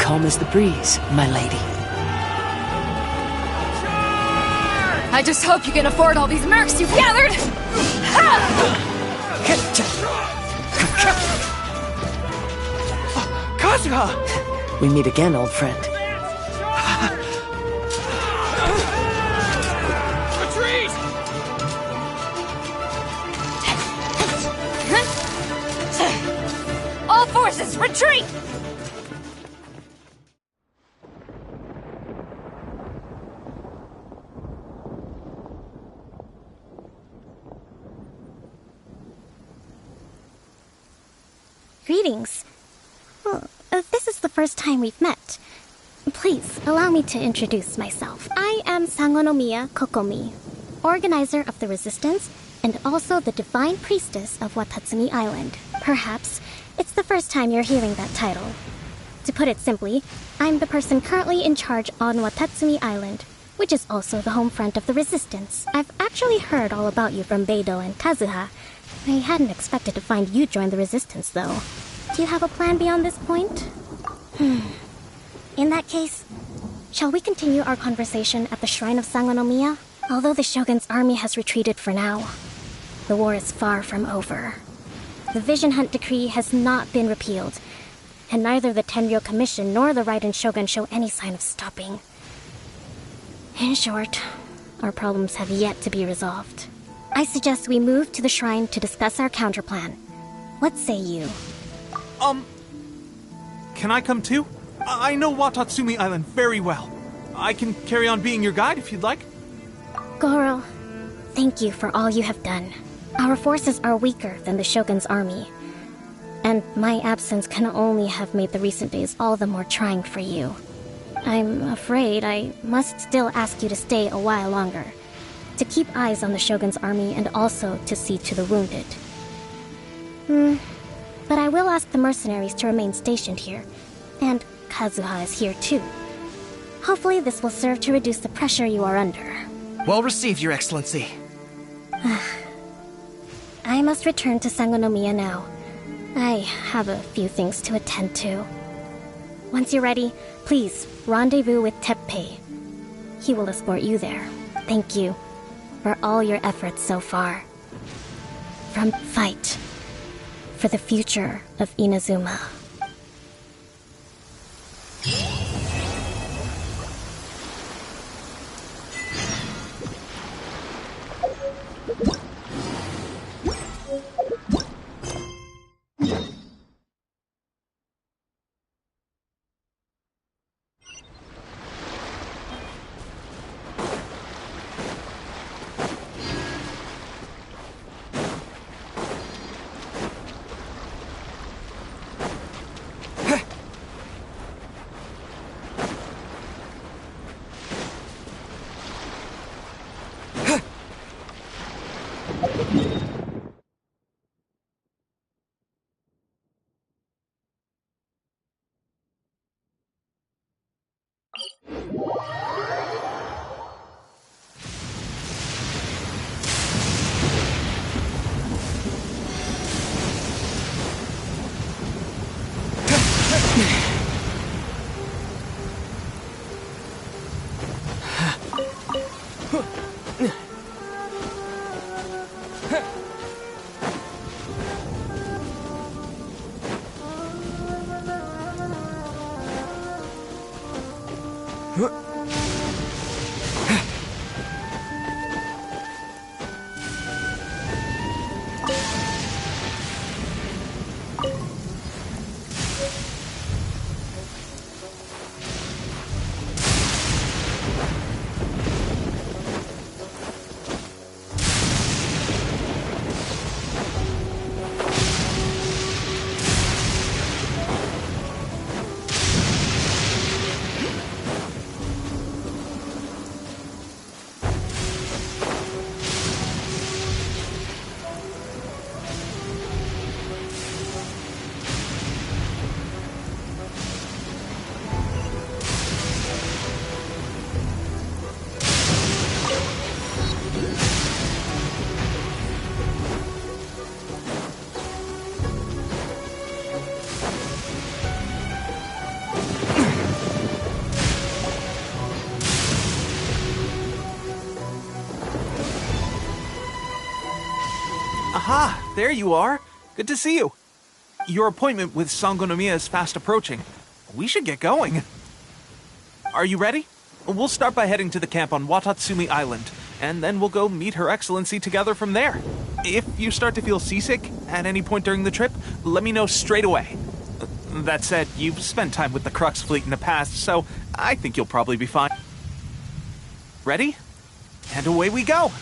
Calm as the breeze, my lady. I just hope you can afford all these mercs you've gathered! Kazuha! We meet again, old friend. Retreat! All forces, retreat! Greetings. Well, this is the first time we've met. Please, allow me to introduce myself. I am Sangonomiya Kokomi, organizer of the Resistance and also the Divine Priestess of Watatsumi Island. Perhaps it's the first time you're hearing that title. To put it simply, I'm the person currently in charge on Watatsumi Island, which is also the home front of the Resistance. I've actually heard all about you from Beidou and Kazuha. I hadn't expected to find you join the Resistance, though. Do you have a plan beyond this point? In that case, shall we continue our conversation at the Shrine of Sangonomiya? Although the Shogun's army has retreated for now, the war is far from over. The Vision Hunt Decree has not been repealed, and neither the Tenryo Commission nor the Raiden Shogun show any sign of stopping. In short, our problems have yet to be resolved. I suggest we move to the shrine to discuss our counterplan. What say you? Can I come too? I know Watatsumi Island very well. I can carry on being your guide if you'd like. Goro, thank you for all you have done. Our forces are weaker than the Shogun's army, and my absence can only have made the recent days all the more trying for you. I'm afraid I must still ask you to stay a while longer, to keep eyes on the Shogun's army and also to see to the wounded. But I will ask the mercenaries to remain stationed here, and Kazuha is here too. Hopefully this will serve to reduce the pressure you are under. Well received, Your Excellency. I must return to Sangonomiya now. I have a few things to attend to. Once you're ready, please rendezvous with Teppei. He will escort you there. Thank you for all your efforts so far. From Fight for the future of Inazuma. Aha, there you are. Good to see you. Your appointment with Sangonomiya is fast approaching. We should get going. Are you ready? We'll start by heading to the camp on Watatsumi Island, and then we'll go meet Her Excellency together from there. If you start to feel seasick at any point during the trip, let me know straight away. That said, you've spent time with the Crux fleet in the past, so I think you'll probably be fine. Ready? And away we go!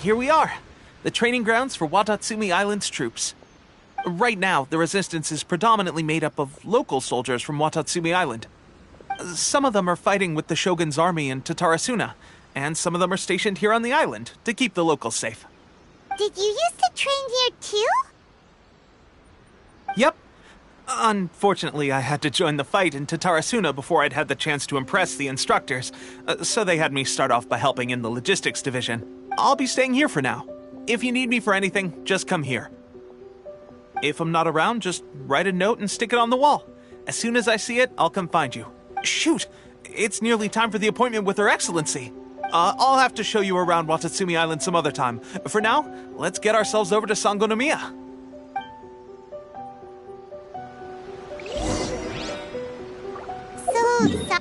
Here we are, the training grounds for Watatsumi Island's troops. Right now, the resistance is predominantly made up of local soldiers from Watatsumi Island. Some of them are fighting with the Shogun's army in Tatarasuna, and some of them are stationed here on the island to keep the locals safe. Did you used to train here too? Yep. Unfortunately, I had to join the fight in Tatarasuna before I'd had the chance to impress the instructors, so they had me start off by helping in the logistics division. I'll be staying here for now. If you need me for anything, just come here. If I'm not around, just write a note and stick it on the wall. As soon as I see it, I'll come find you. Shoot! It's nearly time for the appointment with Her Excellency. I'll have to show you around Watatsumi Island some other time. For now, let's get ourselves over to Sangonomiya. So,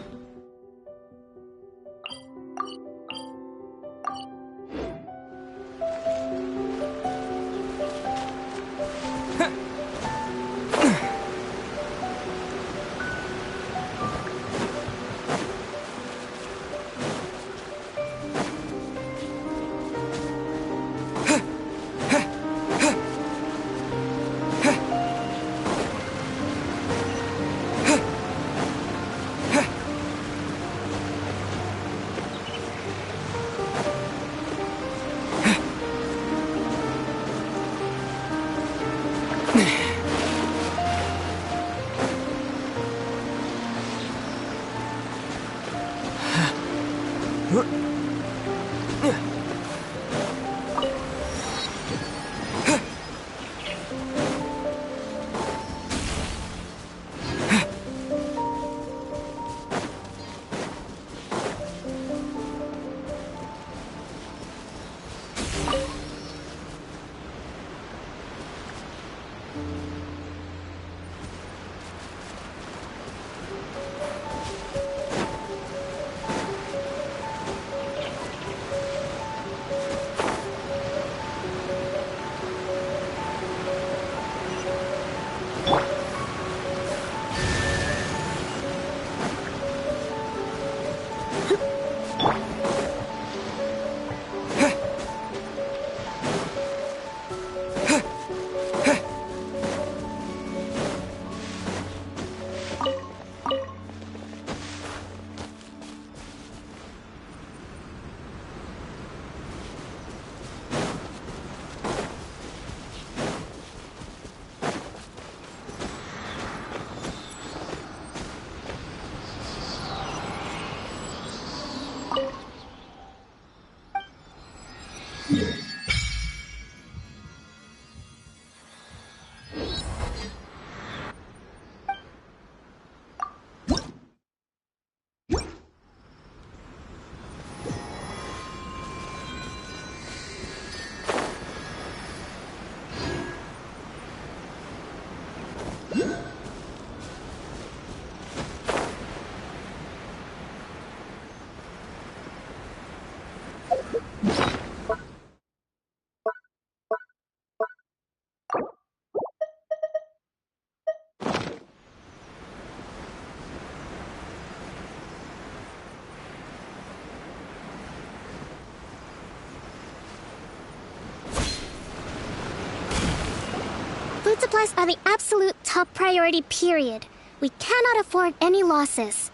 food supplies are the absolute top priority, period. We cannot afford any losses.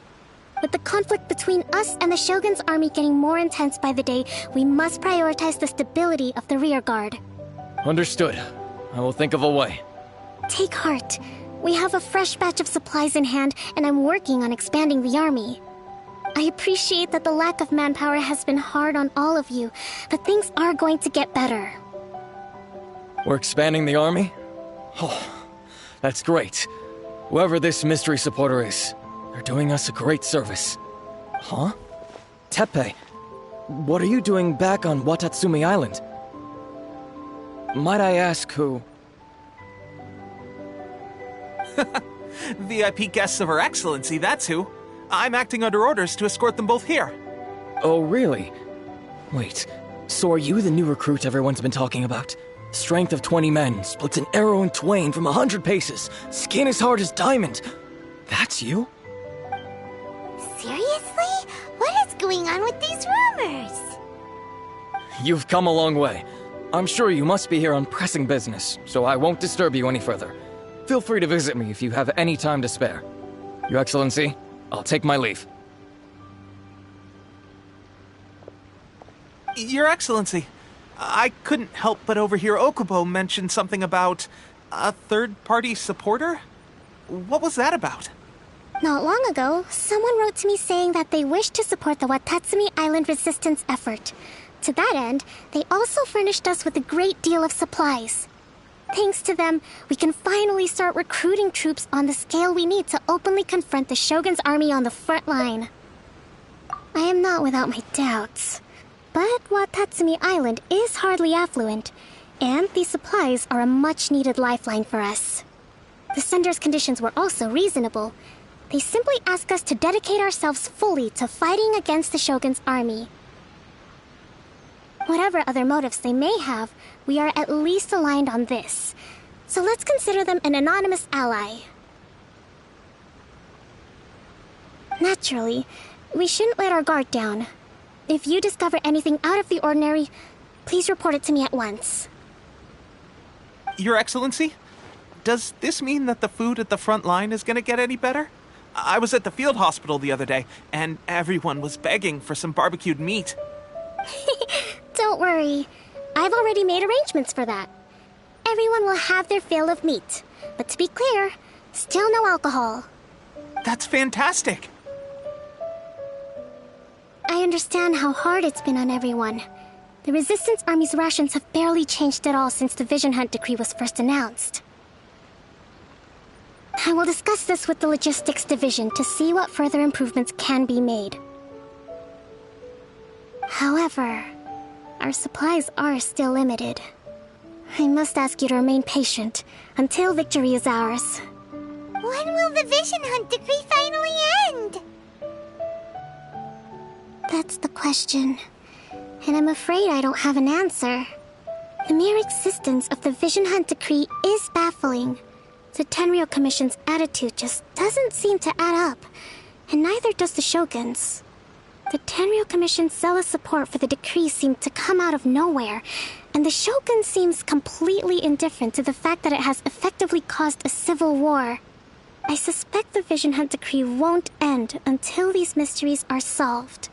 With the conflict between us and the Shogun's army getting more intense by the day, we must prioritize the stability of the rear guard. Understood. I will think of a way. Take heart. We have a fresh batch of supplies in hand, and I'm working on expanding the army. I appreciate that the lack of manpower has been hard on all of you, but things are going to get better. We're expanding the army? Oh, that's great. Whoever this mystery supporter is, they're doing us a great service. Huh? Teppei, what are you doing back on Watatsumi Island? Might I ask who? VIP guests of Her Excellency, that's who. I'm acting under orders to escort them both here. Oh, really? Wait, so are you the new recruit everyone's been talking about? Strength of 20 men, splits an arrow in twain from 100 paces, skin as hard as diamond. That's you? Seriously? What is going on with these rumors? You've come a long way. I'm sure you must be here on pressing business, so I won't disturb you any further. Feel free to visit me if you have any time to spare. Your Excellency, I'll take my leave. Your Excellency, I couldn't help but overhear Okubo mention something about a third-party supporter? What was that about? Not long ago, someone wrote to me saying that they wished to support the Watatsumi Island resistance effort. To that end, they also furnished us with a great deal of supplies. Thanks to them, we can finally start recruiting troops on the scale we need to openly confront the Shogun's army on the front line. I am not without my doubts. But Watatsumi Island is hardly affluent, and these supplies are a much-needed lifeline for us. The sender's conditions were also reasonable. They simply ask us to dedicate ourselves fully to fighting against the Shogun's army. Whatever other motives they may have, we are at least aligned on this. So let's consider them an anonymous ally. Naturally, we shouldn't let our guard down. If you discover anything out of the ordinary, please report it to me at once. Your Excellency, does this mean that the food at the front line is gonna get any better? I was at the field hospital the other day, and everyone was begging for some barbecued meat. Don't worry. I've already made arrangements for that. Everyone will have their fill of meat. But to be clear, still no alcohol. That's fantastic! I understand how hard it's been on everyone. The Resistance Army's rations have barely changed at all since the Vision Hunt decree was first announced. I will discuss this with the Logistics Division to see what further improvements can be made. However, our supplies are still limited. I must ask you to remain patient until victory is ours. When will the Vision Hunt decree finally end? That's the question, and I'm afraid I don't have an answer. The mere existence of the Vision Hunt decree is baffling. The Tenryou Commission's attitude just doesn't seem to add up, and neither does the Shogun's. The Tenryou Commission's zealous support for the decree seemed to come out of nowhere, and the Shogun seems completely indifferent to the fact that it has effectively caused a civil war. I suspect the Vision Hunt decree won't end until these mysteries are solved.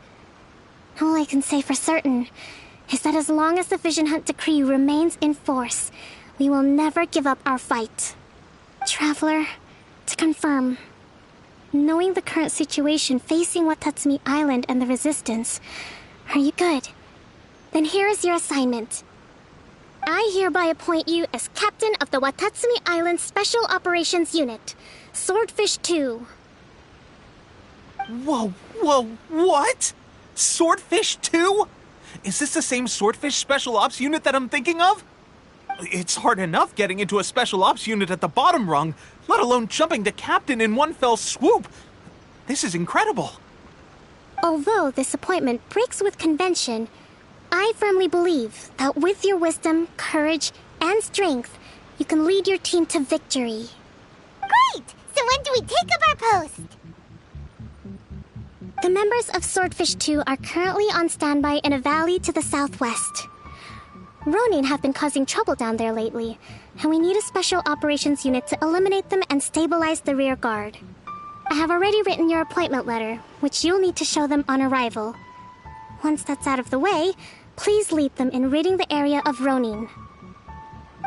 All I can say for certain is that as long as the Vision Hunt decree remains in force, we will never give up our fight. Traveler, to confirm, knowing the current situation facing Watatsumi Island and the Resistance, are you good? Then here is your assignment. I hereby appoint you as Captain of the Watatsumi Island Special Operations Unit, Swordfish 2. Whoa, what? Swordfish 2? Is this the same Swordfish Special Ops unit that I'm thinking of? It's hard enough getting into a Special Ops unit at the bottom rung, let alone jumping to Captain in one fell swoop. This is incredible. Although this appointment breaks with convention, I firmly believe that with your wisdom, courage, and strength, you can lead your team to victory. Great! So when do we take up our post? The members of Swordfish 2 are currently on standby in a valley to the southwest. Ronin have been causing trouble down there lately, and we need a special operations unit to eliminate them and stabilize the rear guard. I have already written your appointment letter, which you'll need to show them on arrival. Once that's out of the way, please lead them in ridding the area of Ronin.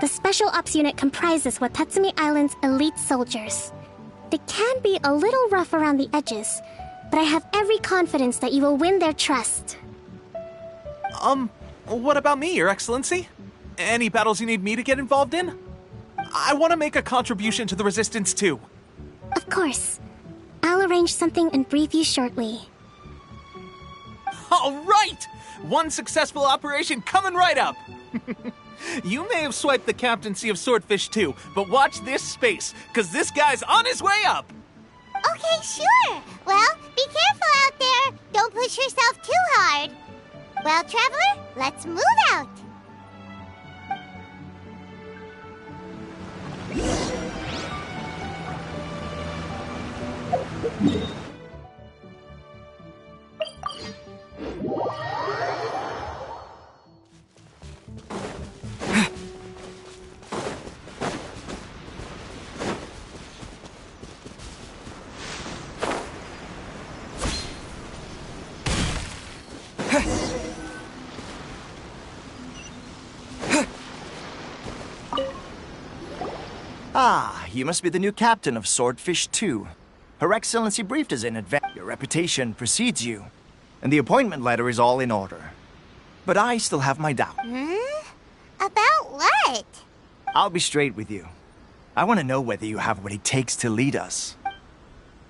The Special Ops Unit comprises Watatsumi Island's elite soldiers. They can be a little rough around the edges, but I have every confidence that you will win their trust. What about me, Your Excellency? Any battles you need me to get involved in? I want to make a contribution to the Resistance too. Of course. I'll arrange something and brief you shortly. All right! One successful operation coming right up! You may have swiped the captaincy of Swordfish too, but watch this space, because this guy's on his way up! Okay, sure. Well, be careful out there. Don't push yourself too hard. Well, Traveler, let's move out. Ah, you must be the new captain of Swordfish 2. Her Excellency briefed us in advance. Your reputation precedes you, and the appointment letter is all in order. But I still have my doubt. About what? I'll be straight with you. I want to know whether you have what it takes to lead us.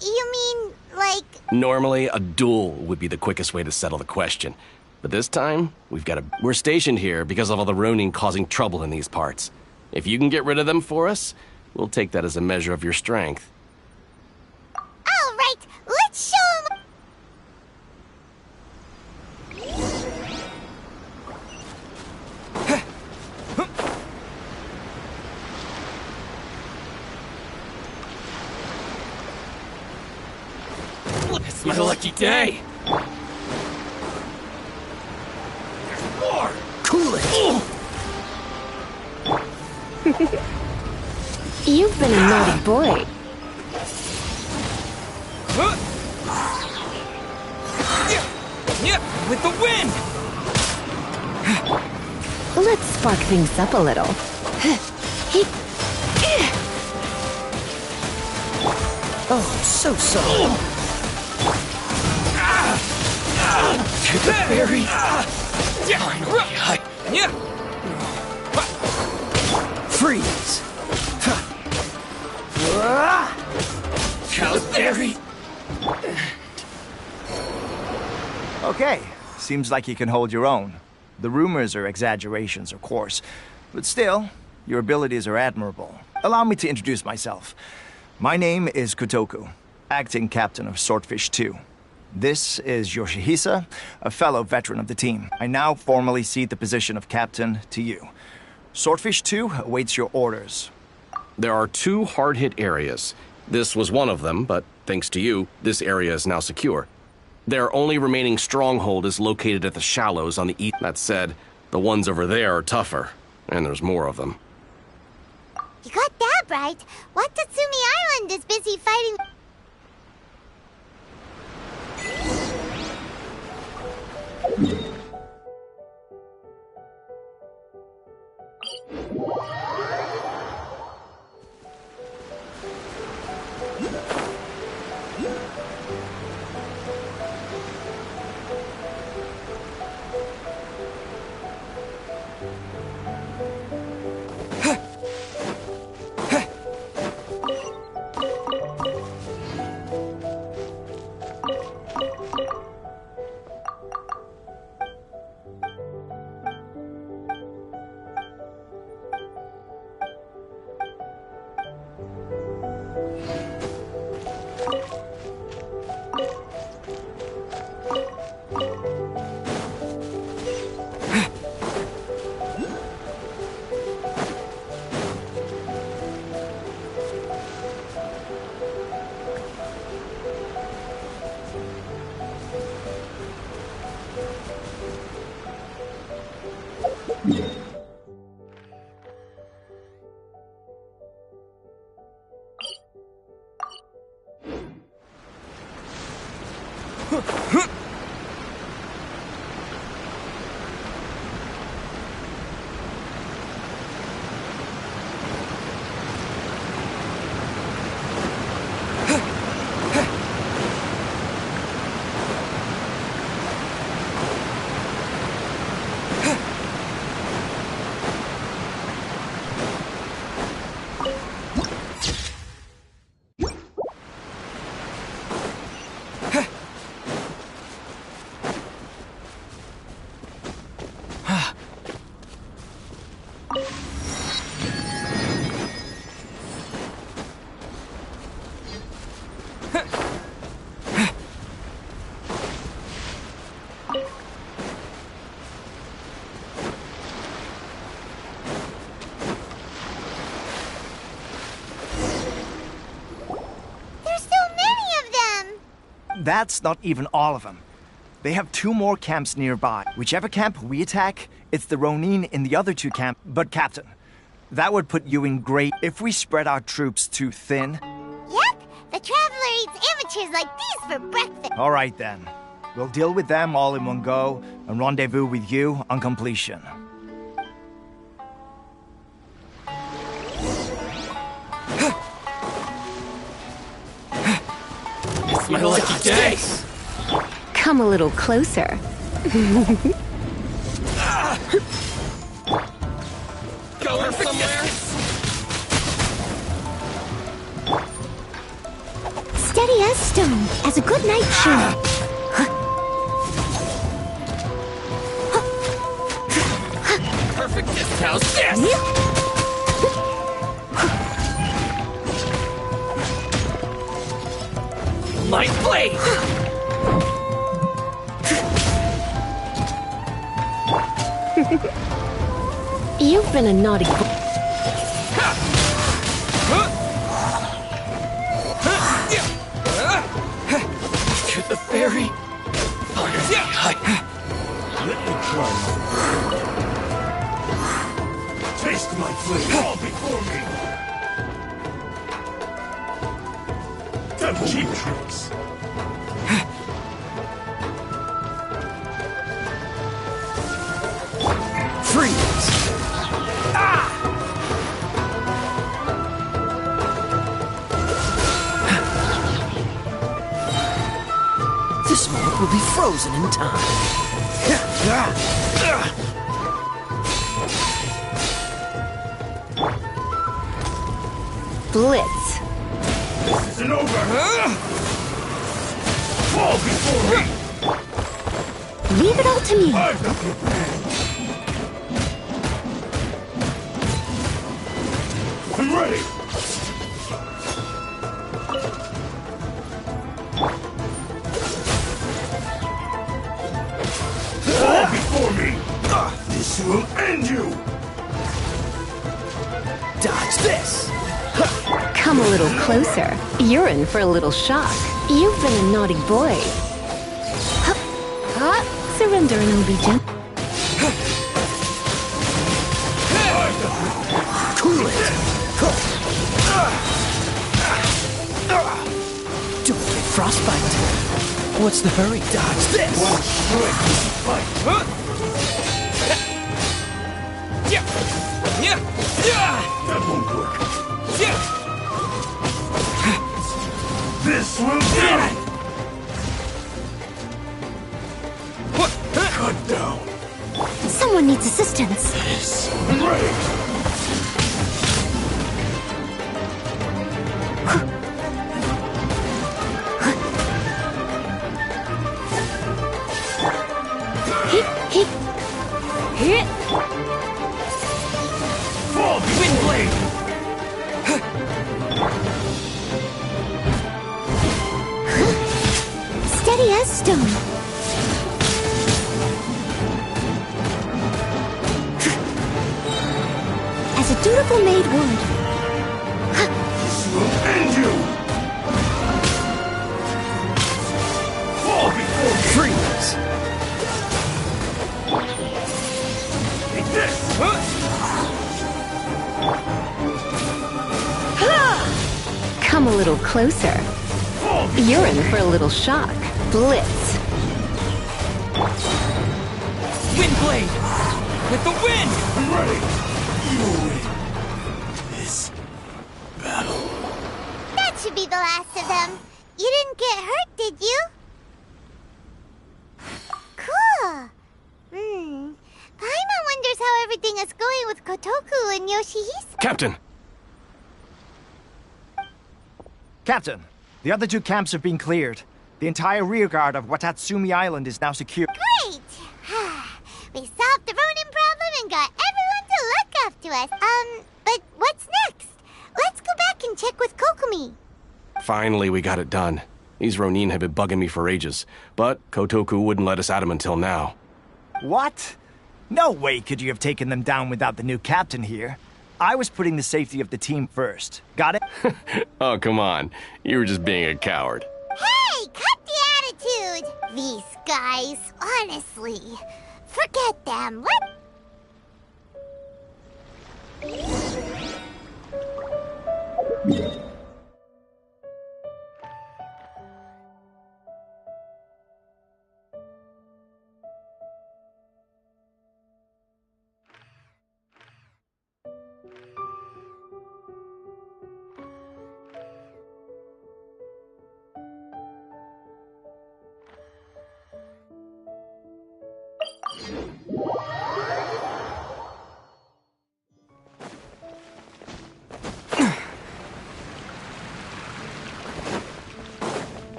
You mean, like... Normally, a duel would be the quickest way to settle the question. But this time, we're stationed here because of all the Ronin causing trouble in these parts. If you can get rid of them for us, we'll take that as a measure of your strength. All right, let's show 'em... It's my lucky day! There's more! Cool it! You've been a naughty boy. With the wind! Let's spark things up a little. Oh, so sorry. Take the berry! Freeze! Cowberry! Okay, seems like you can hold your own. The rumors are exaggerations, of course, but still, your abilities are admirable. Allow me to introduce myself. My name is Kotoku, acting captain of Swordfish 2. This is Yoshihisa, a fellow veteran of the team. I now formally cede the position of captain to you. Swordfish 2 awaits your orders. There are 2 hard-hit areas. This was one of them, but thanks to you, this area is now secure. Their only remaining stronghold is located at the shallows on the east. That said, the ones over there are tougher, and there's more of them. You got that right. Watatsumi Island is busy fighting... that's not even all of them. They have 2 more camps nearby. Whichever camp we attack, it's the Ronin in the other 2 camps. But Captain, that would put you in great... If we spread our troops too thin... Yep, the Traveler eats amateurs like these for breakfast. All right then. We'll deal with them all in one go and rendezvous with you on completion. It's my lucky day! Come a little closer. Going somewhere? Steady as stone, as a good night shoe. Perfect how's this? My blade! You've been a naughty boy. To the fairy. Let me try. Taste my flavor all before me. Don't cheap tricks. Freeze! This moment will be frozen in time. Blitz. This isn't over. Fall before me. Leave it all to me. I've got your plan. I'm ready. Fall before me. This will end you. Dodge this! Come a little closer. You're in for a little shock. You've been a naughty boy. Surrender and I'll be gentle. Cool it! Don't get frostbite. What's the hurry? Dodge this! One strike fight. That won't work. This will do it! Cut down. Someone needs assistance. Yes, I'm ready. Fall, Windblade! Steady as stone. As a dutiful maid would. This will end you! Fall before me! Freeze! Take this! Come a little closer. You're in for a little shock. Blitz. Windblade! With the wind! I'm ready! You win this battle. That should be the last of them. You didn't get hurt, did you? Cool. Paimon wonders how everything is going with Kotoku and Yoshihisa. Captain! Captain, the other 2 camps have been cleared. The entire rearguard of Watatsumi Island is now secure. Great! We solved the Ronin problem and got everyone to look up to us. But what's next? Let's go back and check with Kokumi. Finally, we got it done. These Ronin have been bugging me for ages, but Kotoku wouldn't let us at them until now. What? No way could you have taken them down without the new captain here. I was putting the safety of the team first. Got it? Oh, come on. You were just being a coward. Hey, cut the These guys, honestly. Forget them. Let...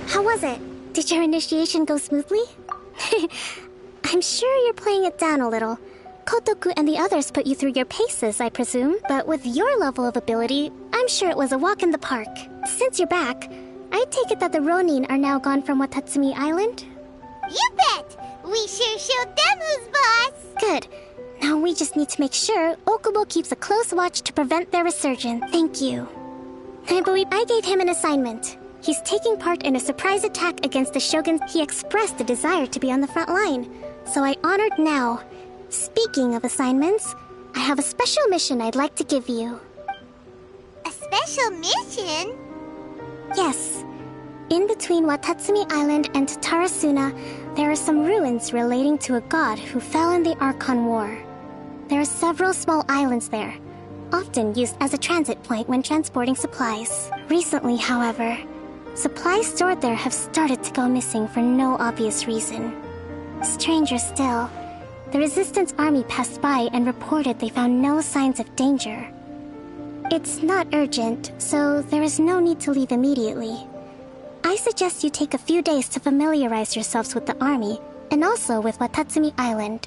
How was it? Did your initiation go smoothly? I'm sure you're playing it down a little. Kotoku and the others put you through your paces, I presume. But with your level of ability, I'm sure it was a walk in the park. Since you're back, I take it that the Ronin are now gone from Watatsumi Island? You bet! We sure showed them who's boss! Good. Now we just need to make sure Okubo keeps a close watch to prevent their resurgence. Thank you. I believe I gave him an assignment. He's taking part in a surprise attack against the Shogun. He expressed a desire to be on the front line, so I honored now. Speaking of assignments, I have a special mission I'd like to give you. A special mission? Yes. In between Watatsumi Island and Tarasuna, there are some ruins relating to a god who fell in the Archon War. There are several small islands there, often used as a transit point when transporting supplies. Recently, however, supplies stored there have started to go missing for no obvious reason. Stranger still, The Resistance army passed by and reported they found no signs of danger. It's not urgent, so there is no need to leave immediately. I suggest you take a few days to familiarize yourselves with the army, and also with Watatsumi Island.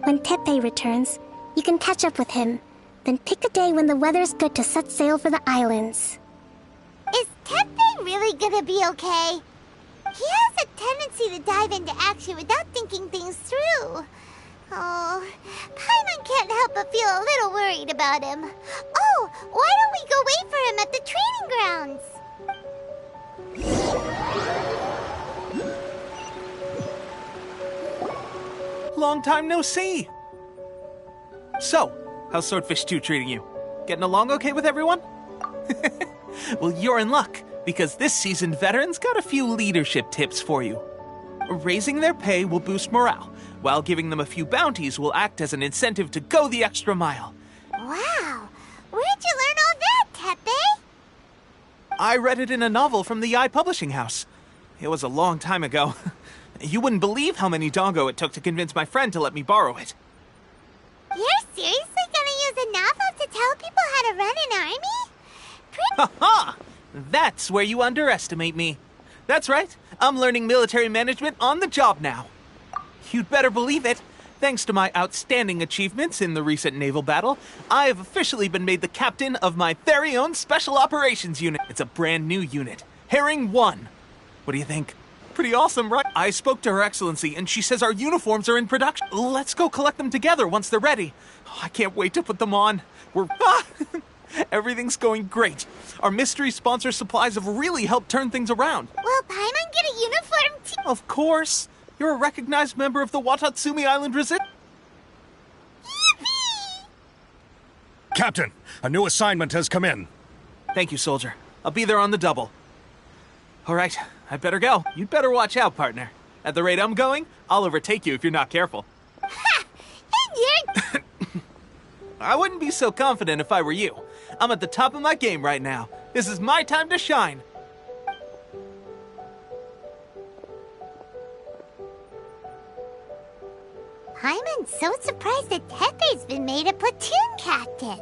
When Teppei returns, you can catch up with him, then pick a day when the weather's good to set sail for the islands. Is Teppei really gonna be okay? He has a tendency to dive into action without thinking things through. Oh, Paimon can't help but feel a little worried about him. Oh, why don't we go wait for him at the training grounds? Long time no see! So, how's Swordfish 2 treating you? Getting along okay with everyone? Well, you're in luck, because this seasoned veterans got a few leadership tips for you. Raising their pay will boost morale, while giving them a few bounties will act as an incentive to go the extra mile. Wow! Where'd you learn all that, Teppei? I read it in a novel from the Publishing House. It was a long time ago. You wouldn't believe how many dongo it took to convince my friend to let me borrow it. You're seriously gonna use a novel to tell people how to run an army? Ha ha! That's where you underestimate me. That's right, I'm learning military management on the job now. You'd better believe it. Thanks to my outstanding achievements in the recent naval battle, I have officially been made the captain of my very own Special Operations Unit. It's a brand new unit, Herring 1. What do you think? Pretty awesome, right? I spoke to Her Excellency, and she says our uniforms are in production. Let's go collect them together once they're ready. Oh, I can't wait to put them on. Everything's going great. Our mystery sponsor supplies have really helped turn things around. Will Paimon get a uniform too? Of course. You're a recognized member of the Watatsumi Island Resistance. Captain, a new assignment has come in. Thank you, soldier. I'll be there on the double. All right, I better go. You'd better watch out, partner. At the rate I'm going, I'll overtake you if you're not careful. Ha! And you're... I wouldn't be so confident if I were you. I'm at the top of my game right now. This is my time to shine. Paimon's so surprised that Teppei's been made a platoon captain.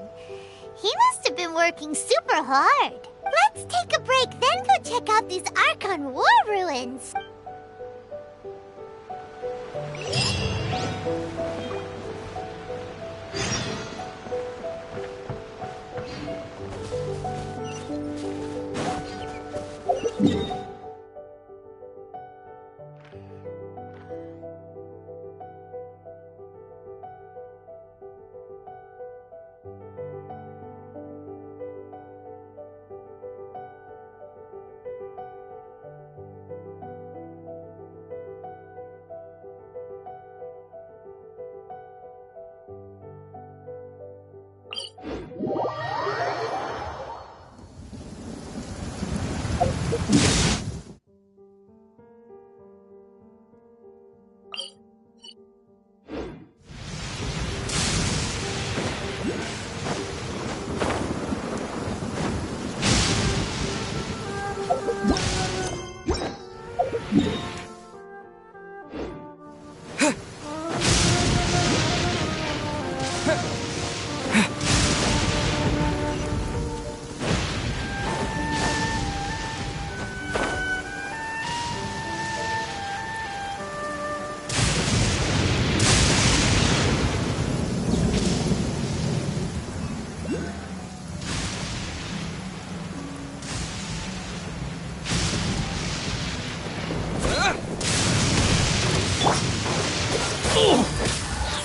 He must have been working super hard. Let's take a break, then go check out these Archon War ruins.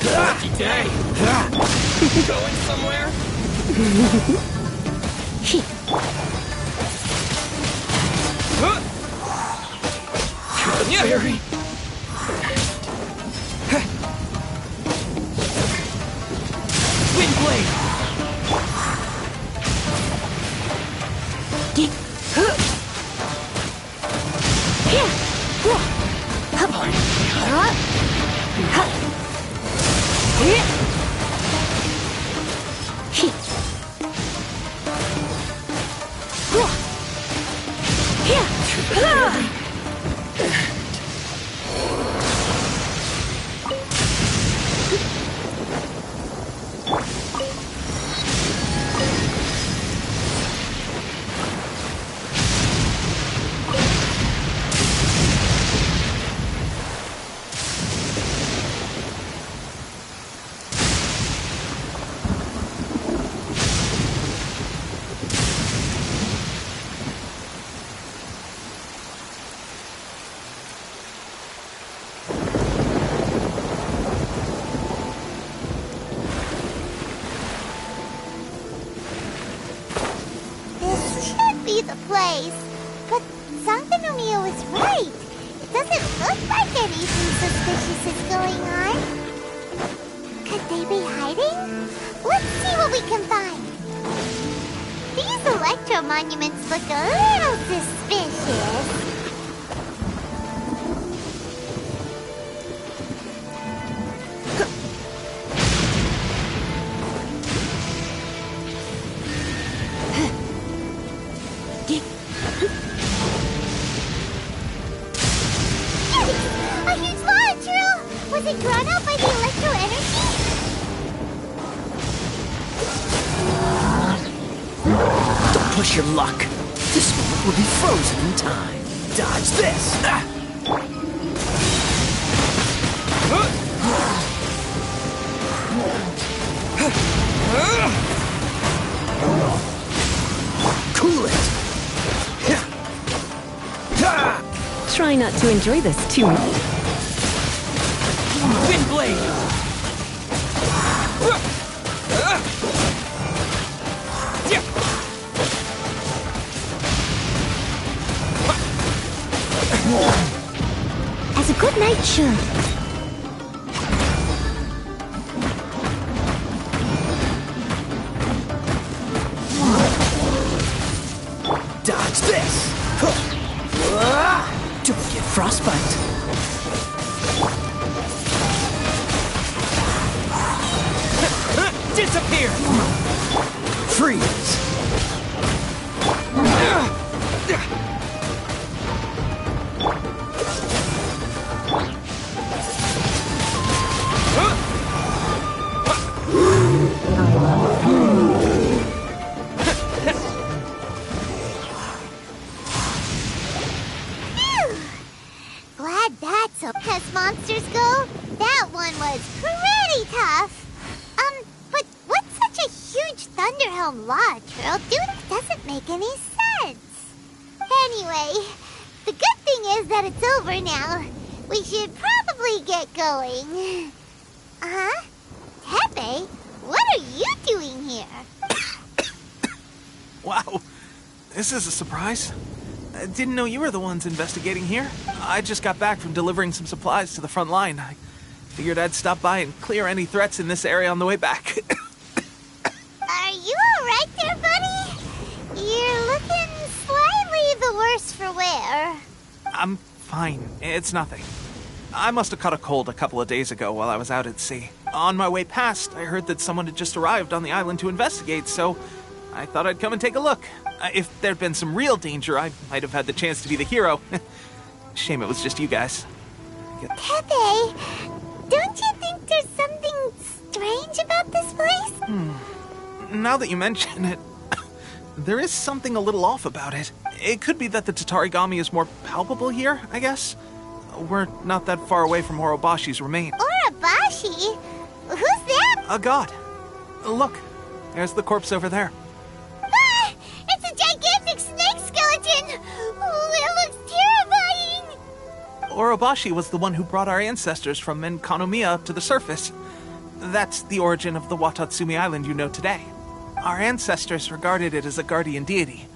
Lucky day. Going somewhere? Fury. Wind blade. be the place. But Sankanomiya was right. It doesn't look like anything suspicious is going on. Could they be hiding? Let's see what we can find. These electro monuments look a little suspicious. A huge launch, was it drawn out by the electro energy? Don't push your luck. This moment will be frozen in time. Dodge this! Cool it! Try not to enjoy this too much. Wind blade! As a good knight should. Dodge this! Don't get frostbite. Disappear! Freeze! Glad that's so. As monsters go, that one was pretty tough. But what's such a huge Thunderhelm Lodge, Earl? Dude, doesn't make any sense. Anyway, the good thing is that it's over now. We should probably get going. Huh? Tepe, what are you doing here? Wow, this is a surprise. I didn't know you were the ones investigating here. I just got back from delivering some supplies to the front line. I figured I'd stop by and clear any threats in this area on the way back. Are you alright there, buddy? You're looking slightly the worse for wear. I'm fine. It's nothing. I must have caught a cold a couple of days ago while I was out at sea. On my way past, I heard that someone had just arrived on the island to investigate, so I thought I'd come and take a look. If there'd been some real danger, I might have had the chance to be the hero. Shame it was just you guys. Pepe, don't you think there's something strange about this place? Now that you mention it, there is something a little off about it. It could be that the Tatarigami is more palpable here, I guess. We're not that far away from Orobashi's remains. Orobashi? Who's that? A god. Look, there's the corpse over there. Ah! It's a gigantic snake skeleton! Oh, it looks terrifying! Orobashi was the one who brought our ancestors from Enkanomiya up to the surface. That's the origin of the Watatsumi Island you know today. Our ancestors regarded it as a guardian deity.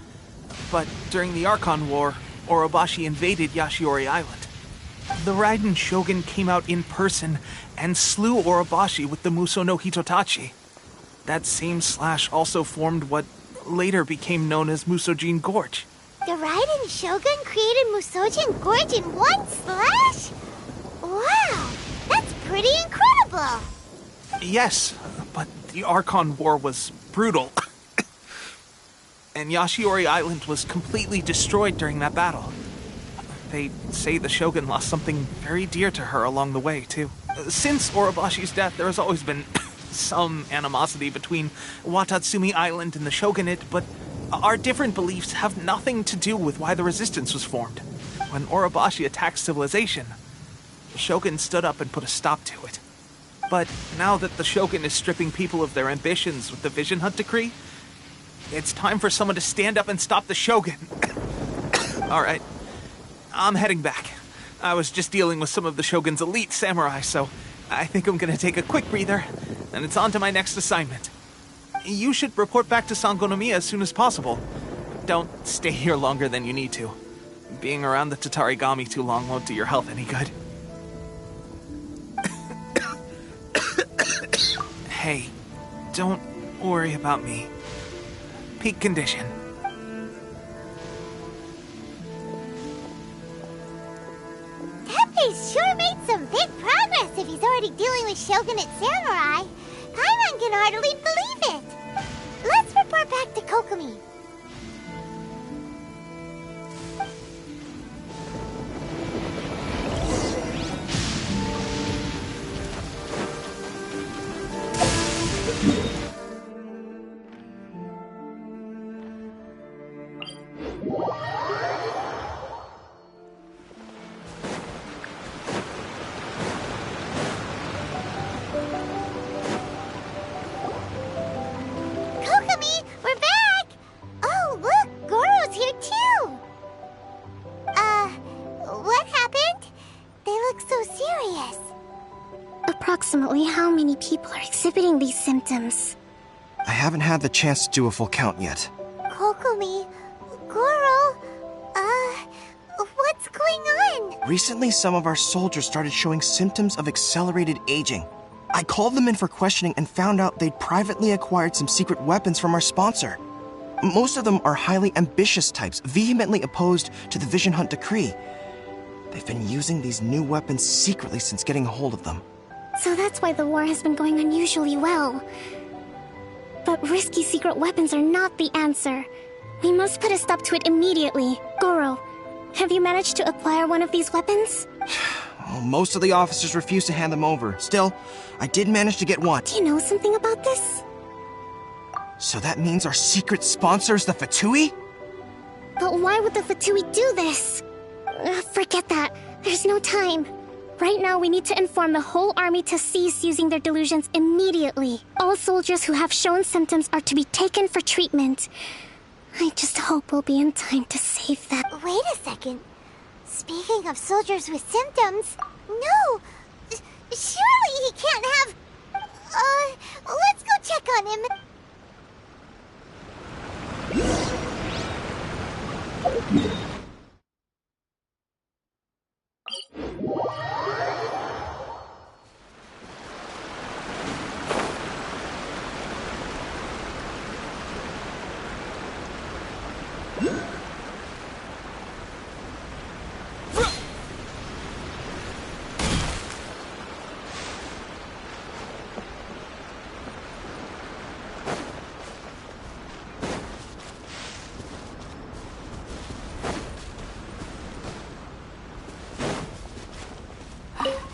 But during the Archon War, Orobashi invaded Yashiori Island. The Raiden Shogun came out in person and slew Orobashi with the Muso no Hitotachi. That same slash also formed what later became known as Musojin Gorge. The Raiden Shogun created Musojin Gorge in one slash? Wow, that's pretty incredible! Yes, but the Archon War was brutal. And Yashiori Island was completely destroyed during that battle. They say the Shogun lost something very dear to her along the way, too. Since Orobashi's death, there has always been some animosity between Watatsumi Island and the Shogunate, but our different beliefs have nothing to do with why the resistance was formed. When Orobashi attacked civilization, the Shogun stood up and put a stop to it. But now that the Shogun is stripping people of their ambitions with the Vision Hunt decree, it's time for someone to stand up and stop the Shogun. All right, I'm heading back. I was just dealing with some of the Shogun's elite samurai, so I think I'm gonna take a quick breather, and it's on to my next assignment. You should report back to Sangonomiya as soon as possible. don't stay here longer than you need to. Being around the Tatarigami too long won't do your health any good. Hey, don't worry about me. Peak condition. Teppei's sure made some big progress if he's already dealing with Shogunate samurai. Paimon can hardly believe it. Let's report back to Kokomi. Kokomi, we're back! Oh, look, Goro's here too! What happened? They look so serious. Approximately how many people are exhibiting these symptoms? I haven't had the chance to do a full count yet. Kokomi, Goro, what's going on? Recently, some of our soldiers started showing symptoms of accelerated aging. I called them in for questioning and found out they'd privately acquired some secret weapons from our sponsor. Most of them are highly ambitious types, vehemently opposed to the Vision Hunt decree. They've been using these new weapons secretly since getting a hold of them. So that's why the war has been going unusually well. But risky secret weapons are not the answer. We must put a stop to it immediately. Goro, have you managed to acquire one of these weapons? Well, most of the officers refuse to hand them over. Still, I did manage to get one. Do you know something about this? So that means our secret sponsor is the Fatui? But why would the Fatui do this? Forget that. There's no time. Right now, we need to inform the whole army to cease using their delusions immediately. All soldiers who have shown symptoms are to be taken for treatment. I just hope we'll be in time to save them. Wait a second. Speaking of soldiers with symptoms, no! Surely he can't have... let's go check on him.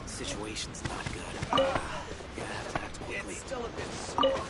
Situation's not good. Gotta have to act quickly. It's still a bit sore.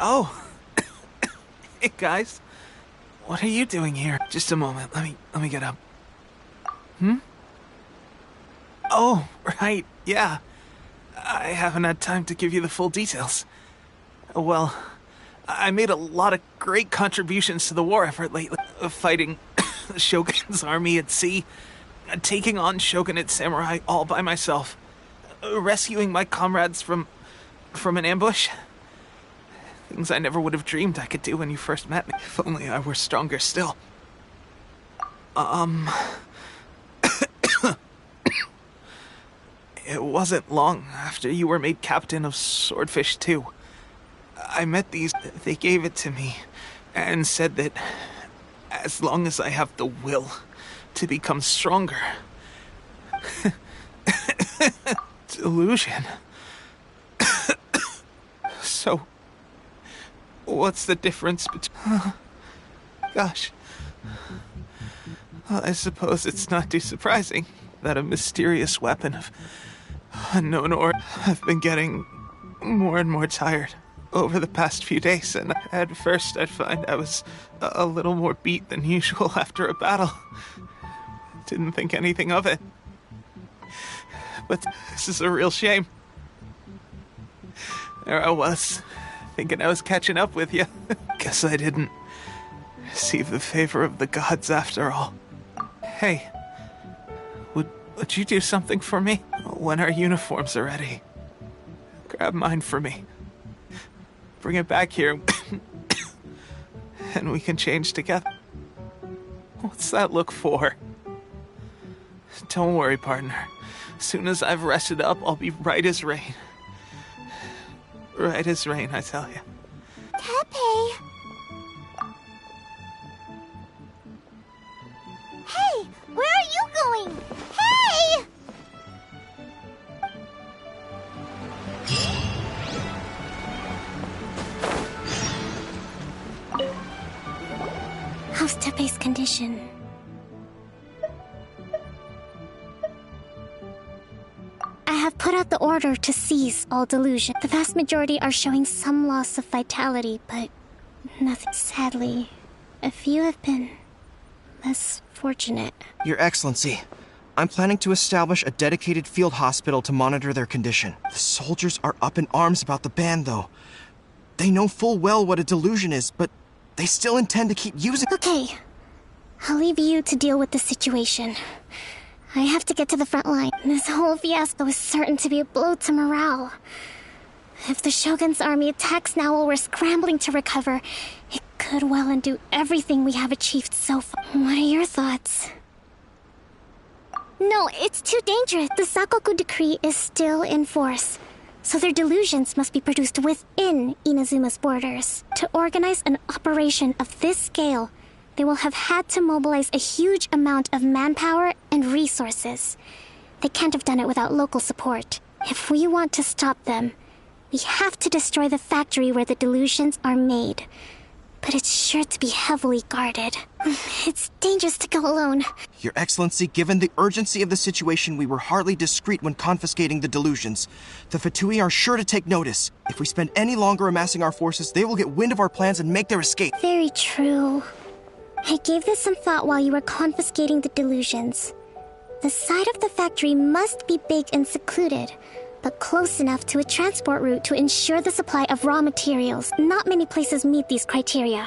Oh. Hey, guys. What are you doing here? Just a moment. Let me get up. Oh, right. Yeah. I haven't had time to give you the full details. Well, I made a lot of great contributions to the war effort lately. Fighting the Shogun's army at sea, taking on Shogunate samurai all by myself, rescuing my comrades from an ambush. Things I never would have dreamed I could do when you first met me. If only I were stronger still. It wasn't long after you were made captain of Swordfish 2. I met these. They gave it to me and said that as long as I have the will to become stronger. Delusion. So, what's the difference between... Gosh. Well, I suppose it's not too surprising that a mysterious weapon of unknown origin. I've been getting more and more tired over the past few days, and at first I'd find I was a little more beat than usual after a battle. Didn't think anything of it. But this is a real shame. There I was, thinking I was catching up with you. Guess I didn't receive the favor of the gods after all. Hey, would you do something for me? When our uniforms are ready, grab mine for me. Bring it back here, and we can change together. What's that look for? Don't worry, partner. As soon as I've rested up, I'll be right as rain. Right as rain, I tell you. Teppei! Hey! Where are you going? Hey! How's Teppei's condition? I have put out the order to cease all delusion. The vast majority are showing some loss of vitality, but nothing. Sadly, a few have been less fortunate. Your Excellency, I'm planning to establish a dedicated field hospital to monitor their condition. The soldiers are up in arms about the ban, though. They know full well what a delusion is, but they still intend to keep using... Okay, I'll leave you to deal with the situation. I have to get to the front line. This whole fiasco is certain to be a blow to morale. If the Shogun's army attacks now while we're scrambling to recover, it could well undo everything we have achieved so far. What are your thoughts? No, it's too dangerous. The Sakoku decree is still in force, so their delusions must be produced within Inazuma's borders. To organize an operation of this scale, they will have had to mobilize a huge amount of manpower and resources. They can't have done it without local support. If we want to stop them, we have to destroy the factory where the delusions are made. But it's sure to be heavily guarded. It's dangerous to go alone. Your Excellency, given the urgency of the situation, we were hardly discreet when confiscating the delusions. The Fatui are sure to take notice. If we spend any longer amassing our forces, they will get wind of our plans and make their escape. Very true. I gave this some thought while you were confiscating the delusions. The side of the factory must be big and secluded, but close enough to a transport route to ensure the supply of raw materials. Not many places meet these criteria.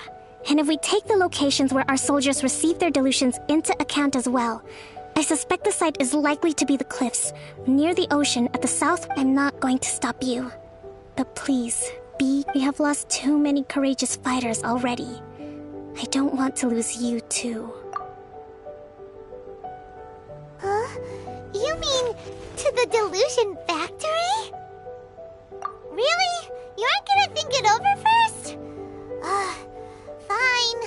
And if we take the locations where our soldiers receive their delusions into account as well, I suspect the site is likely to be the cliffs, near the ocean at the south. I'm not going to stop you. But please, we have lost too many courageous fighters already. I don't want to lose you too. Huh? You mean to the delusion factory? Really? You aren't gonna think it over first? Fine.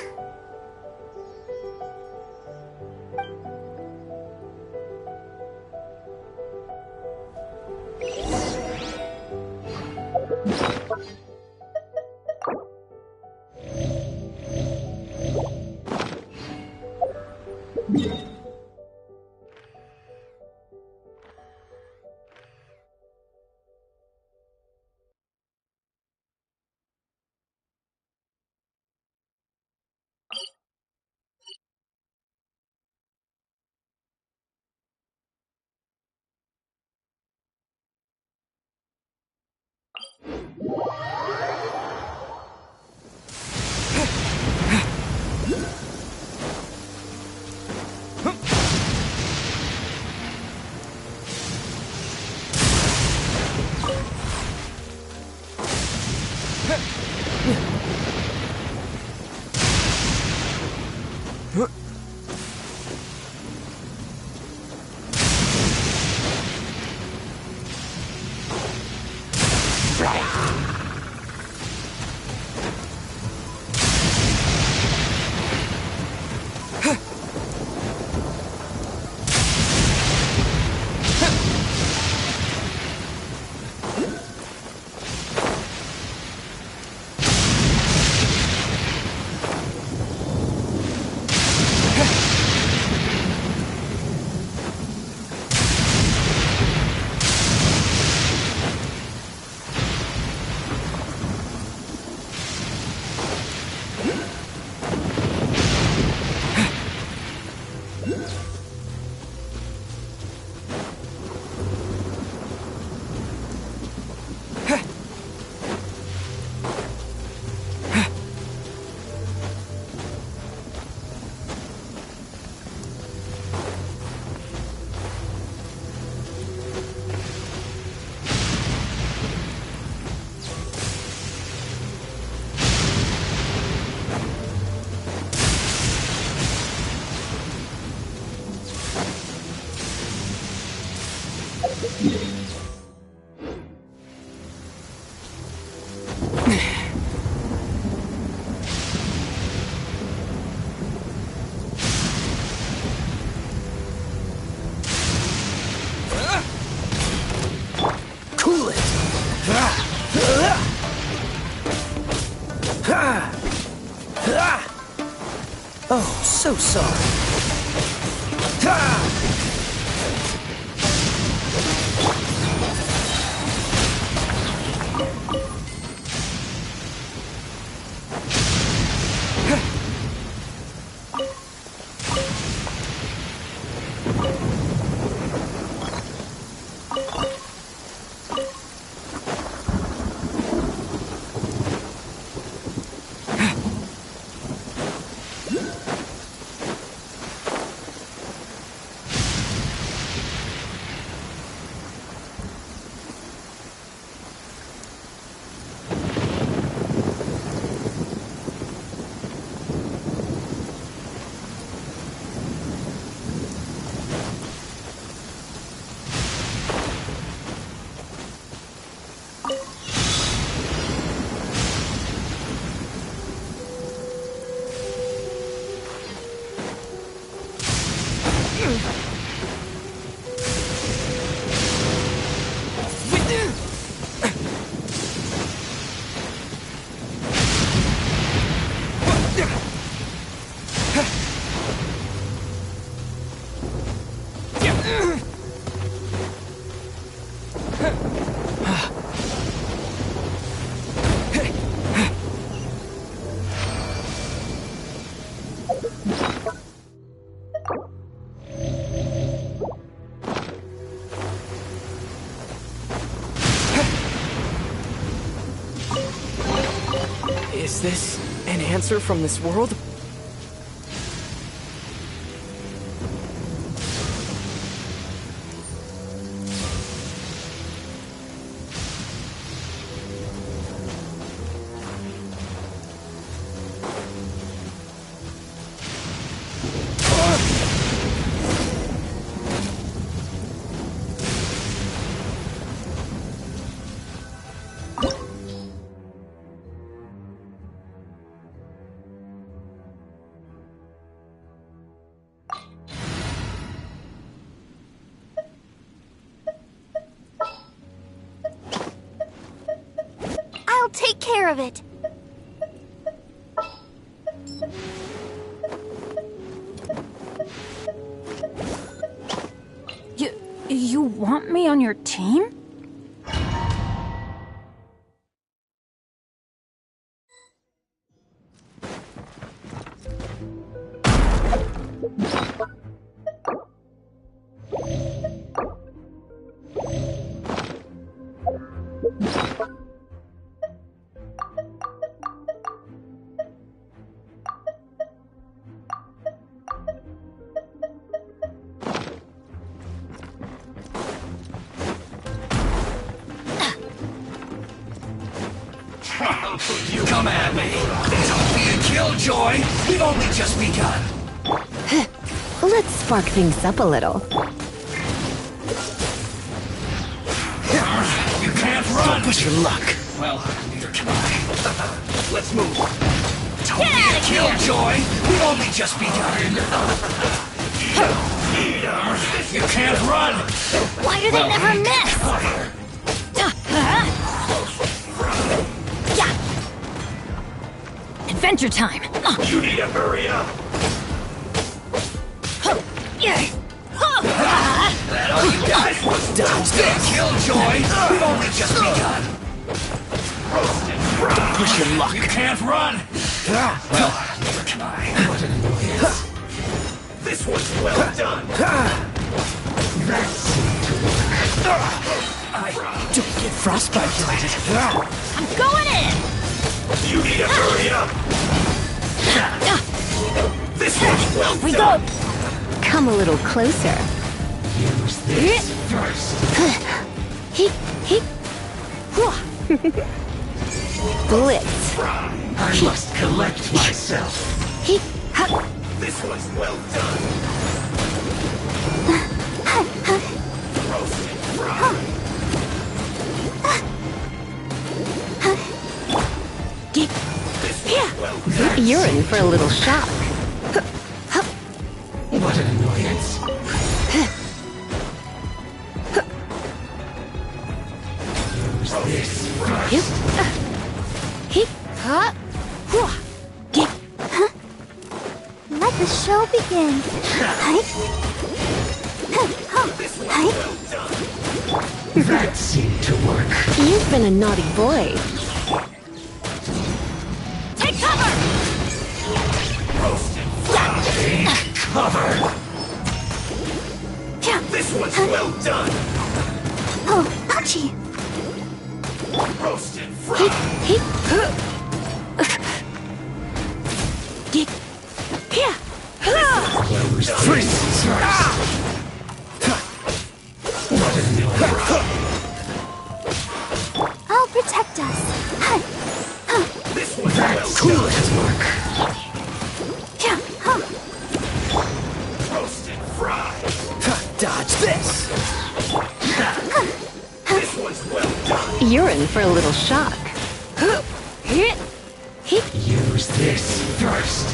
Cool it! Oh, so sorry. Is this an answer from this world? I'll take care of it. You want me on your team? You come at me. Don't be a killjoy. We've only just begun. Let's spark things up a little. You can't run. Don't push your luck. Well, neither can I. Let's move. Don't be a killjoy. We've only just begun. You can't run. Why do they never miss? Adventure time! You need to hurry up. That all you guys was done. Killjoy. We've only just begun. Roast and fry. Push your luck. You can't run. Well, neither can I. This was well done. Don't get frostbite related. I'm going in! You need to hurry up. This one's well We done. go! Come a little closer. Use this first. Blitz. I must collect myself. This one's well done. Roast and You're in for a little shock. What an annoyance. Use this. Let the show begin. That seemed to work. You've been a naughty boy. Take cover! Take cover. This was well done. Oh, ouchie. Roasted fried. Freeze! What an annoyance. I'll protect us. This was well cool to work. Roasted fried. Dodge this. This was well done. You're in for a little shock. Use this first.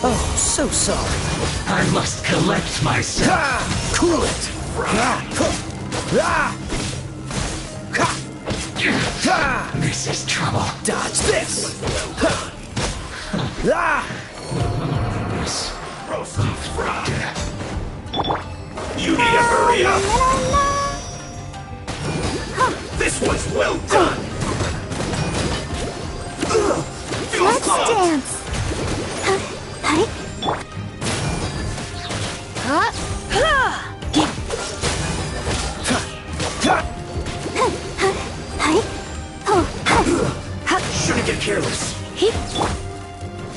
Oh, so sorry. I must collect myself. Cool it. This is trouble. Dodge this. This roasted fried. You need to hurry up. This was well done. Let's dance. Shouldn't get careless.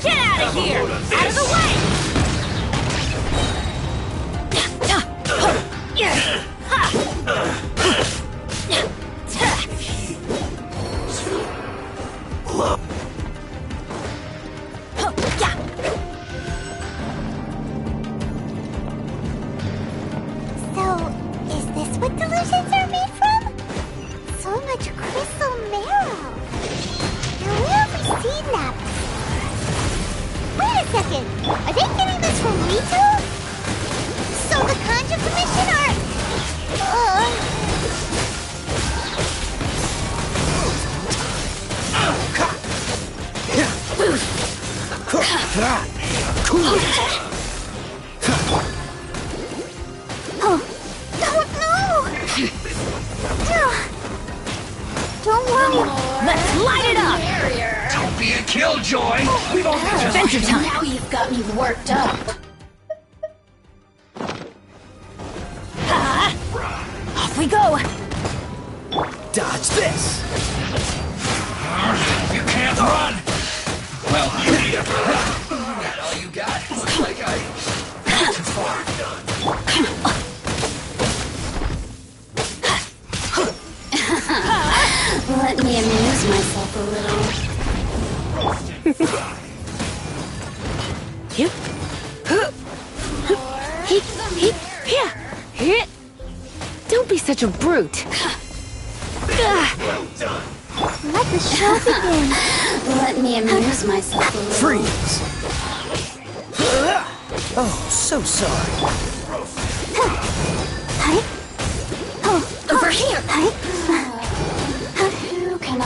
Get out of here! Out of the way! So, is this what delusions are made from? So much crystal marrow. Now where have we seen that before? Wait a second. Are they getting this from Rito? So the Conjure Commission are... Oh, no! Don't worry. Let's light it up! Don't be a killjoy. We've only just... Adventure time! Now you've got me worked up. Off we go! Dodge this. You can't run. Well, you need a run. That all you got? Looks like I... Too far. Let me amuse myself a Here. Don't be such a brute. Well done. Let the show begin. Let me amuse myself a little. Freeze. Oh, so sorry. Over here! Who can I?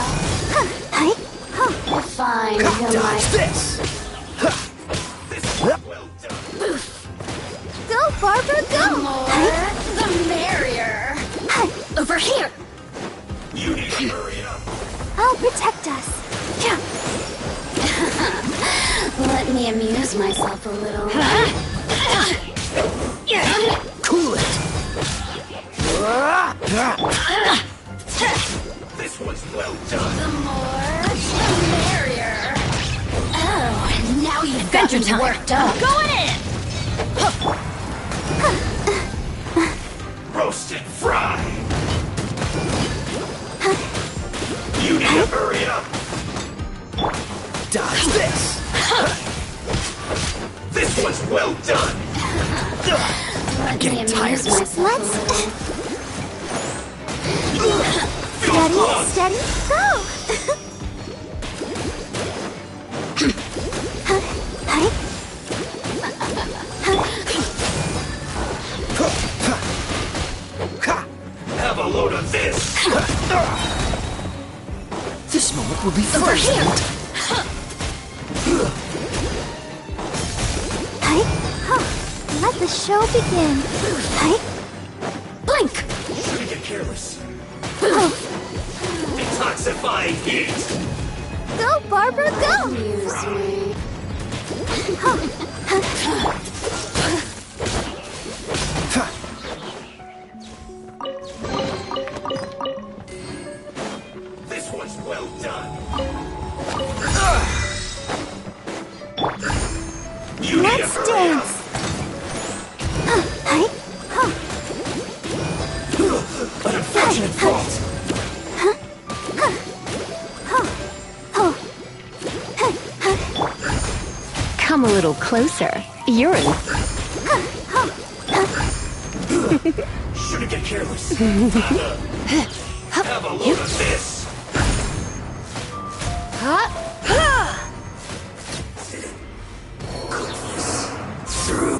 Fine, you're my... Dodge this. Go, Barbara, go! The more, the merrier. Over here! You need to hurry up. I'll protect us. Let me amuse myself a little. Cool it. This was well done. The more, the merrier. Oh, now you've got me worked up. Going in! Roasted fried. You need to hurry up. Dodge this. This was well done. I'm getting tired of this. Let's... Steady, steady, go! Have a load of this! This moment will be Over first. here. Let the show begin. Blink! Shouldn't get careless. Oh. Detoxifying heat! Go, Barbara, go! This one's well done. You need a Let's hurry dance. An unfortunate fault. Come a little closer. You're in. Shouldn't get careless. Have a load of this. Through.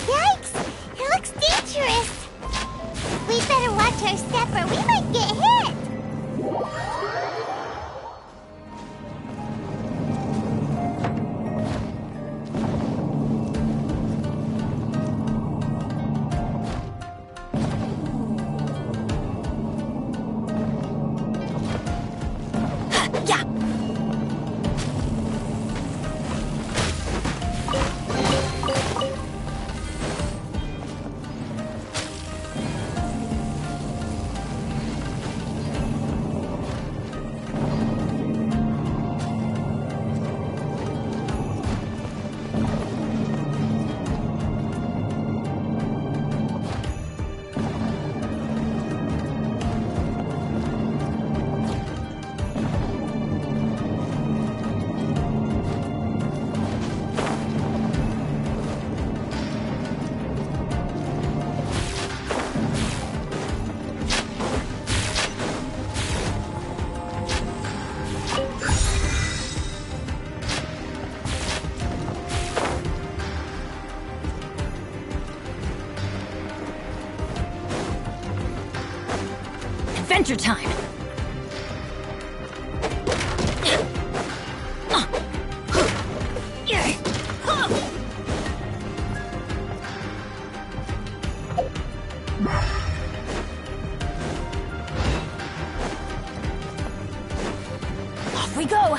Yikes! It looks dangerous. We better watch our step or we might get hit. Adventure time! Off we go!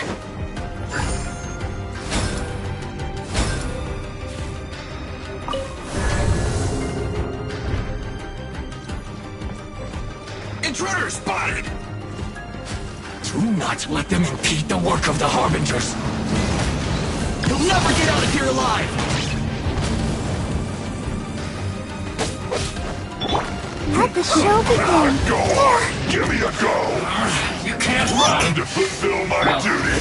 Intruder spotted! Do not let them impede the work of the Harbingers. You'll never get out of here alive! Let the show begin. Go on! Give me a go! You can't run! Time to fulfill my duty!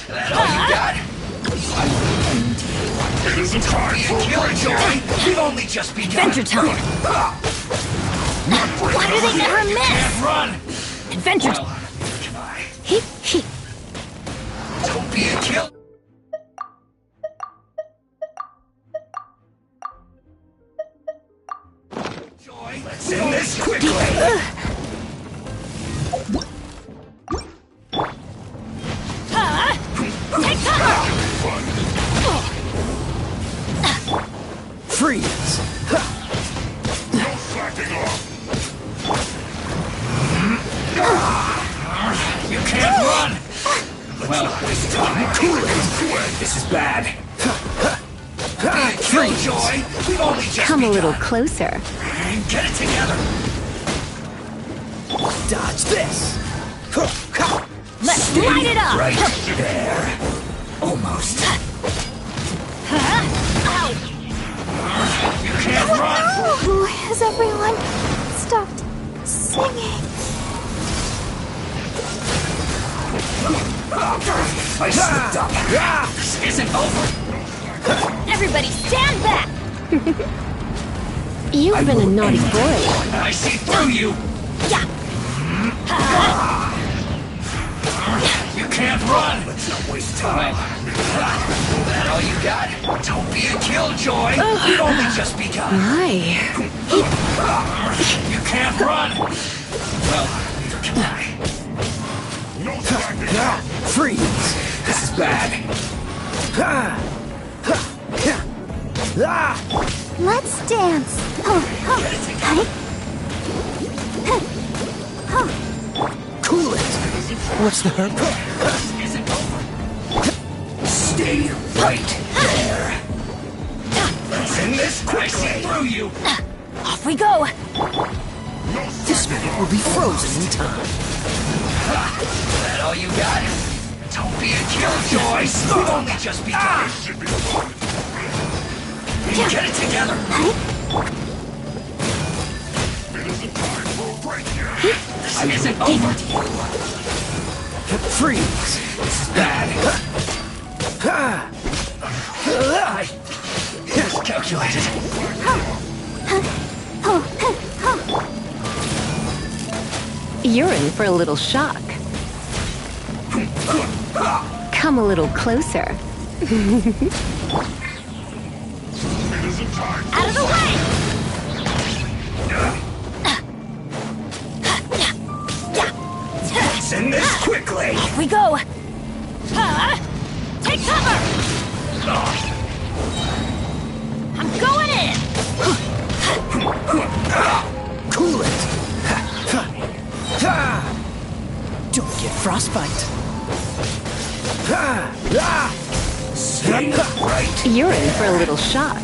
That all you got? It isn't time for Killjoy! We've only just begun! Adventure time! Why do they never miss? Can't run! Adventure time! Don't be a kill! Joy, let's end this quickly! Take cover! Freeze! No slacking off! You can't run! Well, this time, this is bad. Killjoy, we've only just Come a little closer. Get it together! Dodge this! Let's light it up! Right there. Almost. You can't run! Oh, has everyone stopped singing? I slipped up. This isn't over. Everybody stand back! You've been a naughty boy. I see through you. Yeah. You can't run. Let's not waste time. That all you got? Don't be a killjoy. We've only just begun. My. You can't run. Well, neither can I. No time. Freeze. This is bad. Let's dance. Cool it. What's the hurt? Isn't over. Stay right there. Let's end this quickly. I see through you. Off we go! This minute will be frozen in time. That all you got? Don't be a killjoy. We've only just begun. Get it together. This isn't over to you. Freeze. This is bad. I miscalculated. You're in for a little shock. Come a little closer. Out of the way! Let's end this quickly. Off we go! Take cover! I'm going in! Cool it. Don't get frostbite. Stay right. You're in for a little shock.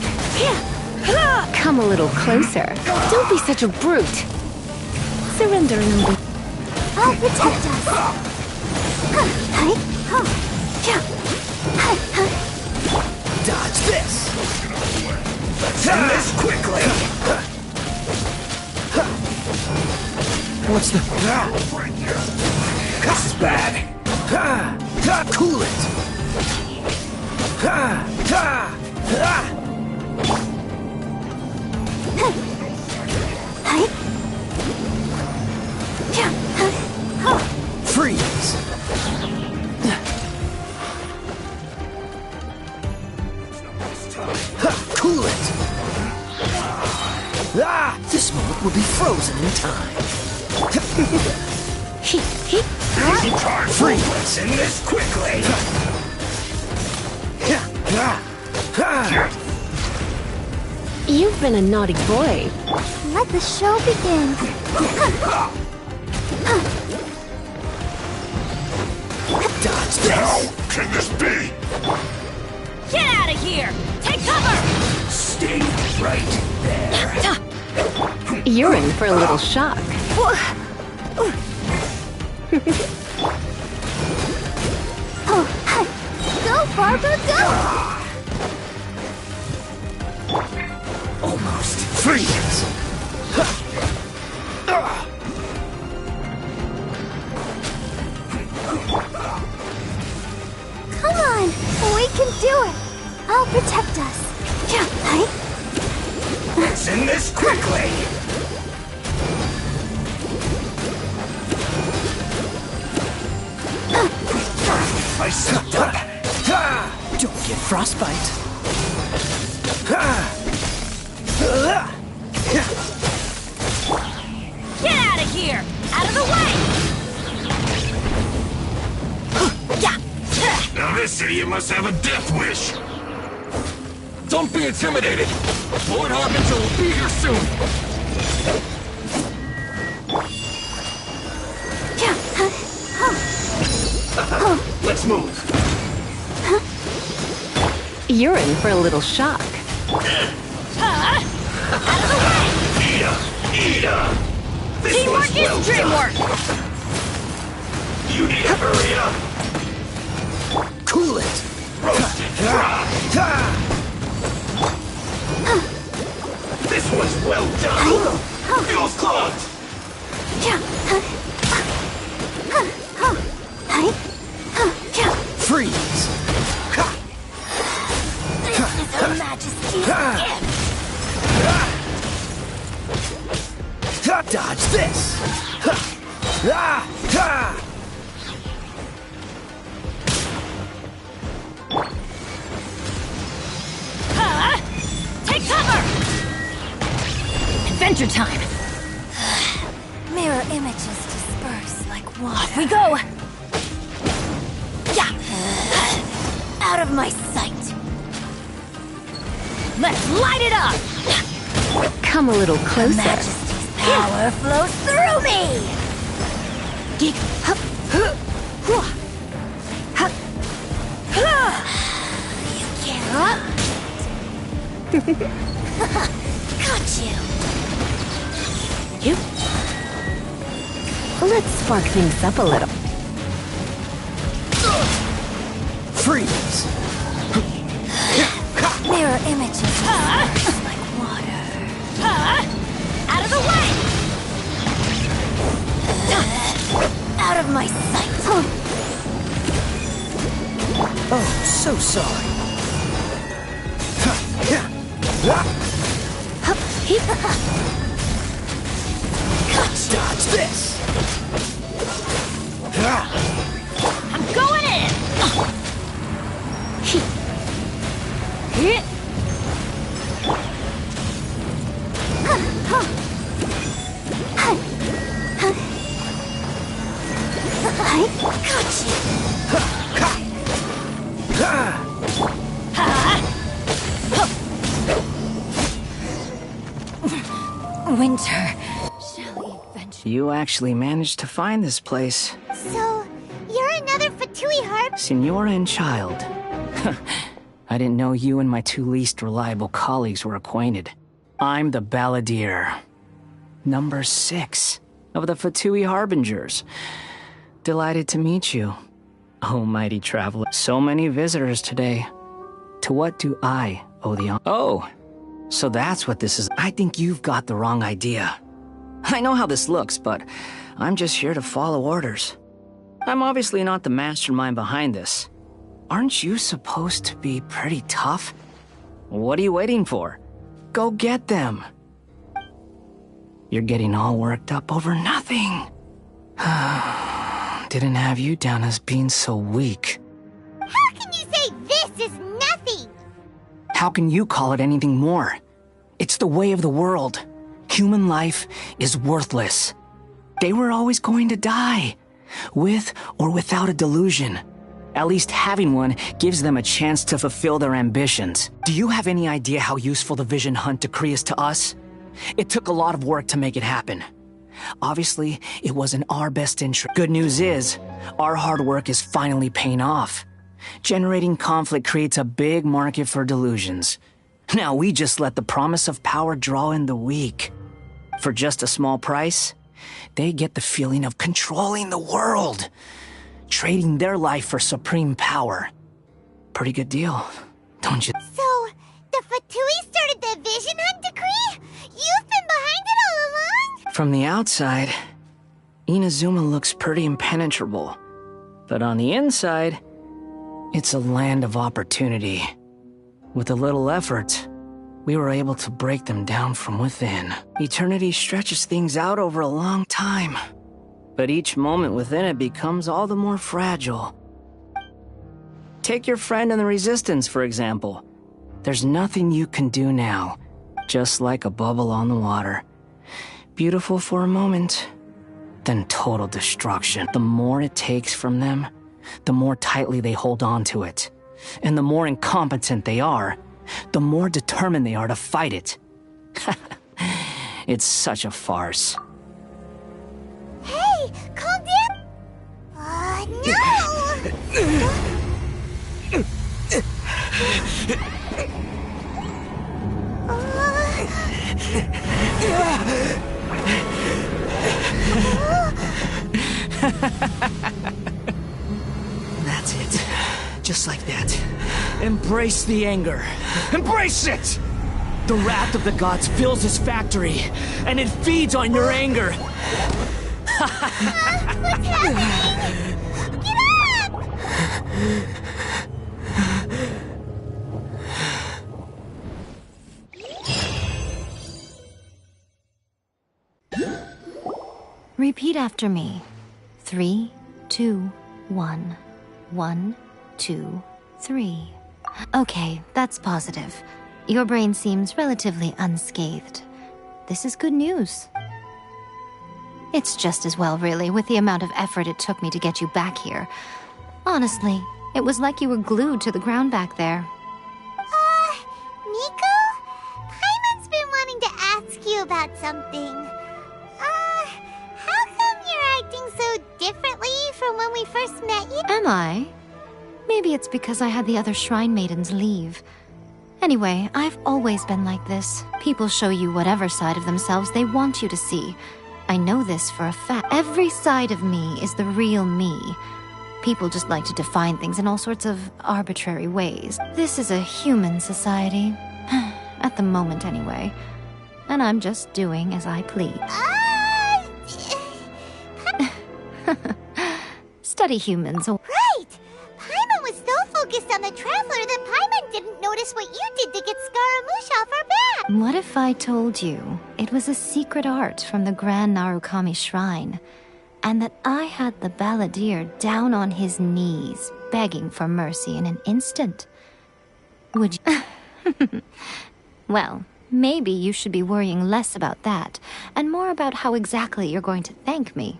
Come a little closer. Don't be such a brute. Surrender and I'll be... I'll protect us. Dodge this. Let's end this quickly. What's the... This is bad. Cool it. Freeze. Cool it. This moment will be frozen in time. Freeze. Let's end this quickly. You've been a naughty boy. Let the show begin. Dodge this. How can this be? Get out of here! Take cover! Stay right there. You're in for a little shock. Go, Barbara, go! Almost. Freeze. Come on, we can do it. I'll protect us. Let's end this quickly. I slipped up. Don't get frostbite. Get out of here! Out of the way! Now this idiot must have a death wish. Don't be intimidated. Lord Harbinger will be here soon. Let's move. You're in for a little shock. Out of the way! Ida! This Teamwork was well is dreamwork! done. You need to hurry up. Cool it. Roasted dry. This was well done. Feels clogged. Freeze. Ah! Ha! Take cover! Adventure time! Mirror images disperse like water. Off we go! Yeah! Out of my sight! Let's light it up! Come a little closer. Majesty's power flows through me! Geek! Hup! You can't... Got you! You? Let's spark things up a little. Freeze! Mirror images disperse like water. Out of the way! Out of my sight! Oh, so sorry. Dodge this! I'm going in! Winter. You actually managed to find this place. So, you're another Fatui Harp? Signora and child. I didn't know you and my two least reliable colleagues were acquainted. I'm the Balladeer. Number 6 of the Fatui Harbingers. Delighted to meet you. Oh, mighty traveler. So many visitors today. To what do I owe the honor? Oh, so that's what this is. I think you've got the wrong idea. I know how this looks, but I'm just here to follow orders. I'm obviously not the mastermind behind this. Aren't you supposed to be pretty tough? What are you waiting for? Go get them. You're getting all worked up over nothing. Didn't have you down as being so weak. How can you say this is nothing? How can you call it anything more? It's the way of the world. Human life is worthless. They were always going to die, with or without a delusion. At least having one gives them a chance to fulfill their ambitions. Do you have any idea how useful the Vision Hunt decree is to us? It took a lot of work to make it happen. Obviously, it was in our best interest. Good news is, our hard work is finally paying off. Generating conflict creates a big market for delusions. Now we just let the promise of power draw in the weak. For just a small price, they get the feeling of controlling the world, trading their life for supreme power. Pretty good deal, don't you? So, the Fatui started the Vision Hunt decree? You've been behind it all along? From the outside, Inazuma looks pretty impenetrable. But on the inside, it's a land of opportunity. With a little effort, we were able to break them down from within. Eternity stretches things out over a long time, but each moment within it becomes all the more fragile. Take your friend in the Resistance, for example. There's nothing you can do now, just like a bubble on the water. Beautiful for a moment, then total destruction. The more it takes from them, the more tightly they hold on to it. And the more incompetent they are, the more determined they are to fight it. It's such a farce. Hey, calm down! No! That's it. Just like that. Embrace the anger. Embrace it! The wrath of the gods fills this factory, and it feeds on your anger. What's happening? Get up! Repeat after me. 3, 2, 1. 1, 2, 3. Okay, that's positive. Your brain seems relatively unscathed. This is good news. It's just as well, really, with the amount of effort it took me to get you back here. Honestly, it was like you were glued to the ground back there. Miko? Paimon's been wanting to ask you about something. How come you're acting so differently from when we first met you? Am I? Maybe it's because I had the other Shrine Maidens leave. Anyway, I've always been like this. People show you whatever side of themselves they want you to see. I know this for a fact. Every side of me is the real me. People just like to define things in all sorts of arbitrary ways. This is a human society. At the moment, anyway. And I'm just doing as I please. Study humans. Right! Paimon was so focused on the Traveler that Paimon didn't notice what you did to get Scaramouche off our back! What if I told you it was a secret art from the Grand Narukami Shrine, and that I had the balladeer down on his knees, begging for mercy in an instant? Would you... Well, maybe you should be worrying less about that, and more about how exactly you're going to thank me.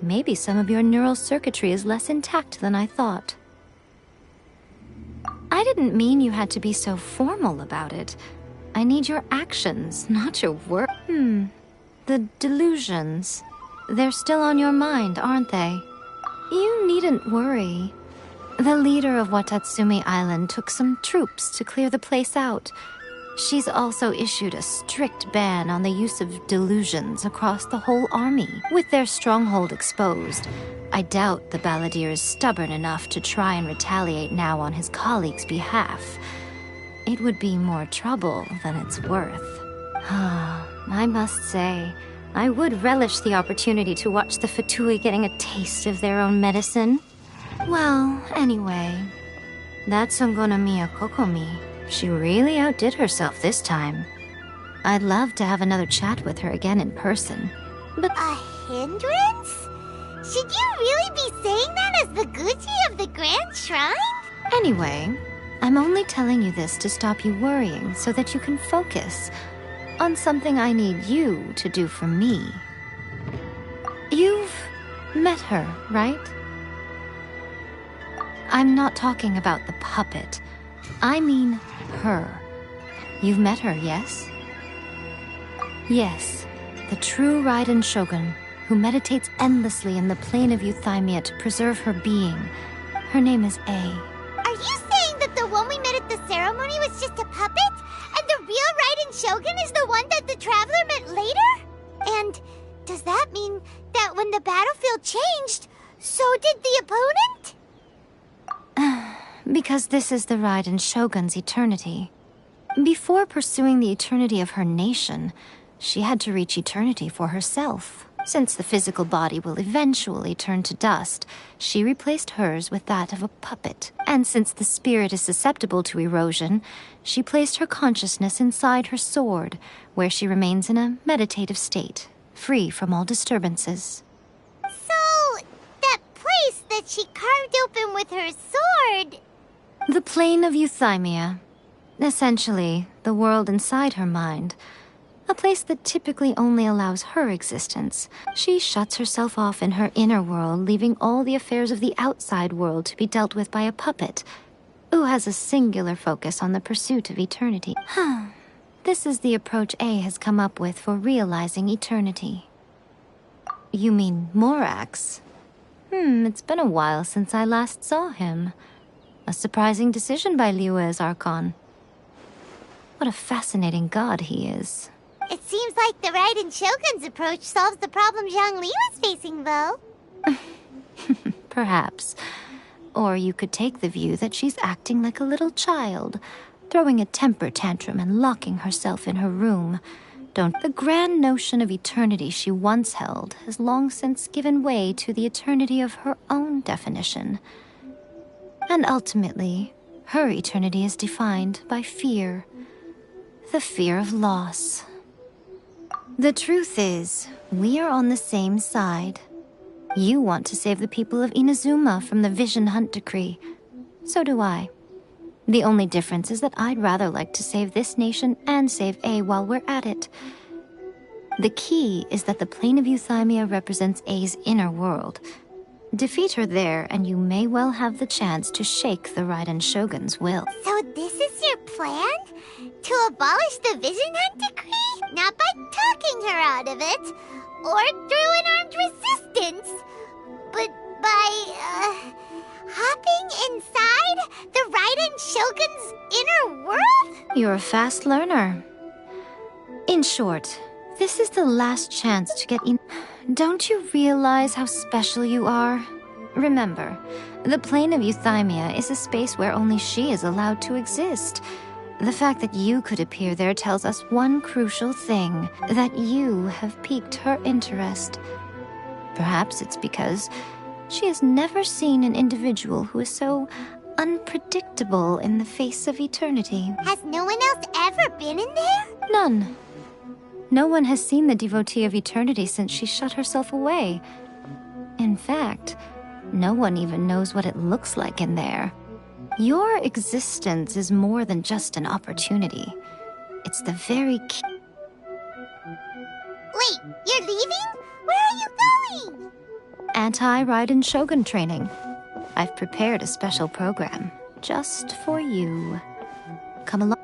Maybe some of your neural circuitry is less intact than I thought. I didn't mean you had to be so formal about it. I need your actions, not your words. The delusions. They're still on your mind, aren't they? You needn't worry. The leader of Watatsumi Island took some troops to clear the place out. She's also issued a strict ban on the use of delusions across the whole army. With their stronghold exposed, I doubt the balladeer is stubborn enough to try and retaliate now on his colleagues' behalf. It would be more trouble than it's worth. I must say, I would relish the opportunity to watch the Fatui getting a taste of their own medicine. Well, anyway, that's Songonomiya Kokomi. She really outdid herself this time. I'd love to have another chat with her again in person, but... A hindrance? Should you really be saying that as the Gucci of the Grand Shrine? Anyway, I'm only telling you this to stop you worrying so that you can focus on something I need you to do for me. You've met her, right? I'm not talking about the puppet. I mean her. You've met her, yes? Yes, the true Raiden Shogun, who meditates endlessly in the plane of Euthymia to preserve her being. Her name is A. Are you saying that the one we met at the ceremony was just a puppet? And the real Raiden Shogun is the one that the Traveler met later? And does that mean that when the battlefield changed, so did the opponent? Because this is the Raiden Shogun's eternity. Before pursuing the eternity of her nation, she had to reach eternity for herself. Since the physical body will eventually turn to dust, she replaced hers with that of a puppet. And since the spirit is susceptible to erosion, she placed her consciousness inside her sword, where she remains in a meditative state, free from all disturbances. So, that place that she carved open with her sword... The plane of Euthymia. Essentially, the world inside her mind. A place that typically only allows her existence. She shuts herself off in her inner world, leaving all the affairs of the outside world to be dealt with by a puppet, who has a singular focus on the pursuit of eternity. This is the approach A has come up with for realizing eternity. You mean Morax? It's been a while since I last saw him. A surprising decision by Liyue's Archon. What a fascinating god he is. It seems like the Raiden Shogun's approach solves the problem Zhongli was facing, though. Perhaps. Or you could take the view that she's acting like a little child, throwing a temper tantrum and locking herself in her room. The grand notion of eternity she once held has long since given way to the eternity of her own definition. And ultimately, her eternity is defined by fear. The fear of loss. The truth is, we are on the same side, You want to save the people of Inazuma from the Vision Hunt decree. So do I. The only difference is that I'd rather like to save this nation and save A while we're at it. The key is that the plane of Euthymia represents A's inner world. Defeat her there, and you may well have the chance to shake the Raiden Shogun's will. So this is your plan? To abolish the Vision Hunt decree? Not by talking her out of it, or through an armed resistance, but by, hopping inside the Raiden Shogun's inner world? You're a fast learner. In short, this is the last chance to get in. Don't you realize how special you are? Remember, the plane of Euthymia is a space where only she is allowed to exist. The fact that you could appear there tells us one crucial thing, that you have piqued her interest. Perhaps it's because she has never seen an individual who is so unpredictable in the face of eternity. Has no one else ever been in there? None. No one has seen the devotee of eternity since she shut herself away. In fact, no one even knows what it looks like in there. Your existence is more than just an opportunity. It's the very key. Wait, you're leaving? Where are you going? Anti-Raiden Shogun training. I've prepared a special program just for you. Come along.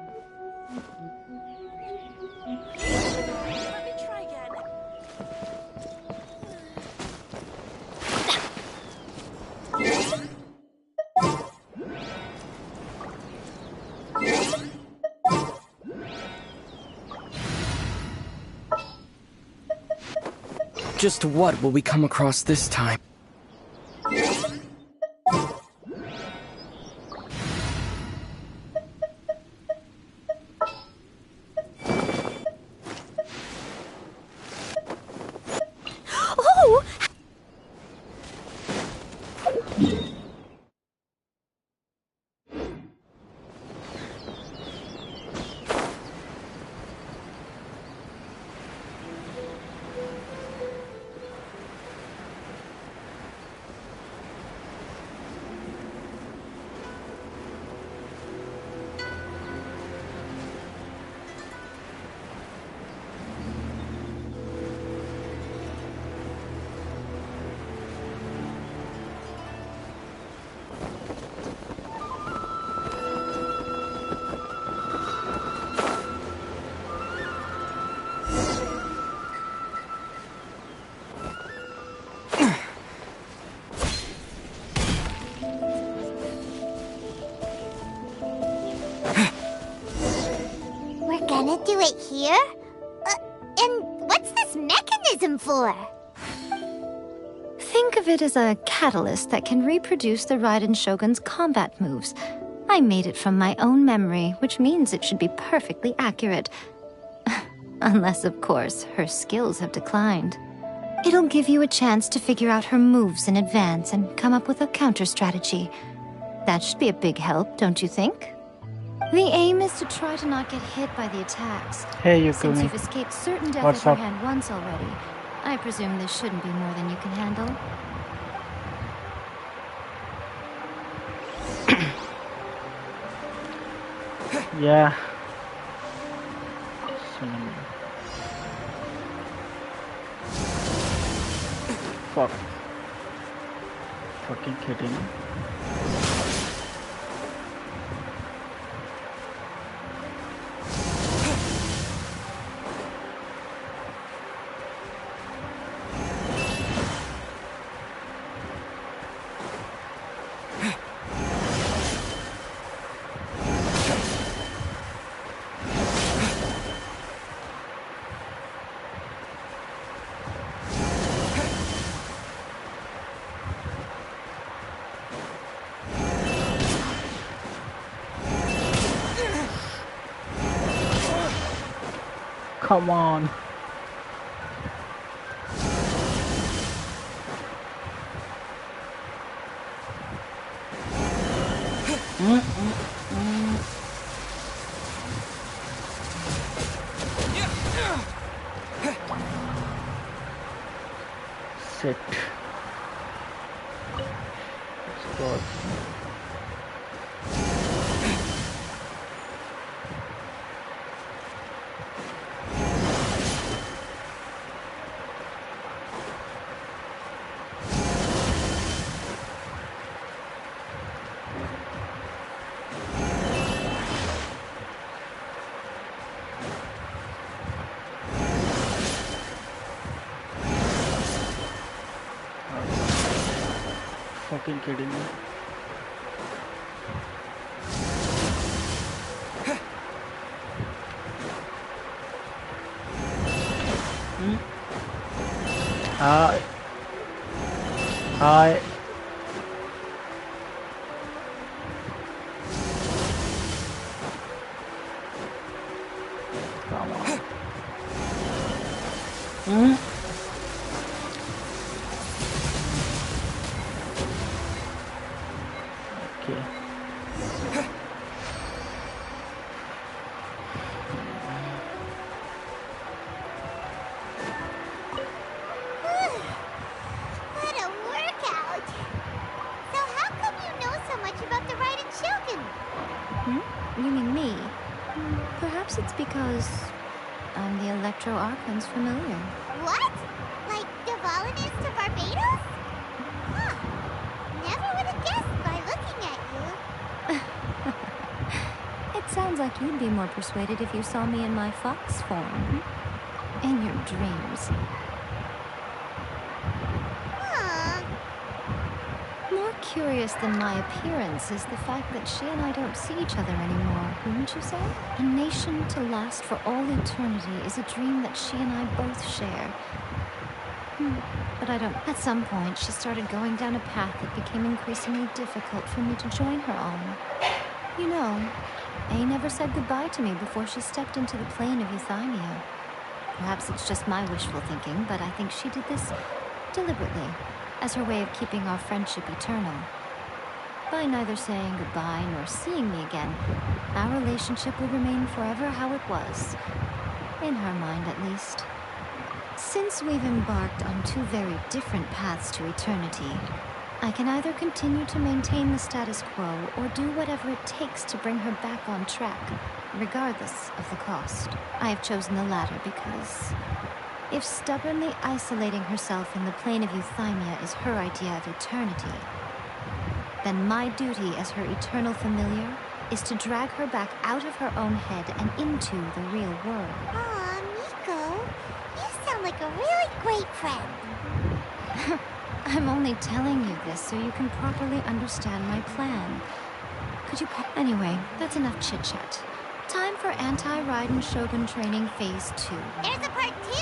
Just what will we come across this time? Oh! We're gonna do it here? And what's this mechanism for? Think of it as a catalyst that can reproduce the Raiden Shogun's combat moves. I made it from my own memory, which means it should be perfectly accurate. Unless, of course, her skills have declined. It'll give you a chance to figure out her moves in advance and come up with a counter-strategy. That should be a big help, don't you think? The aim is to try to not get hit by the attacks. Hey, Yukumi. Since you've escaped certain death What's at her up? hand once already, I presume this shouldn't be more than you can handle. Yeah. Fuck. Fucking kidding. Come on. Shit. Good. Fucking kidding me. Hi. Hi. Come on. Okay. What a workout! So how come you know so much about the Raiden Shogun? You mean me? Perhaps it's because I'm the Electro Archon's familiar. What? Like Dvalin is to Barbados? Huh. Never would have guessed by looking at you. It sounds like you'd be more persuaded if you saw me in my fox form. In your dreams. More curious than my appearance is the fact that she and I don't see each other anymore, wouldn't you say? A nation to last for all eternity is a dream that she and I both share. But I don't... At some point, she started going down a path that became increasingly difficult for me to join her on. You know, A never said goodbye to me before she stepped into the plane of Euthymia. Perhaps it's just my wishful thinking, but I think she did this deliberately, as her way of keeping our friendship eternal. By neither saying goodbye nor seeing me again, our relationship will remain forever how it was. In her mind, at least. Since we've embarked on two very different paths to eternity, I can either continue to maintain the status quo or do whatever it takes to bring her back on track, regardless of the cost. I have chosen the latter because if stubbornly isolating herself in the plane of Euthymia is her idea of eternity, then my duty as her eternal familiar is to drag her back out of her own head and into the real world. Aw, Miko, you sound like a really great friend. I'm only telling you this so you can properly understand my plan. Could you... Anyway, that's enough chit-chat. Time for Anti-Raiden Shogun Training Phase 2. There's a part 2?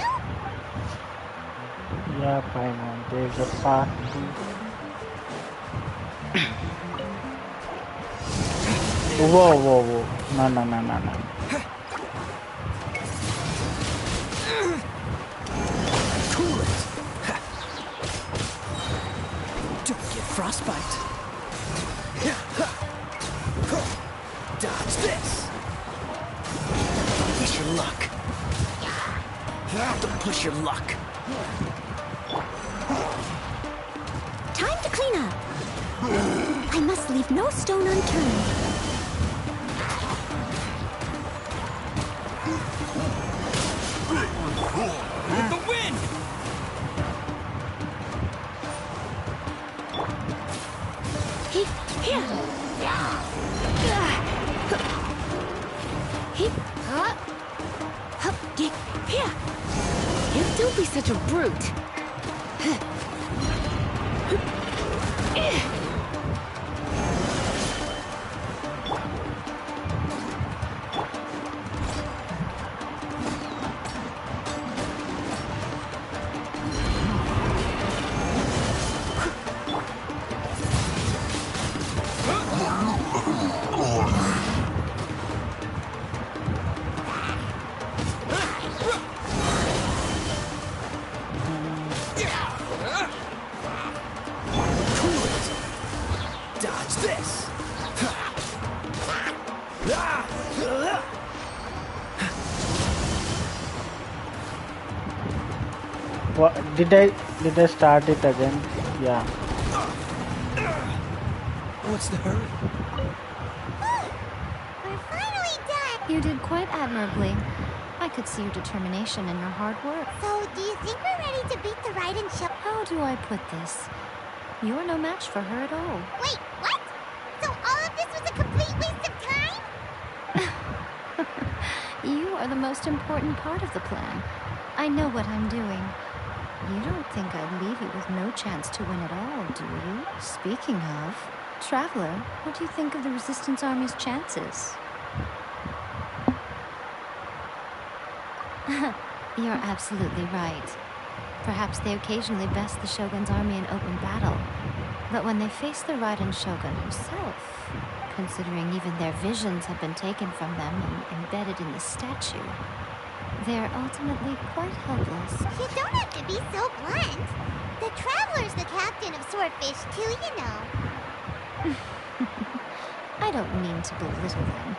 Yeah, Paimon, there's a part 2. Whoa, whoa, whoa. No. Cool it. Don't get frostbite. Dodge this. Push your luck. Don't push your luck. Time to clean up. I must leave no stone unturned. With the wind! Don't be such a brute. What did I start it again? Yeah. What's the hurry? We're finally done! You did quite admirably. I could see your determination in your hard work. So, do you think we're ready to beat the Raiden show? How do I put this? You're no match for her at all. Wait, what? So all of this was a complete waste of time? You are the most important part of the plan. I know what I'm doing. You don't think I'd leave you with no chance to win at all, do you? Speaking of, Traveler, what do you think of the Resistance Army's chances? You're absolutely right. Perhaps they occasionally best the Shogun's army in open battle. But when they face the Raiden Shogun himself, considering even their visions have been taken from them and embedded in the statue, they're ultimately quite helpless. You don't have to be so blunt. The Traveler's the captain of Swordfish too, you know. I don't mean to belittle them.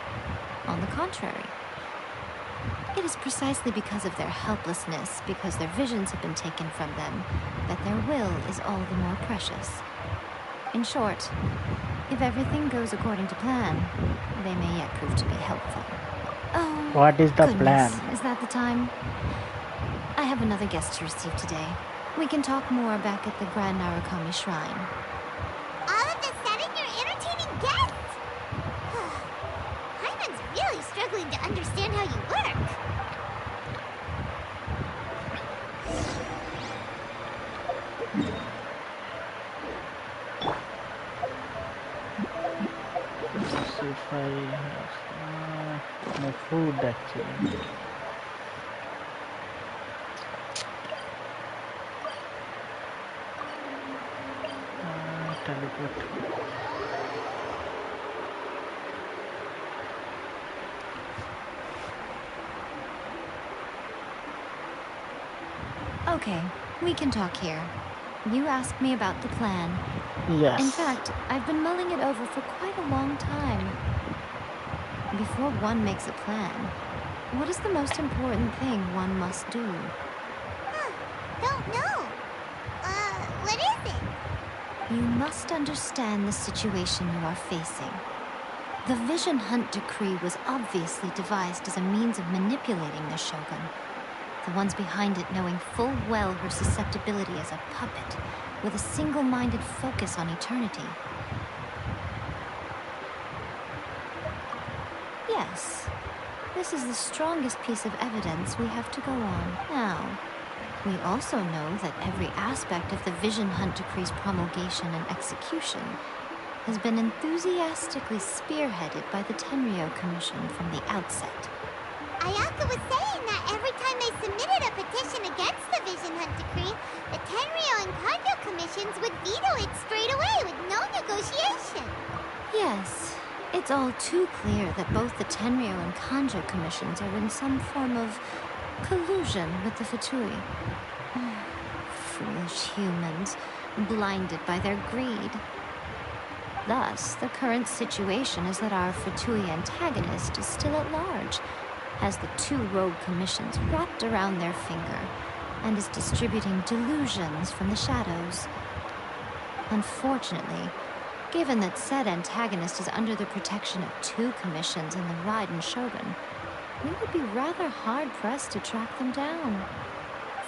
On the contrary. It is precisely because of their helplessness, because their visions have been taken from them, that their will is all the more precious. In short, if everything goes according to plan, they may yet prove to be helpful. Oh, what is the goodness. plan? Is that the time? I have another guest to receive today. We can talk more back at the Grand Narukami Shrine. All of a sudden, you're entertaining guests! Hyman's really struggling to understand how you work. Let's see if I have no food actually. Teleport. Okay, we can talk here. You asked me about the plan. Yes. In fact, I've been mulling it over for quite a long time. Before one makes a plan, what is the most important thing one must do? Don't know. What is it? You must understand the situation you are facing. The Vision Hunt Decree was obviously devised as a means of manipulating the Shogun. The ones behind it knowing full well her susceptibility as a puppet, with a single-minded focus on eternity. Yes, this is the strongest piece of evidence we have to go on. Now, we also know that every aspect of the Vision Hunt Decree's promulgation and execution has been enthusiastically spearheaded by the Tenryo Commission from the outset. Ayaka was saying that every time they submitted a petition against the Vision Hunt Decree, the Tenryo and Kanjo commissions would veto it straight away with no negotiation. Yes, it's all too clear that both the Tenryo and Kanjo commissions are in some form of collusion with the Fatui. Foolish humans, blinded by their greed. Thus, the current situation is that our Fatui antagonist is still at large, has the two rogue commissions wrapped around their finger, and is distributing delusions from the shadows. Unfortunately, given that said antagonist is under the protection of two commissions and the Raiden Shogun, we would be rather hard-pressed to track them down.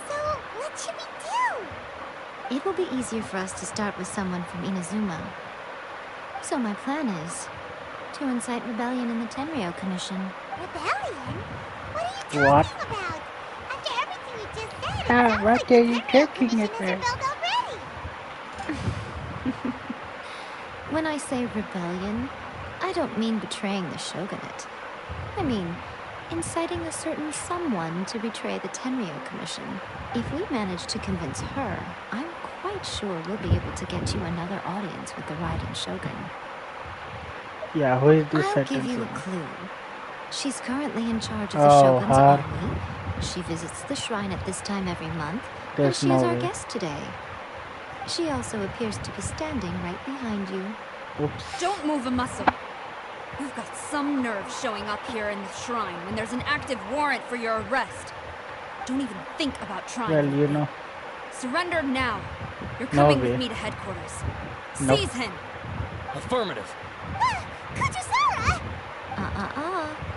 So, what should we do? It will be easier for us to start with someone from Inazuma. So my plan is to incite rebellion in the Tenryo Commission. Rebellion? What are you talking about? After everything we just said, Ah, what are you talking about? When I say rebellion, I don't mean betraying the shogunate. I mean inciting a certain someone to betray the Tenryo Commission. If we manage to convince her, I'm quite sure we'll be able to get you another audience with the Raiden Shogun. Yeah, who is this I'll certain give you a someone? clue. She's currently in charge of the Shogun's her. army. She visits the shrine at this time every month, and There's she no is our way. guest today. She also appears to be standing right behind you. Oops. Don't move a muscle. You've got some nerve showing up here in the shrine when there's an active warrant for your arrest. Don't even think about trying. Well, you know. Surrender now. You're No coming way. with me to headquarters. Nope. Seize him! Affirmative.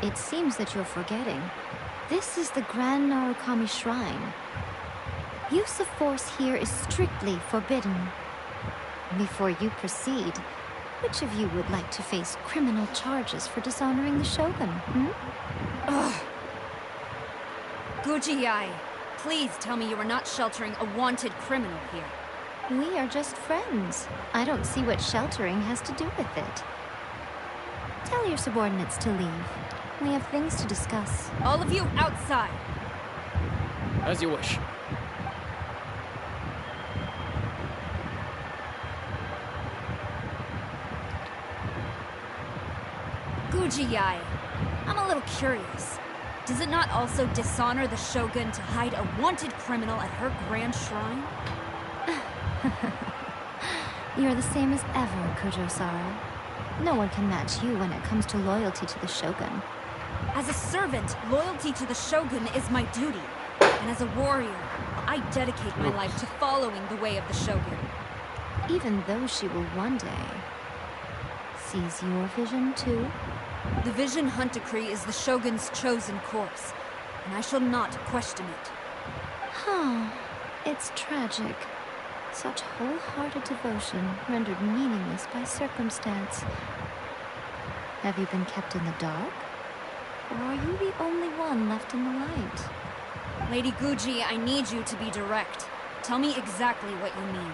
It seems that you're forgetting. This is the Grand Narukami Shrine. Use of force here is strictly forbidden. Before you proceed, which of you would like to face criminal charges for dishonoring the Shogun, Ugh. Guji-ai, please tell me you are not sheltering a wanted criminal here. We are just friends. I don't see what sheltering has to do with it. Tell your subordinates to leave. We have things to discuss. All of you outside. As you wish. Guji-ai, I'm a little curious. Does it not also dishonor the Shogun to hide a wanted criminal at her grand shrine? You're the same as ever, Kujo-sara. No one can match you when it comes to loyalty to the Shogun. As a servant, loyalty to the Shogun is my duty. And as a warrior, I dedicate my life to following the way of the Shogun. Even though she will one day seize your vision too? The Vision Hunt Decree is the Shogun's chosen course, and I shall not question it. Huh. It's tragic. Such wholehearted devotion rendered meaningless by circumstance. Have you been kept in the dark? Or are you the only one left in the light? Lady Guji, I need you to be direct. Tell me exactly what you mean.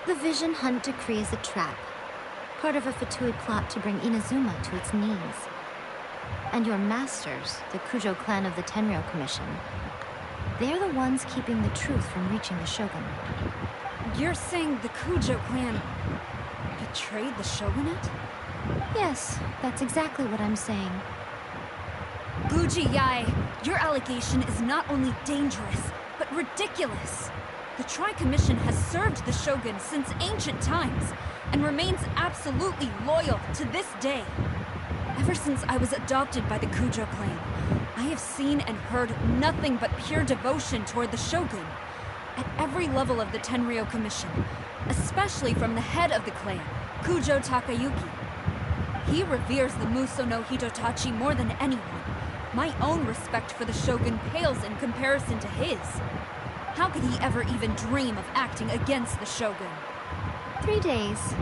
The Vision Hunt Decree is a trap. Part of a Fatui plot to bring Inazuma to its knees. And your masters, the Kujo clan of the Tenryo Commission, they're the ones keeping the truth from reaching the Shogun. You're saying the Kujo clan betrayed the Shogunate? Yes, that's exactly what I'm saying. Guji-ai, your allegation is not only dangerous, but ridiculous. The Tri-Commission has served the Shogun since ancient times, and remains absolutely loyal to this day. Ever since I was adopted by the Kujo clan, I have seen and heard nothing but pure devotion toward the Shogun. At every level of the Tenryo Commission, especially from the head of the clan, Kujo Takayuki. He reveres the Muso no Hitotachi more than anyone. My own respect for the Shogun pales in comparison to his. How could he ever even dream of acting against the Shogun? 3 days.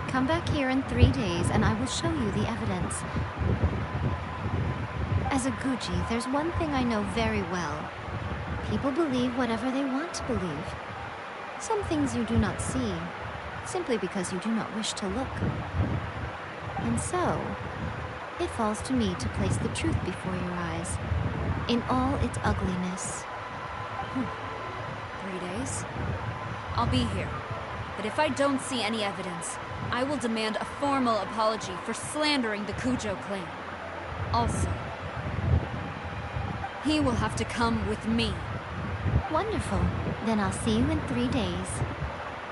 Come back here in 3 days and I will show you the evidence. As a Guji, there's one thing I know very well. People believe whatever they want to believe. Some things you do not see, simply because you do not wish to look. And so, it falls to me to place the truth before your eyes, in all its ugliness. 3 days? I'll be here. But if I don't see any evidence, I will demand a formal apology for slandering the Kujo clan. Also, he will have to come with me. Wonderful. Then I'll see you in 3 days.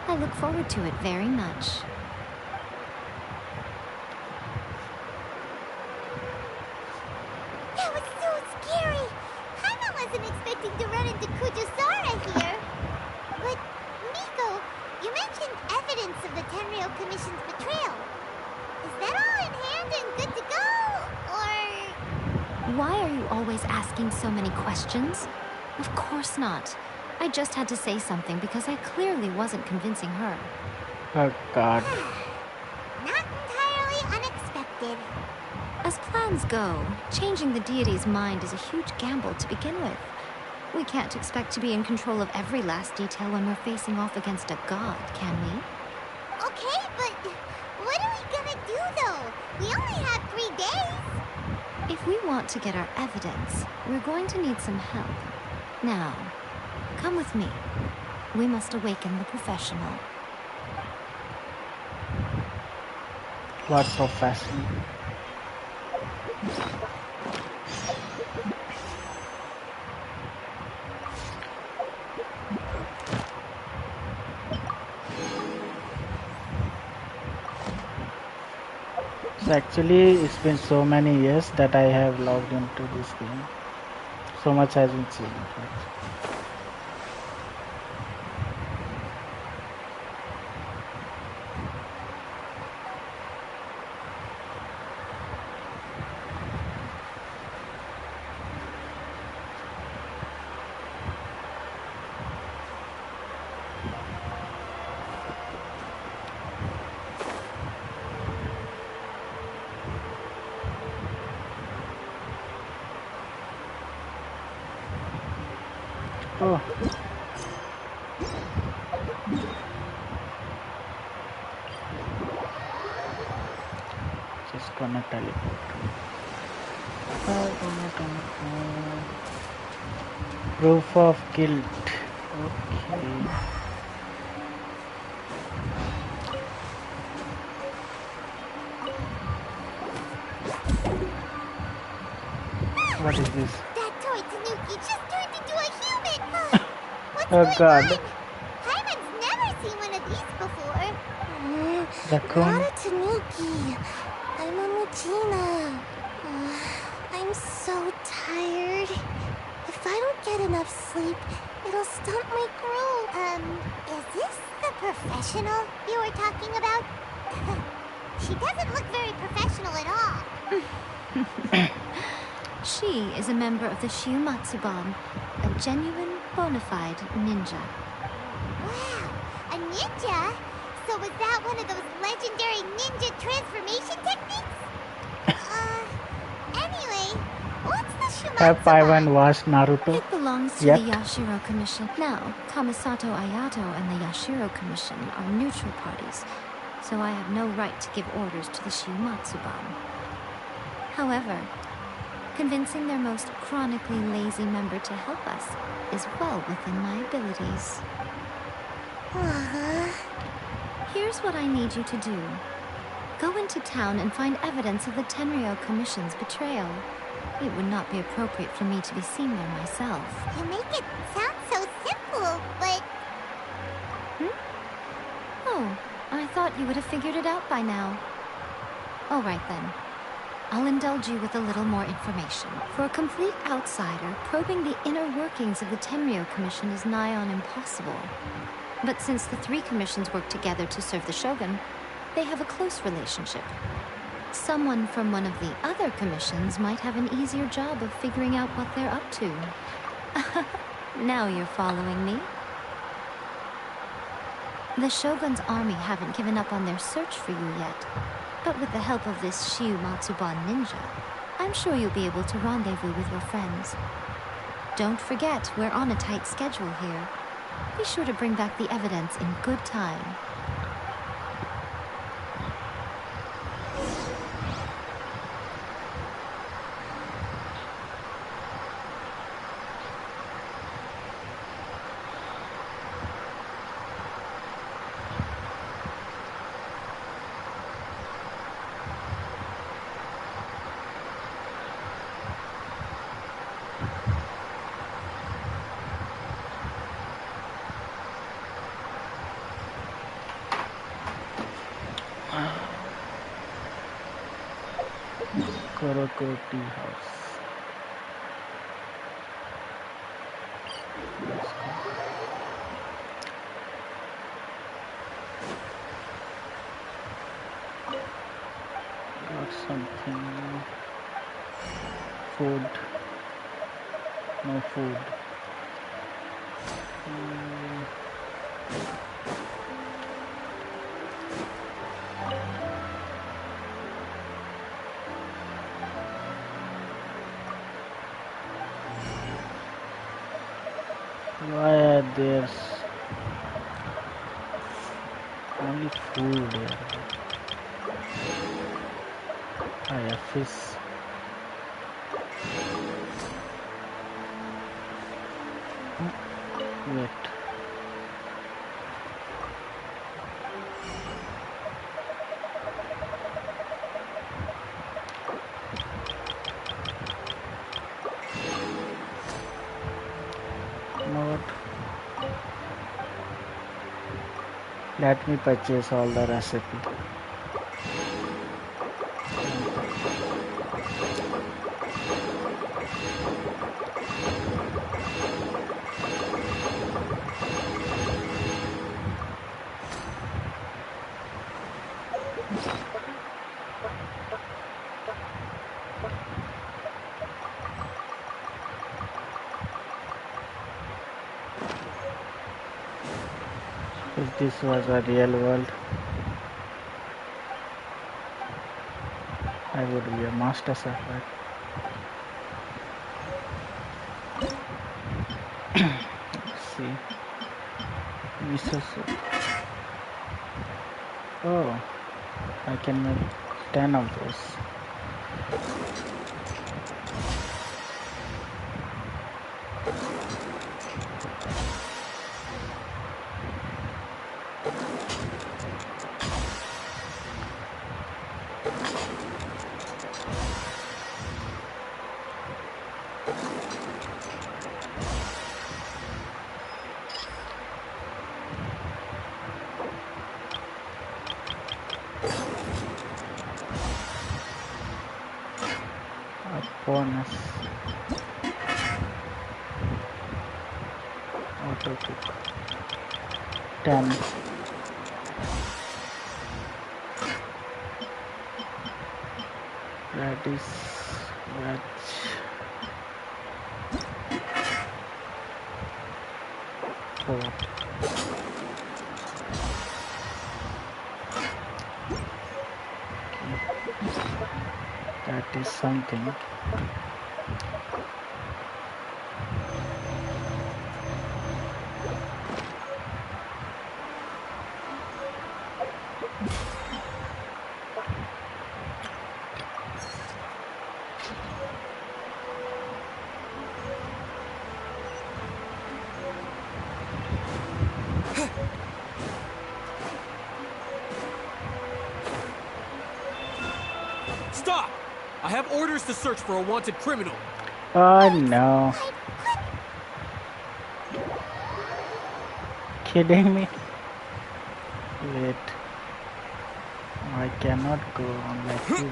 I look forward to it very much. That was so scary! Hana wasn't expecting to run into Kujo-sara here. But, Miko, you mentioned evidence of the Tenryo Commission's betrayal. Is that all in hand and good to go? Or... Why are you always asking so many questions? Of course not. I just had to say something because I clearly wasn't convincing her. Oh God. Not entirely unexpected. As plans go, changing the deity's mind is a huge gamble to begin with. We can't expect to be in control of every last detail when we're facing off against a god, can we? Okay, but what are we gonna do though? We only have 3 days. If we want to get our evidence, we're going to need some help. Now, come with me. We must awaken the professional. What profession? So actually, it's been so many years that I have logged into this game. So much has been changed. Oh. Just gonna teleport. Proof of guilt. Okay. What is this? That toy Tanuki just turned into a human! What's Oh going god. on? Hyman's never seen one of these before. Raccoon. Not a Tanuki. I'm a Mujina. I'm so tired. If I don't get enough sleep, it'll stunt my growth. Is this the professional you were talking about? She doesn't look very professional at all. She is a member of the Shiumatsuban, a genuine, bona fide ninja. Wow, a ninja? So was that one of those legendary ninja transformation techniques? Anyway, what's the Have Shiumatsuban? Paimon watched Naruto? It belongs to Yet? the Yashiro Commission. Now, Kamisato Ayato and the Yashiro Commission are neutral parties, so I have no right to give orders to the Shiumatsuban. However, convincing their most chronically lazy member to help us is well within my abilities. Here's what I need you to do. Go into town and find evidence of the Tenryo Commission's betrayal. It would not be appropriate for me to be seen there myself. You make it sound so simple, but... Oh, I thought you would have figured it out by now. All right then. I'll indulge you with a little more information. For a complete outsider, probing the inner workings of the Tenryo Commission is nigh on impossible. But since the three commissions work together to serve the Shogun, they have a close relationship. Someone from one of the other commissions might have an easier job of figuring out what they're up to. Now you're following me. The Shogun's army haven't given up on their search for you yet. But with the help of this Shiumatsuban ninja, I'm sure you'll be able to rendezvous with your friends. Don't forget, we're on a tight schedule here. Be sure to bring back the evidence in good time. Kuroko Tea House. Got something. Food. No food. Why are there only food here? I have fish. Wait. Note. Let me purchase all the recipe. If this was a real world, I would be a master surfer. pieces. Oh, I can make 10 of those. Bonus auto cook 10. Radish veg 4. That is something. Stop! I have orders to search for a wanted criminal. Oh no. Kidding me? Wait. I cannot go on like this.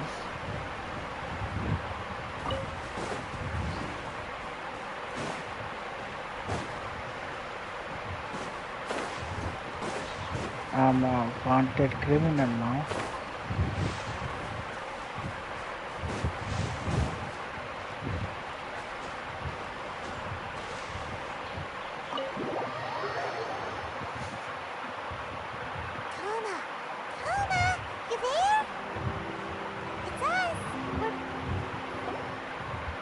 I'm a wanted criminal now.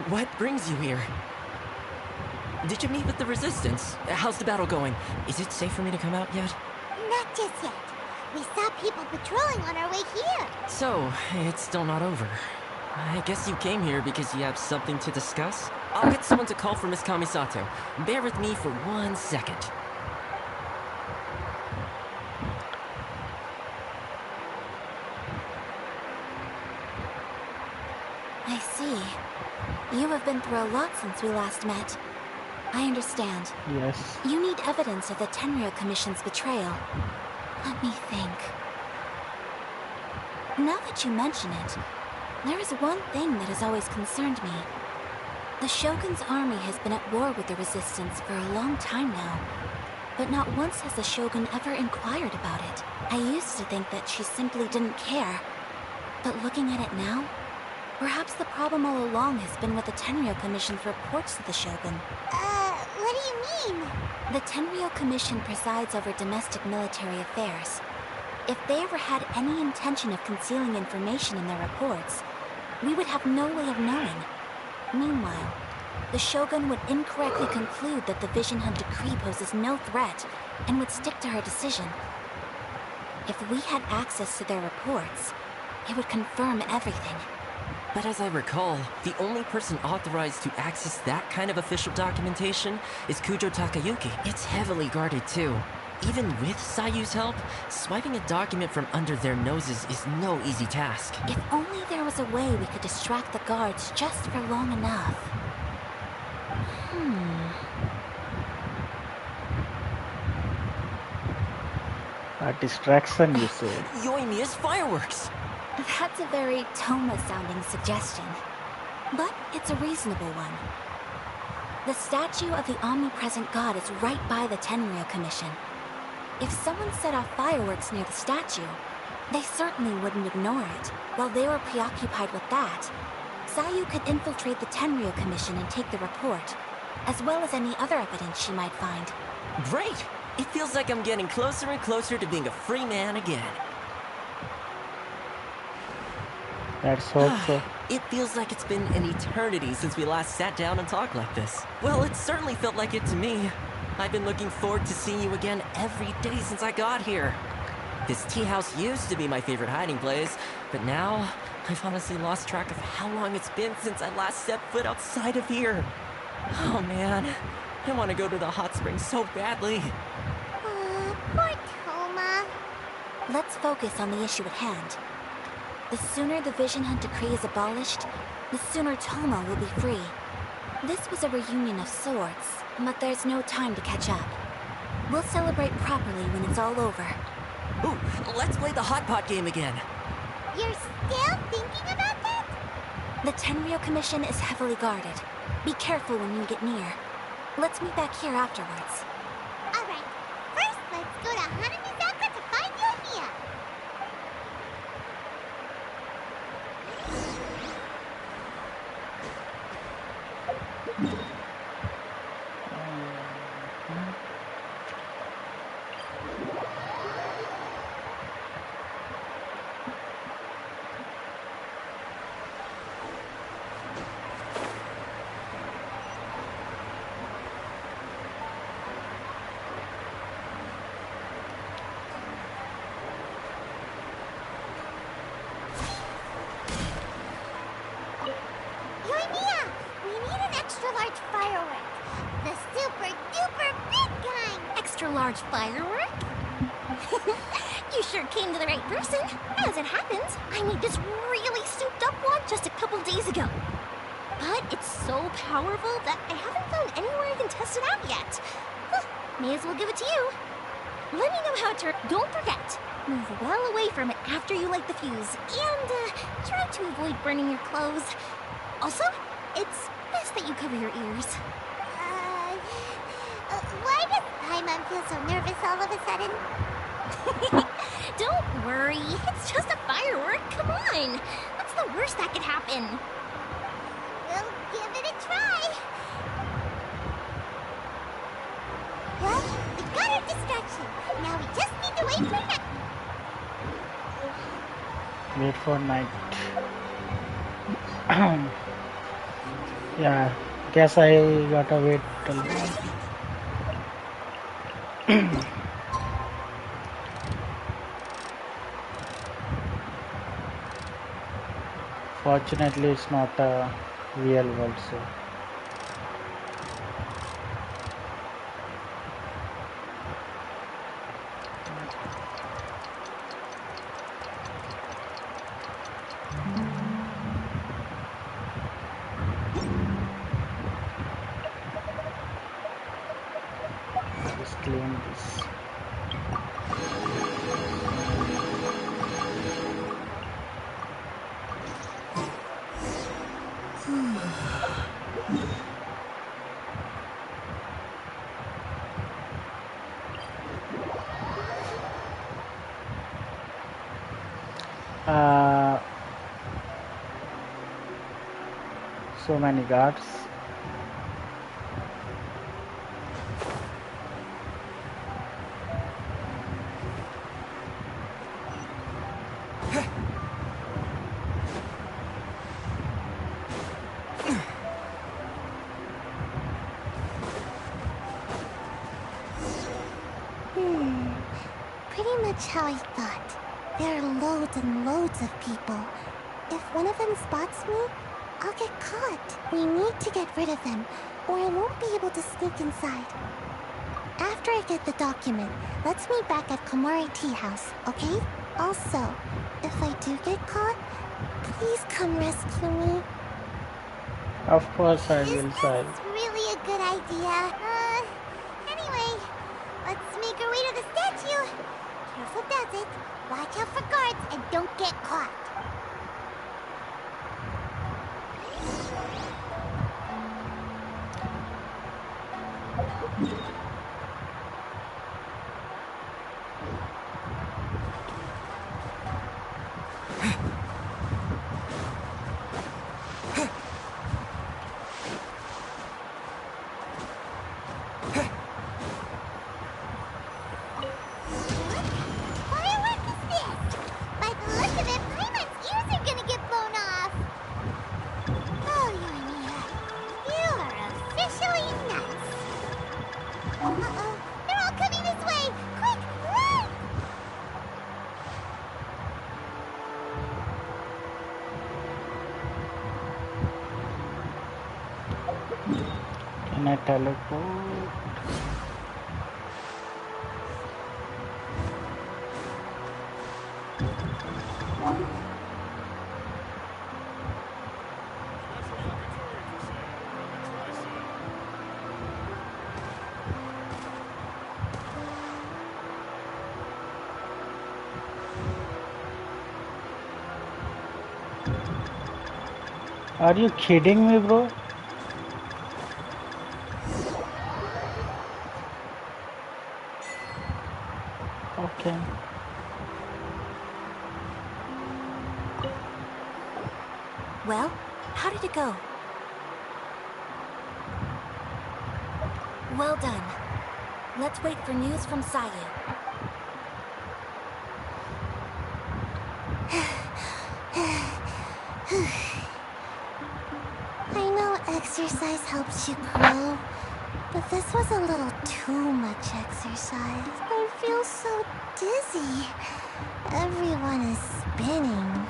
What brings you here? Did you meet with the Resistance? How's the battle going? Is it safe for me to come out yet? Not just yet. We saw people patrolling on our way here. So, it's still not over. I guess you came here because you have something to discuss? I'll get someone to call for Miss Kamisato. Bear with me for 1 second. I see. You have been through a lot since we last met. I understand. Yes. You need evidence of the Tenryou Commission's betrayal. Let me think. Now that you mention it, there is one thing that has always concerned me. The Shogun's army has been at war with the Resistance for a long time now, but not once has the Shogun ever inquired about it. I used to think that she simply didn't care, but looking at it now, perhaps the problem all along has been with the Tenryou Commission's reports to the Shogun. What do you mean? The Tenryou Commission presides over domestic military affairs. If they ever had any intention of concealing information in their reports, we would have no way of knowing. Meanwhile, the Shogun would incorrectly conclude that the Vision Hunt Decree poses no threat and would stick to her decision. If we had access to their reports, it would confirm everything. But as I recall, the only person authorized to access that kind of official documentation is Kujo Takayuki. It's heavily guarded too. Even with Sayu's help, swiping a document from under their noses is no easy task. If only there was a way we could distract the guards just for long enough. A distraction, you say? Yoimiya's fireworks! That's a very Toma-sounding suggestion, but it's a reasonable one. The statue of the omnipresent god is right by the Tenryou Commission. If someone set off fireworks near the statue, they certainly wouldn't ignore it. While they were preoccupied with that, Sayu could infiltrate the Tenryou Commission and take the report, as well as any other evidence she might find. Great! It feels like I'm getting closer and closer to being a free man again. Let's hope so. It feels like it's been an eternity since we last sat down and talked like this. Well, it certainly felt like it to me. I've been looking forward to seeing you again every day since I got here. This tea house used to be my favorite hiding place, but now I've honestly lost track of how long it's been since I last stepped foot outside of here. Oh man, I want to go to the hot springs so badly. Poor Toma. Let's focus on the issue at hand. The sooner the Vision Hunt Decree is abolished, the sooner Toma will be free. This was a reunion of sorts, but there's no time to catch up. We'll celebrate properly when it's all over. Ooh, let's play the hot pot game again. You're still thinking about that? The Tenryou Commission is heavily guarded. Be careful when you get near. Let's meet back here afterwards. Alright, first let's go to Hanamizaka to find Yoimiya. Yoimiya, we need an extra large firework. The super duper big kind. Extra large firework? You sure came to the right person. As it happens, I made this really souped up one just a couple days ago. But it's so powerful that I haven't found anywhere I can test it out yet. May as well give it to you. Let me know how it turns. Don't forget, move well away from it after you light the fuse. And try to avoid burning your clothes. Also, it's best that you cover your ears. Why does Paimon feel so nervous all of a sudden? Don't worry, it's just a firework. Come on. What's the worst that could happen? We'll give it a try. Well, we got our distraction. Now we just need to wait for night. Wait for night. Yeah, guess I gotta wait till fortunately it's not a real world, so just claim this. So many guards. Pretty much how I thought. There are loads and loads of people. If one of them spots me, I'll get caught. We need to get rid of them, or I won't be able to sneak inside. After I get the document, let's meet back at Komori Tea House, okay? Also, if I do get caught, please come rescue me. Of course I will, sir. It's really a good idea. Anyway, let's make our way to the statue. Careful does it. Watch out for guards and don't get caught. Can I teleport? Are you kidding me, bro? Okay. Well, how did it go? Well done. Let's wait for news from Sayu. I know exercise helps you grow, but this was a little too much exercise. I feel so dizzy. Everyone is spinning.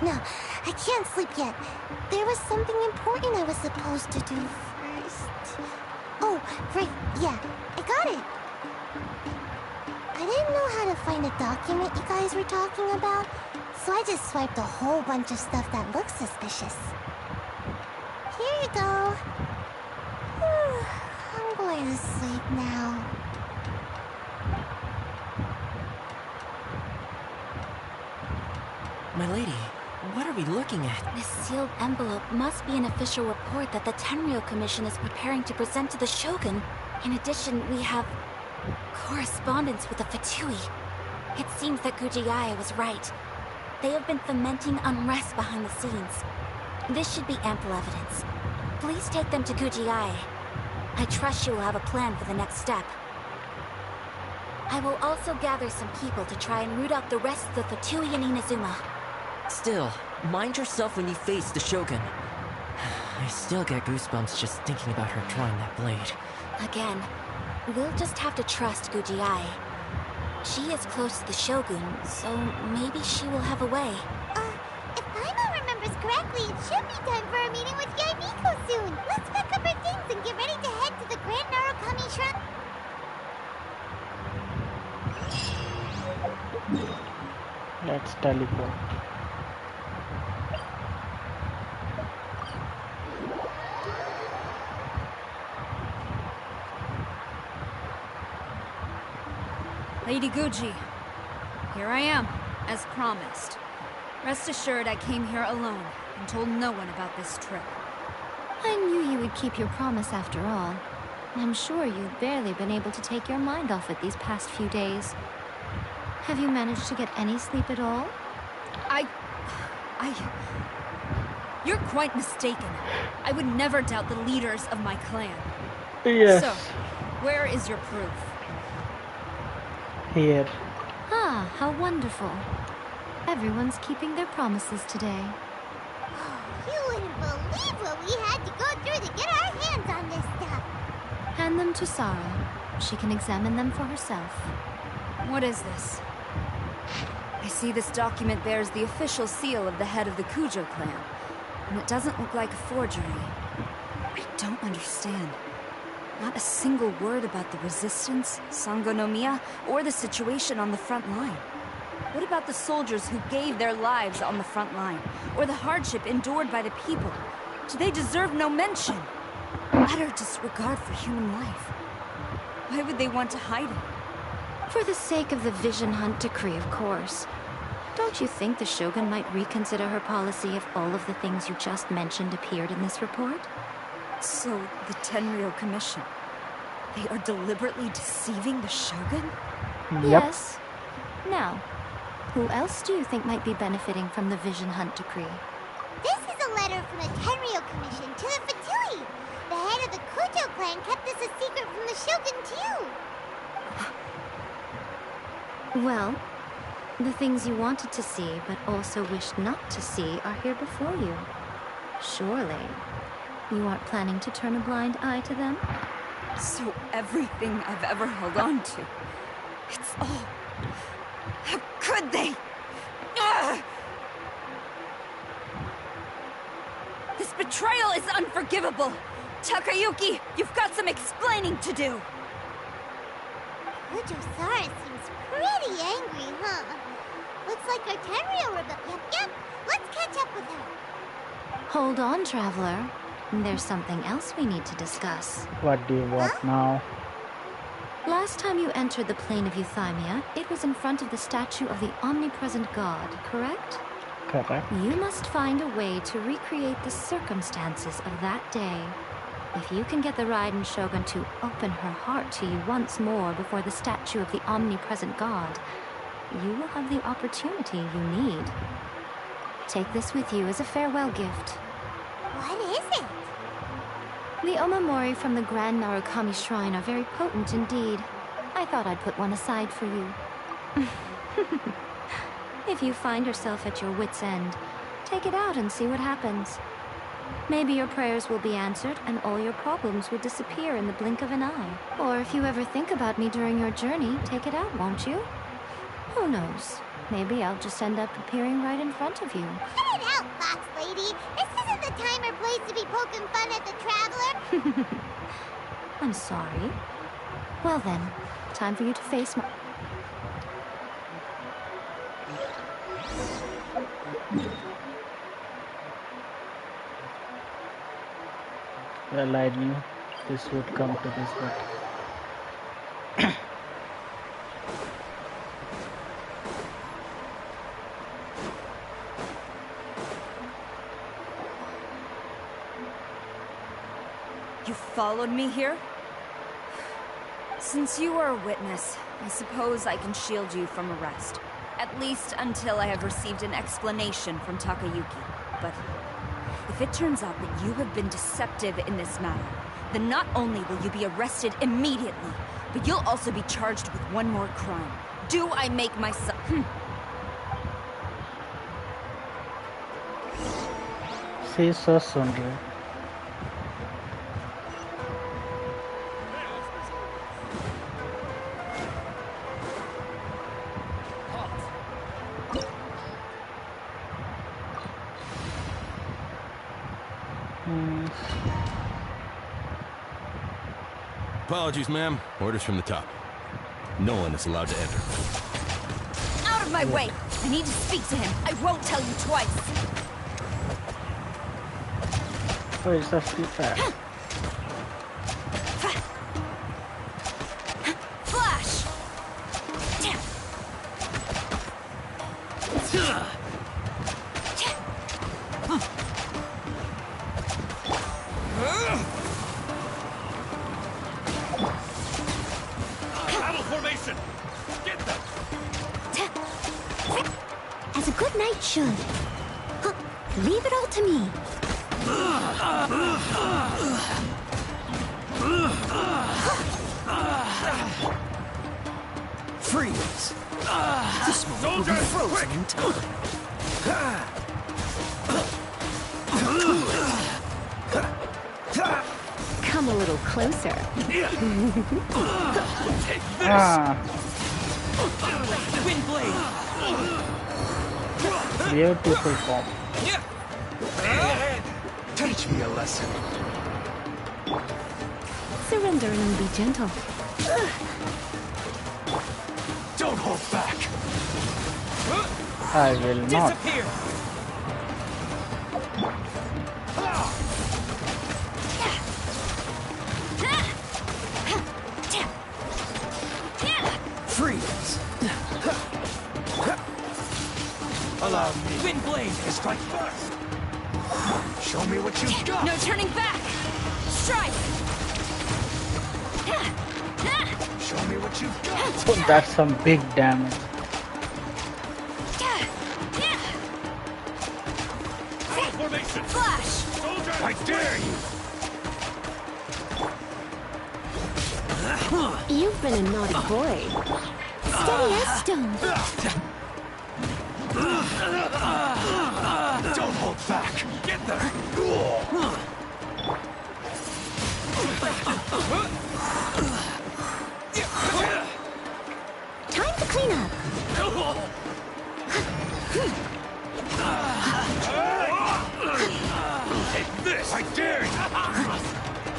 No, I can't sleep yet. There was something important I was supposed to do first. Oh, right, yeah, I got it. I didn't know how to find a document you guys were talking about, so I just swiped a whole bunch of stuff that looks suspicious. Here you go. I'm going to sleep now. My lady, what are we looking at? This sealed envelope must be an official report that the Tenryou Commission is preparing to present to the Shogun. In addition, we have correspondence with the Fatui. It seems that Gujiai was right. They have been fomenting unrest behind the scenes. This should be ample evidence. Please take them to Gujiai. I trust you will have a plan for the next step. I will also gather some people to try and root out the rest of the Fatui in Inazuma. Still, mind yourself when you face the Shogun. I still get goosebumps just thinking about her drawing that blade. Again, we'll just have to trust Gujiai. She is close to the Shogun, so maybe she will have a way. If Paimon remembers correctly, it should be time for a meeting with Yaimiko soon. Let's pack up our things and get ready to head to the Grand Narukami Shrine. Let's teleport. Lady Guji, here I am, as promised. Rest assured I came here alone and told no one about this trip. I knew you would keep your promise after all. I'm sure you've barely been able to take your mind off it these past few days. Have you managed to get any sleep at all? You're quite mistaken. I would never doubt the leaders of my clan. Yes. So, where is your proof? Here. Ah, how wonderful. Everyone's keeping their promises today. You wouldn't believe what we had to go through to get our hands on this stuff. Hand them to Sarah. She can examine them for herself. What is this? I see this document bears the official seal of the head of the Kujo clan, and it doesn't look like a forgery. I don't understand. Not a single word about the resistance, Sangonomiya, or the situation on the front line. What about the soldiers who gave their lives on the front line, or the hardship endured by the people? Do they deserve no mention? Utter disregard for human life. Why would they want to hide it? For the sake of the Vision Hunt decree, of course. Don't you think the Shogun might reconsider her policy if all of the things you just mentioned appeared in this report? So, the Tenryou Commission, they are deliberately deceiving the Shogun? Yes. Now, who else do you think might be benefiting from the Vision Hunt decree? This is a letter from the Tenryou Commission to the Fatui. The head of the Kujo clan kept this a secret from the Shogun, too. Well, the things you wanted to see but also wished not to see are here before you. Surely, you aren't planning to turn a blind eye to them? So everything I've ever held on to, it's all... How could they? Ugh! This betrayal is unforgivable! Takayuki, you've got some explaining to do! Kujo-Sara seems pretty angry, huh? Looks like our Tenryou rebel. Yep. Let's catch up with her. Hold on, Traveler. There's something else we need to discuss. What do you want now? Last time you entered the plane of Euthymia, it was in front of the statue of the omnipresent god, correct? Correct. You must find a way to recreate the circumstances of that day. If you can get the Raiden Shogun to open her heart to you once more before the statue of the omnipresent god, you will have the opportunity you need. Take this with you as a farewell gift. What is it? The Omamori from the Grand Narukami Shrine are very potent indeed. I thought I'd put one aside for you. If you find yourself at your wit's end, take it out and see what happens. Maybe your prayers will be answered and all your problems will disappear in the blink of an eye. Or if you ever think about me during your journey, take it out, won't you? Who knows? Maybe I'll just end up appearing right in front of you. Cut it out, Fox Lady! This isn't the time or place to be poking fun at the Traveler! I'm sorry. Well then, time for you to face my... Well, I knew this would come to this, but... You followed me here? Since you are a witness, I suppose I can shield you from arrest. At least until I have received an explanation from Takayuki. But if it turns out that you have been deceptive in this matter, then not only will you be arrested immediately, but you'll also be charged with one more crime. Do I make myself... She's so sundry. Apologies, ma'am. Orders from the top. No one is allowed to enter. Out of my way! I need to speak to him. I won't tell you twice. Oh, it's a free fire. Flash! Battle formation! Get them! As a good knight should. Huh, leave it all to me. Freeze! This moment will be frozen in time. Come a little closer. Take Wind blade! Beautiful form. Teach me a lesson. Surrender and be gentle. Don't hold back. I will not. Disappear! Freeze. Allow me. Wind blade! To strike first. Show me what you've got. No turning back! Strike! Show me what you've got. Oh, that's some big damage. Battle formation! Flash! Soldier! I dare you. You've been a naughty boy. Steady as stone. Don't hold back. Get them! Time to clean up. Take this! I dare you!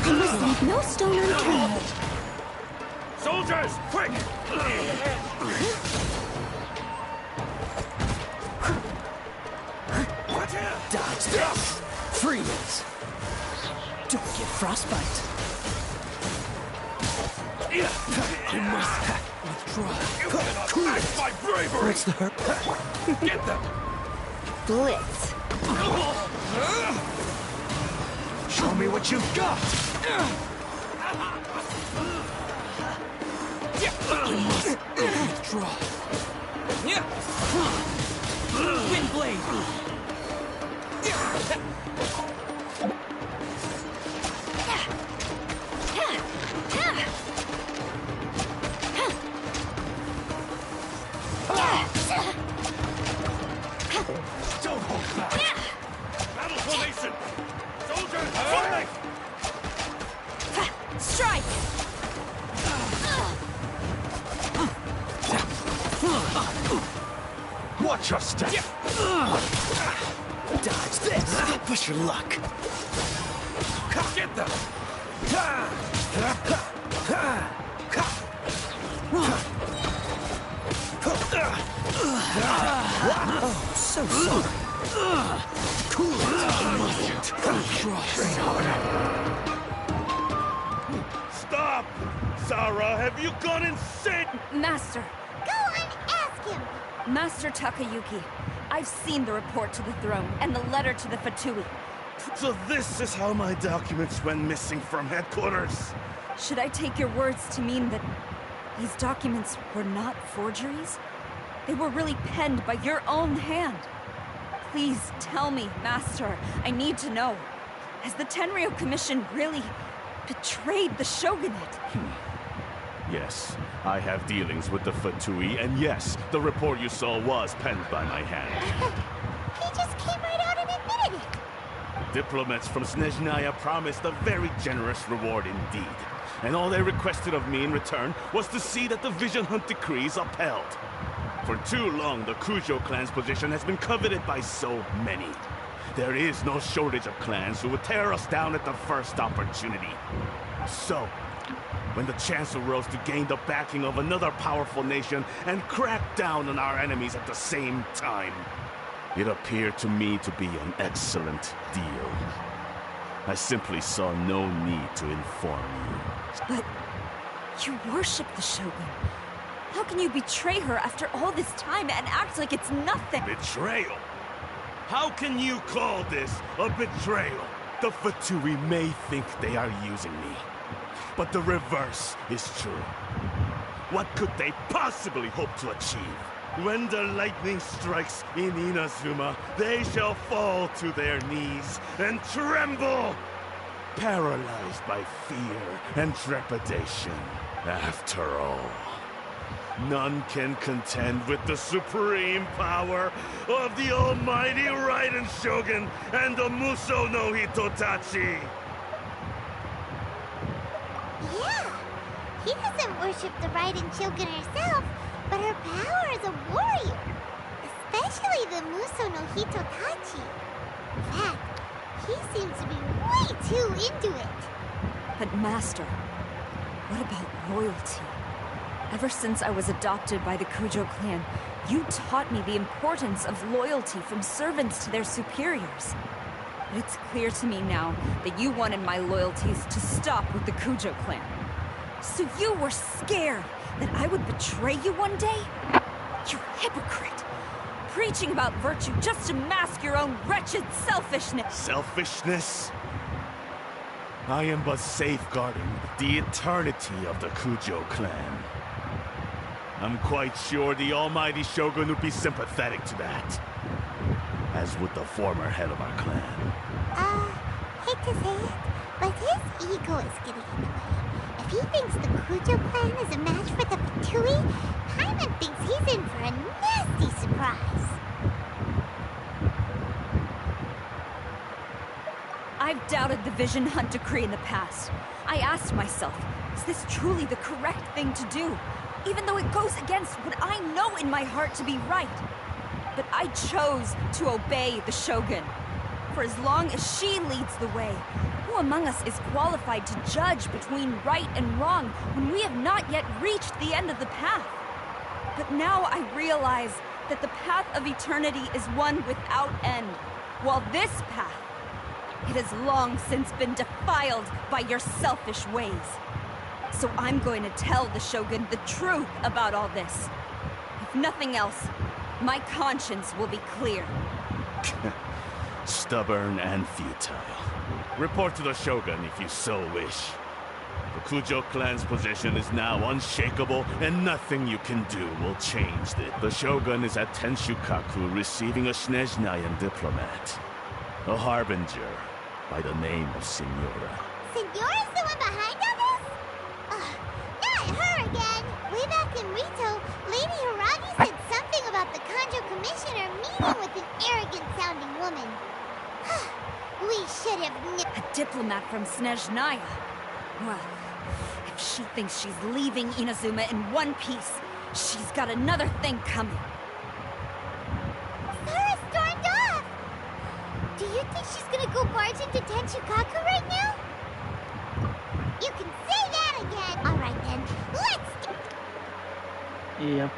I must leave no stone unturned. Soldiers, quick! Dodge this! Freeze! Don't get frostbite. I must withdraw. Cool. My bravery! What's the hurt? Get them! Blitz. Show me what you've got! I must withdraw. Wind blade! Don't hold back! Battle formation! Soldiers, fight! Strike! Watch your step! Dodge this! Don't push your luck. Get them! Oh, so sorry. Cool it. Train harder. Stop! Sarah, have you gone insane? Master! Go and ask him! Master Takayuki, I've seen the report to the throne and the letter to the Fatui. So this is how my documents went missing from headquarters? Should I take your words to mean that these documents were not forgeries? They were really penned by your own hand. Please tell me, Master. I need to know. Has the Tenryo Commission really betrayed the shogunate? Yes, I have dealings with the Fatui, and yes, the report you saw was penned by my hand. He just came right out and admitted it. Diplomats from Snezhnaya promised a very generous reward indeed. And all they requested of me in return was to see that the Vision Hunt decree is upheld. For too long, the Kujo clan's position has been coveted by so many. There is no shortage of clans who would tear us down at the first opportunity. So, when the chance arose to gain the backing of another powerful nation and crack down on our enemies at the same time, it appeared to me to be an excellent deal. I simply saw no need to inform you. But you worship the Shogun. How can you betray her after all this time and act like it's nothing? Betrayal? How can you call this a betrayal? The Fatui may think they are using me, but the reverse is true. What could they possibly hope to achieve? When the lightning strikes in Inazuma, they shall fall to their knees and tremble, paralyzed by fear and trepidation. After all, none can contend with the supreme power of the almighty Raiden Shogun and the Muso no Hitotachi! Yeah, he doesn't worship the Raiden Shogun herself, but her power as a warrior. Especially the Muso no Hitotachi. In fact, he seems to be way too into it. But Master, what about loyalty? Ever since I was adopted by the Kujo clan, you taught me the importance of loyalty from servants to their superiors. But it's clear to me now that you wanted my loyalties to stop with the Kujo clan. So you were scared that I would betray you one day? You hypocrite! Preaching about virtue just to mask your own wretched selfishness! Selfishness? I am but safeguarding the eternity of the Kujo clan. I'm quite sure the almighty Shogun would be sympathetic to that. As would the former head of our clan. Hate to say it, but his ego is getting in the way. If he thinks the Kujo clan is a match for the Fatui, Paimon thinks he's in for a nasty surprise. I've doubted the Vision Hunt decree in the past. I asked myself, is this truly the correct thing to do? Even though it goes against what I know in my heart to be right. But I chose to obey the Shogun. For as long as she leads the way, who among us is qualified to judge between right and wrong when we have not yet reached the end of the path? But now I realize that the path of eternity is one without end, while this path, it has long since been defiled by your selfish ways. So I'm going to tell the Shogun the truth about all this. If nothing else, my conscience will be clear. Stubborn and futile. Report to the Shogun if you so wish. The Kujo clan's position is now unshakable, and nothing you can do will change it. The Shogun is at Tenshukaku receiving a Snezhnayan diplomat. A harbinger by the name of Signora. Signora's the one behind all this? Ugh, not her again! Way back in Rito, Lady Hiragi said something about the Kanjo Commissioner meeting with an arrogant-sounding woman. We should have A diplomat from Snezhnaya. Well, if she thinks she's leaving Inazuma in one piece, she's got another thing coming. Sarah stormed off! Do you think she's gonna go barge into Tenshukaku right now? You can say that again! Alright then, let's... Yep.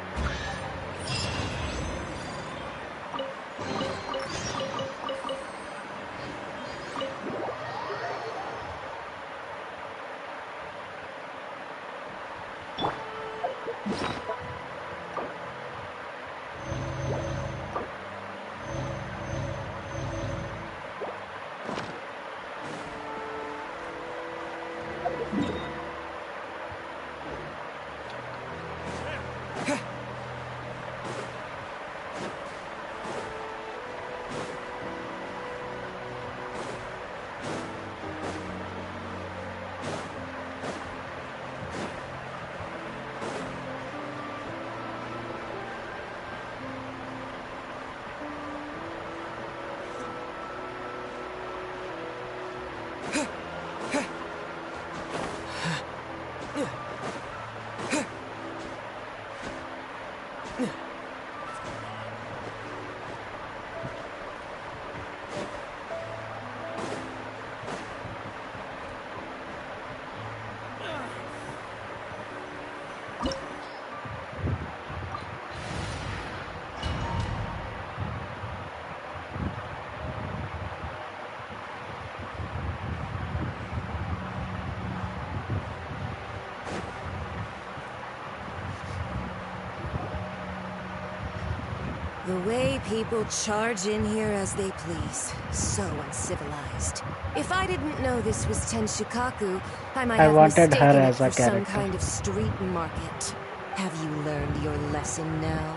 The way people charge in here as they please. So uncivilized. If I didn't know this was Tenshukaku, I might have wanted her mistaken it as for a some character. kind of street market. Have you learned your lesson now?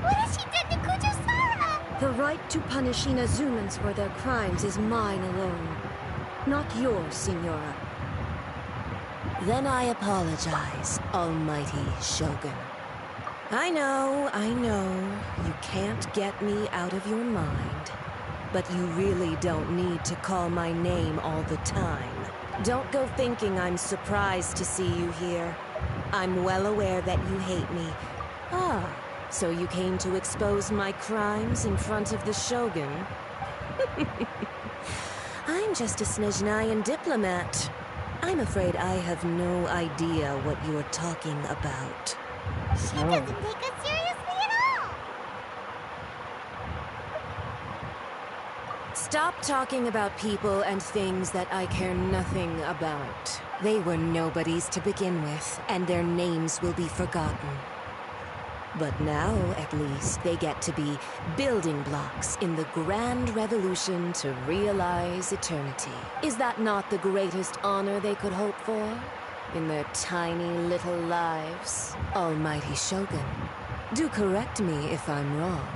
What has she done to Kujo-Sara? The right to punish Inazumans for their crimes is mine alone. Not yours, Signora. Then I apologize, Almighty Shogun. I know, you can't get me out of your mind. But you really don't need to call my name all the time. Don't go thinking I'm surprised to see you here. I'm well aware that you hate me. Ah, so you came to expose my crimes in front of the Shogun? I'm just a Snezhnayan diplomat. I'm afraid I have no idea what you're talking about. She doesn't take us seriously at all! Stop talking about people and things that I care nothing about. They were nobodies to begin with, and their names will be forgotten. But now, at least, they get to be building blocks in the grand revolution to realize eternity. Is that not the greatest honor they could hope for? In their tiny little lives? Almighty Shogun, do correct me if I'm wrong.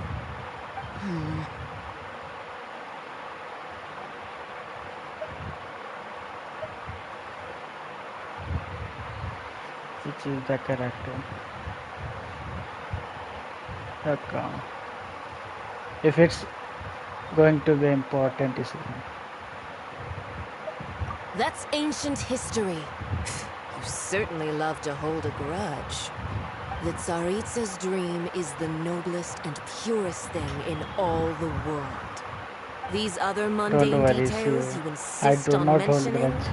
Which is the character. Okay. If it's going to be important, is it? That's ancient history. You certainly love to hold a grudge. The Tsaritsa's dream is the noblest and purest thing in all the world. These other Don't mundane worry, details see, you I insist do on not hold mentioning, grudge.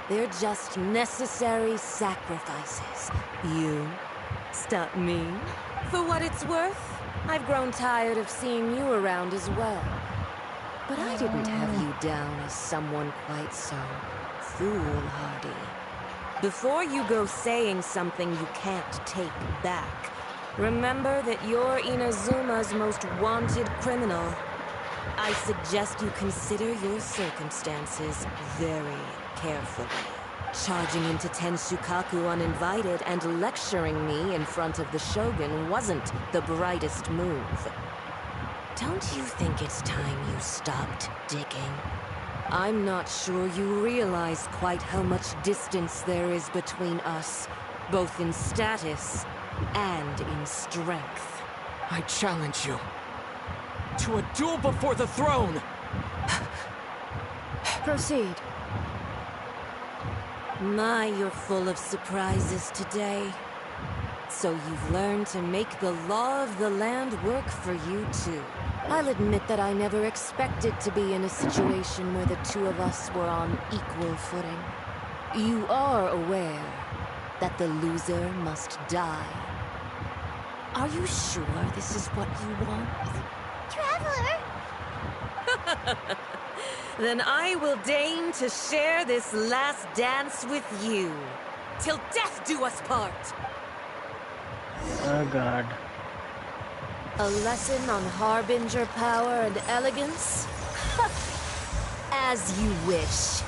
they're just necessary sacrifices. You stop me? For what it's worth, I've grown tired of seeing you around as well. But I didn't have you down as someone quite so foolhardy. Before you go saying something you can't take back, remember that you're Inazuma's most wanted criminal. I suggest you consider your circumstances very carefully. Charging into Tenshukaku uninvited and lecturing me in front of the Shogun wasn't the brightest move. Don't you think it's time you stopped digging? I'm not sure you realize quite how much distance there is between us, both in status and in strength. I challenge you to a duel before the throne! Proceed. My, you're full of surprises today. So you've learned to make the law of the land work for you too. I'll admit that I never expected to be in a situation where the two of us were on equal footing. You are aware that the loser must die. Are you sure this is what you want? Traveler! Then I will deign to share this last dance with you. Till death do us part! Oh god. A lesson on harbinger power and elegance? As you wish.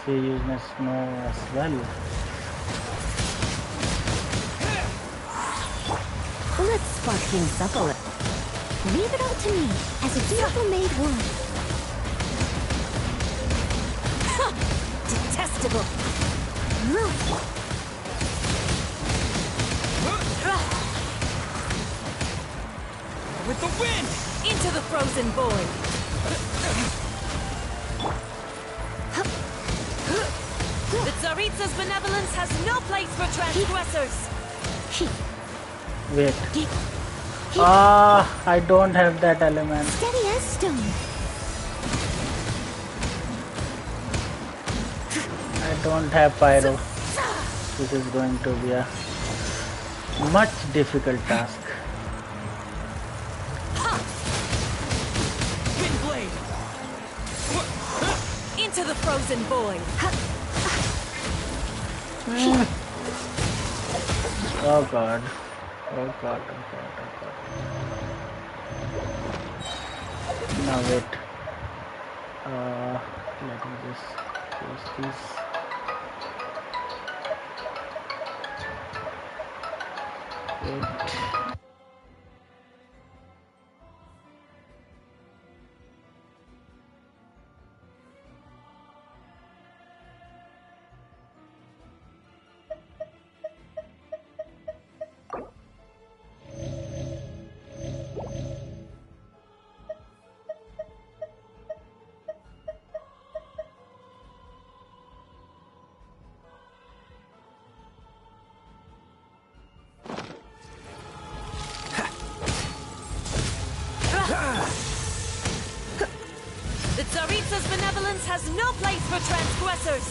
She uses snow as well. Let's spark things up a little. Leave it all to me, as a beautiful maid would. Detestable! With the wind! Into the frozen void! The Tsaritsa's benevolence has no place for transgressors! Wait. I don't have that element. Steady as stone. I don't have pyro. This is going to be a much difficult task. Windblade! Into the frozen void! Oh god. Oh god, oh god, oh god. Now wait. Let me just close this. Wait. The Tsaritsa's benevolence has no place for transgressors!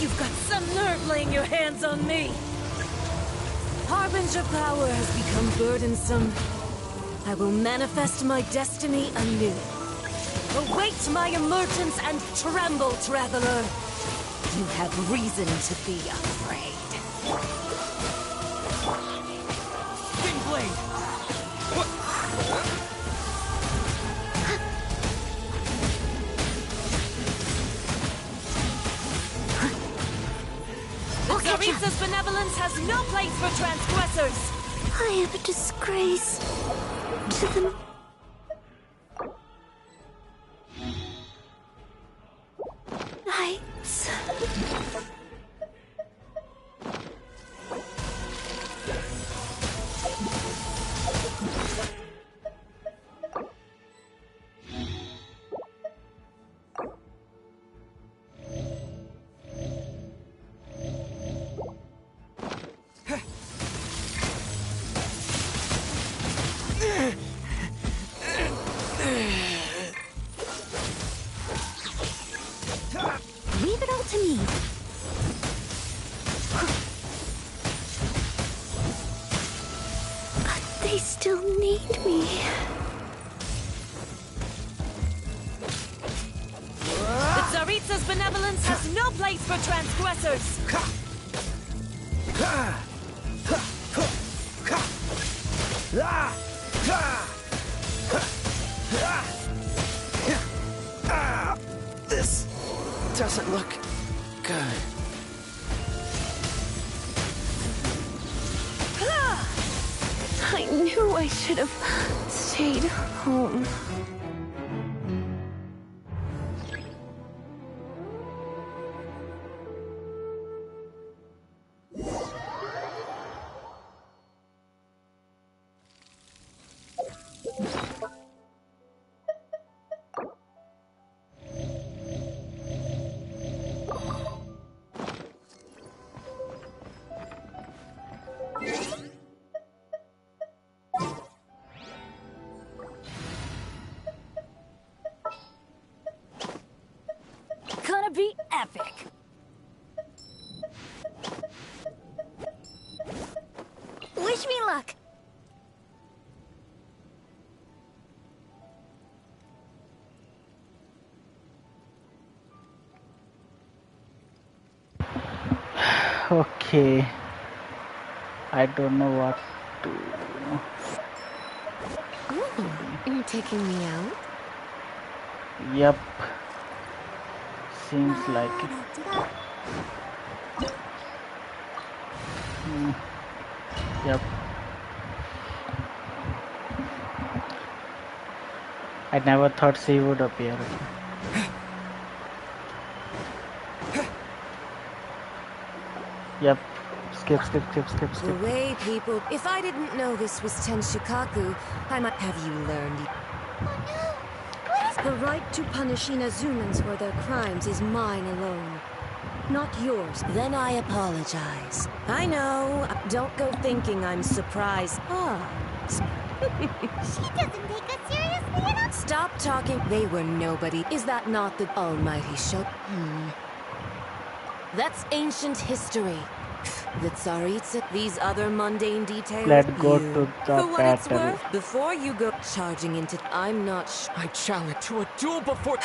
You've got some nerve laying your hands on me! Harbinger power has become burdensome. I will manifest my destiny anew. Await my emergence and tremble, traveler! You have reason to be afraid. Windblade! The Tsaritsa's benevolence has no place for transgressors! I am a disgrace to the knights. Leave it all to me. But they still need me. The Tsaritsa's benevolence has no place for transgressors! This doesn't look good. I knew I should have stayed home. Gonna be epic! Wish me luck. Okay. I don't know what to. You're taking me out? Yep. Seems like it. Yep. I never thought she would appear. Yep. Skip. The way people... If I didn't know this was Tenshikaku, I might have you learned. The right to punish Inazumans for their crimes is mine alone, not yours. Then I apologize. I know. Don't go thinking I'm surprised. She doesn't take us seriously enough. Stop talking. They were nobody. Is that not the almighty show? That's ancient history. The Tsaritsa, these other mundane details. Let's go to the For what it's battle. worth, before you go charging into, I'm not I challenge to a duel before.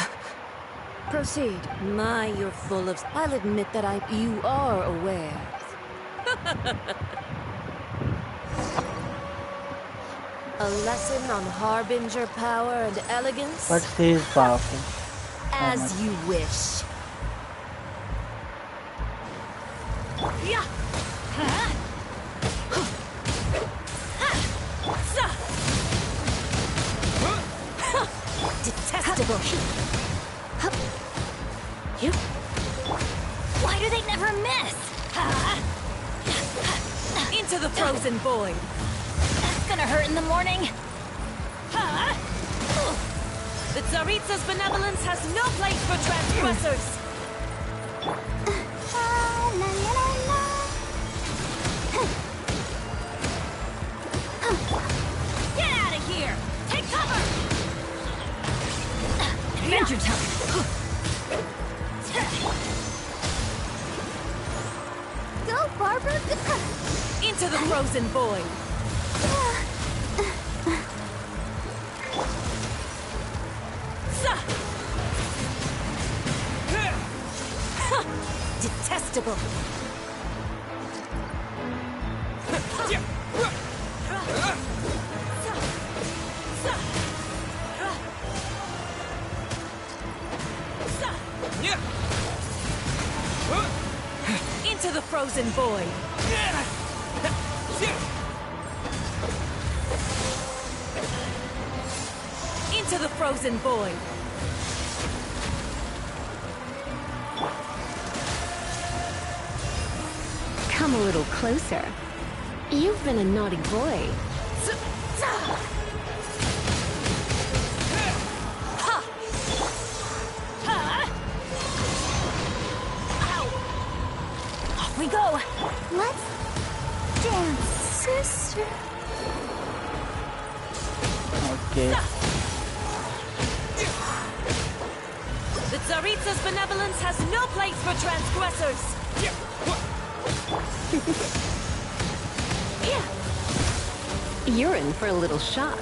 Proceed. My, you're full of... I'll admit that you are aware. A lesson on harbinger power and elegance? But she is powerful. As you wish. Yeah! Detestable. Why do they never miss? Into the frozen void! That's gonna hurt in the morning. The Tsaritsa's benevolence has no place for transgressors! Get out of here! Take cover! Adventure time! Go, Barbara! Into the frozen void! Detestable. Into the frozen void! Into the frozen void! Come a little closer. You've been a naughty boy. Off we go! Let's dance, sister. Okay. The Tsaritsa's benevolence has no place for transgressors! You're in for a little shock.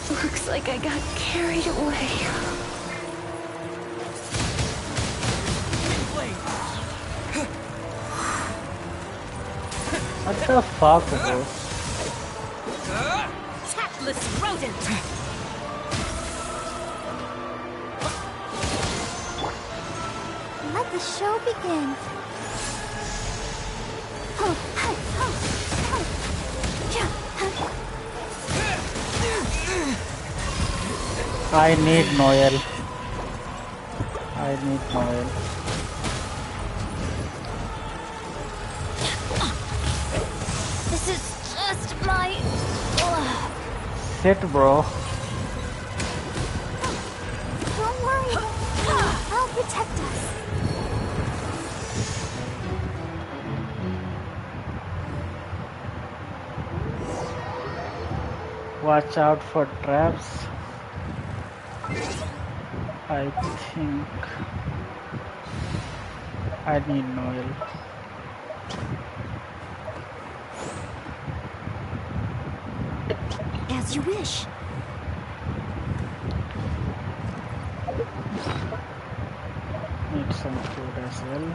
Looks like I got carried away. What the fuck, bro? Tactless rodent! Let the show begin. I need Noel. I need Noel. This is just my... Shit, bro. Don't worry. I'll protect us. Watch out for traps. I think I need Noel. As you wish. Need some food as well.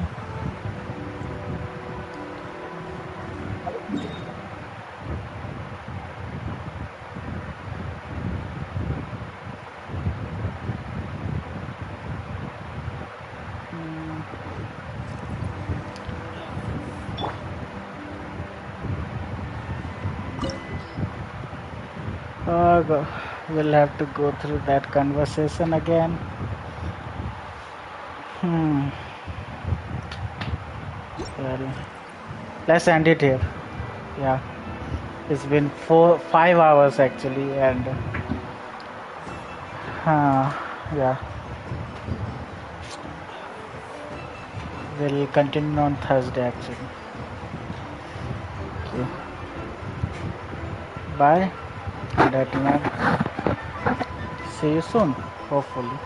We'll have to go through that conversation again. Well, let's end it here. Yeah, it's been 5 hours actually, and yeah, we'll continue on Thursday actually. Okay. Bye. See you soon, hopefully.